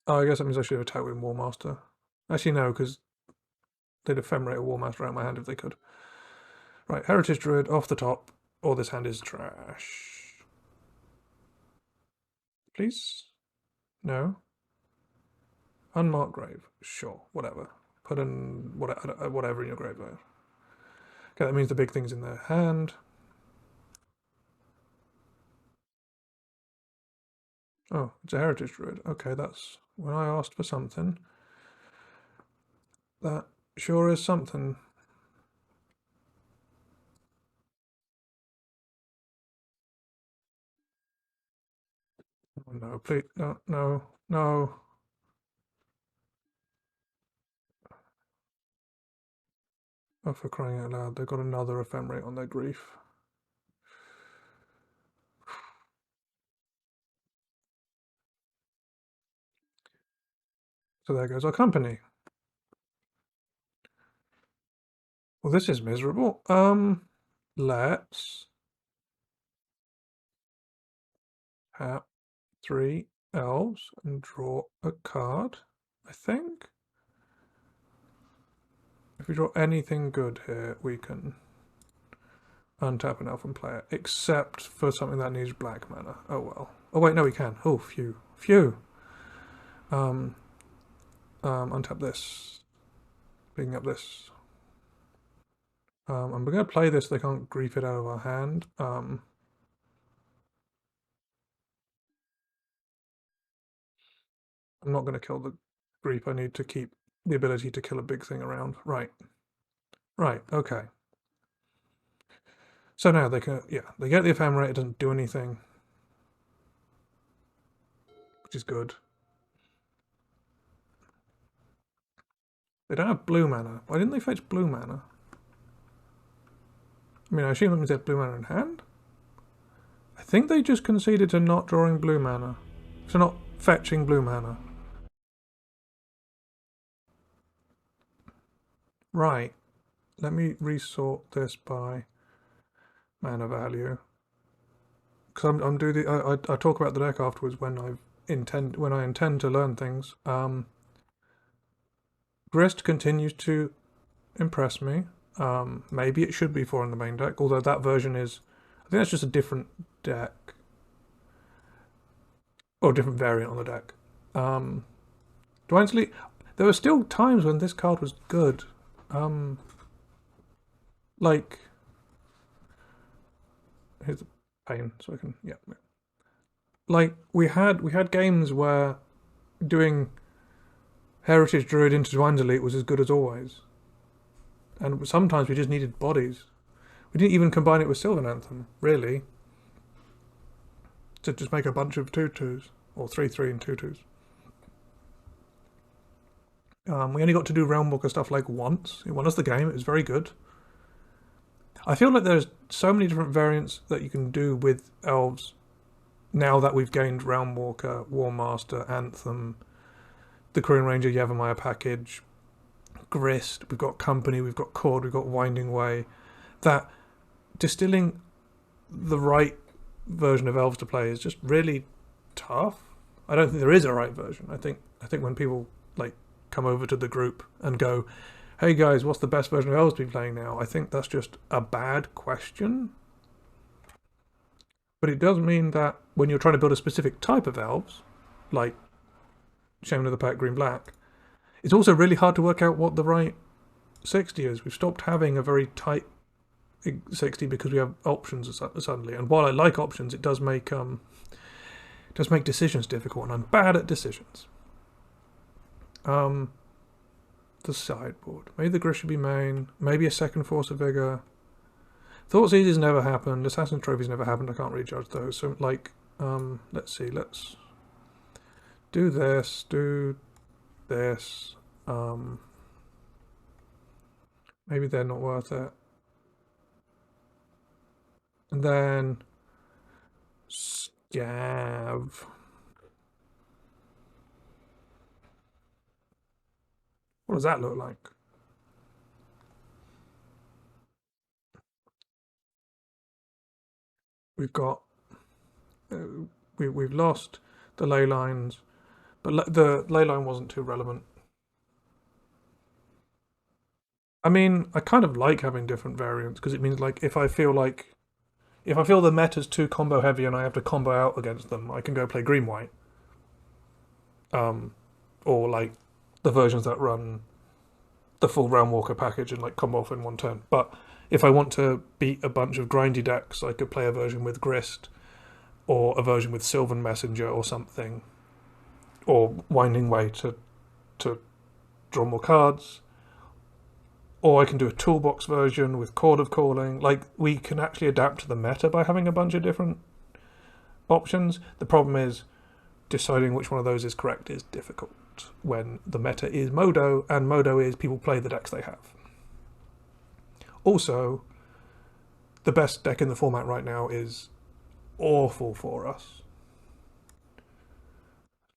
Oh, I guess that means I should have attacked with Warmaster. Actually, no, because they'd ephemerate a Warmaster out of my hand if they could. Right, Heritage Druid off the top, or this hand is trash. Please? No? Unmarked grave. Sure, whatever. Put in whatever in your grave there. Okay, that means the big thing's in their hand. Oh, it's a Heritage Druid. Okay, that's when I asked for something. That sure is something. Oh, no, please, no, no, no. Oh, for crying out loud, they've got another ephemerate on their grief. So there goes our company. Well, this is miserable. Let's tap 3 elves and draw a card, I think. If we draw anything good here, we can untap an elf and play it, except for something that needs black mana. Oh well. Oh wait, no, we can. Oh, phew. Phew. Untap this. Picking up this. I'm going to play this so they can't grief it out of our hand. I'm not going to kill the grief. I need to keep the ability to kill a big thing around. Right. Right, okay. So now they can, yeah, they get the ephemerate, it doesn't do anything, which is good. They don't have blue mana. Why didn't they fetch blue mana? I mean, I assume that means they have blue mana in hand? I think they just conceded to not drawing blue mana. To not fetching blue mana. Right. Let me resort this by mana value. Because I'm doing the I talk about the deck afterwards when I intend to learn things. Grist continues to impress me. Maybe it should be 4 in the main deck, although that version is, I think that's just a different deck. Or a different variant on the deck. Do I actually, there were still times when this card was good. Like, here's the pane, so I can, yeah. Like, we had games where doing Heritage Druid into Dwine's Elite was as good as always. And sometimes we just needed bodies. We didn't even combine it with Sylvan Anthem, really. To just make a bunch of 2/2s. Or 3/3 and 2/2s. We only got to do Realmwalker stuff like once. It won us the game, it was very good. I feel like there's so many different variants that you can do with Elves now that we've gained Realmwalker, Warmaster, Anthem, the Korean Ranger Yavimaya package, Grist, we've got Company, we've got Chord, we've got Winding Way, that distilling the right version of Elves to play is just really tough. I don't think there is a right version. I think when people like come over to the group and go, hey guys, what's the best version of Elves to be playing now? I think that's just a bad question. But it does mean that when you're trying to build a specific type of Elves, like Shaman of the Pack, Green Black, it's also really hard to work out what the right 60 is. We've stopped having a very tight 60 because we have options suddenly. And while I like options, it does make decisions difficult, and I'm bad at decisions. The sideboard. Maybe the Grist should be main. Maybe a second Force of Vigor. Thought Seizes never happened. Assassin's Trophies never happened. I can't really judge those. So, like, let's see. Let's do this. Do this. Maybe they're not worth it. And then Scav. What does that look like? We've got we've lost the ley lines, but the ley line wasn't too relevant. I mean, I kind of like having different variants because it means like if I feel the meta's too combo heavy and I have to combo out against them, I can go play green white. Or like the versions that run the full Realmwalker package and like combo off in one turn. But if I want to beat a bunch of grindy decks, I could play a version with Grist, or a version with Sylvan Messenger or something, or Winding Way to draw more cards. Or I can do a toolbox version with Chord of Calling. Like, we can actually adapt to the meta by having a bunch of different options. The problem is deciding which one of those is correct is difficult when the meta is Modo, and Modo is people play the decks they have. Also, the best deck in the format right now is awful for us.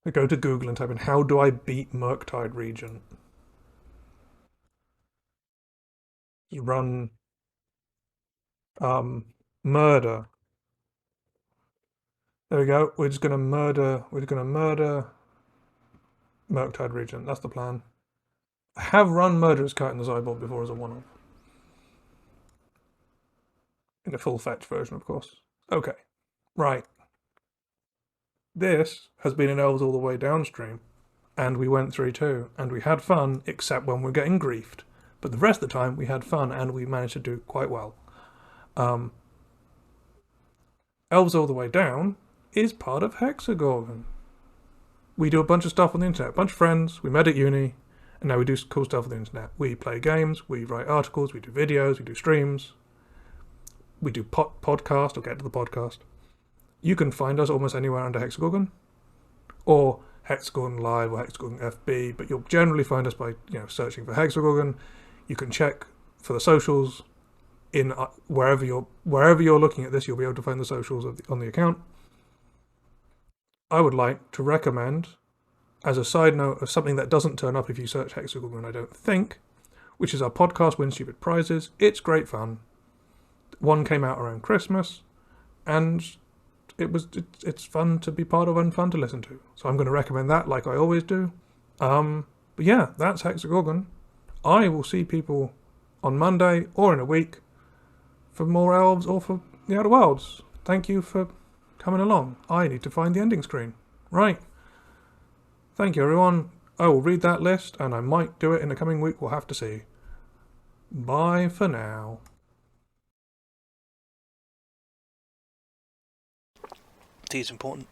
I go to Google and type in, how do I beat Murktide Regent? Run murder. There we go. We're gonna murder Murktide Regent. That's the plan. I have run Murderous Kite in the sideboard before as a one-off. In a full fetch version, of course. Okay. Right. This has been an Elves all the way downstream. And we went 3-2. And we had fun, except when we're getting griefed. But the rest of the time, we had fun and we managed to do quite well. Elves All the Way Down is part of Hexagorgon. We do a bunch of stuff on the internet, a bunch of friends, we met at uni, and now we do cool stuff on the internet. We play games, we write articles, we do videos, we do streams, we do podcast, I'll get to the podcast. You can find us almost anywhere under Hexagorgon, or Hexagorgon Live or Hexagorgon FB, but you'll generally find us by searching for Hexagorgon. You can check for the socials in wherever you're looking at this. You'll be able to find the socials on the account. I would like to recommend, as a side note of something that doesn't turn up if you search Hexagorgon, I don't think, which is our podcast Win Stupid Prizes. It's great fun. One came out around Christmas, and it's fun to be part of and fun to listen to. So I'm going to recommend that, like I always do. But yeah, that's Hexagorgon. I will see people on Monday or in a week for more Elves or for the Outer Worlds. Thank you for coming along. I need to find the ending screen. Right. Thank you, everyone. I will read that list, and I might do it in the coming week. We'll have to see. Bye for now. is important.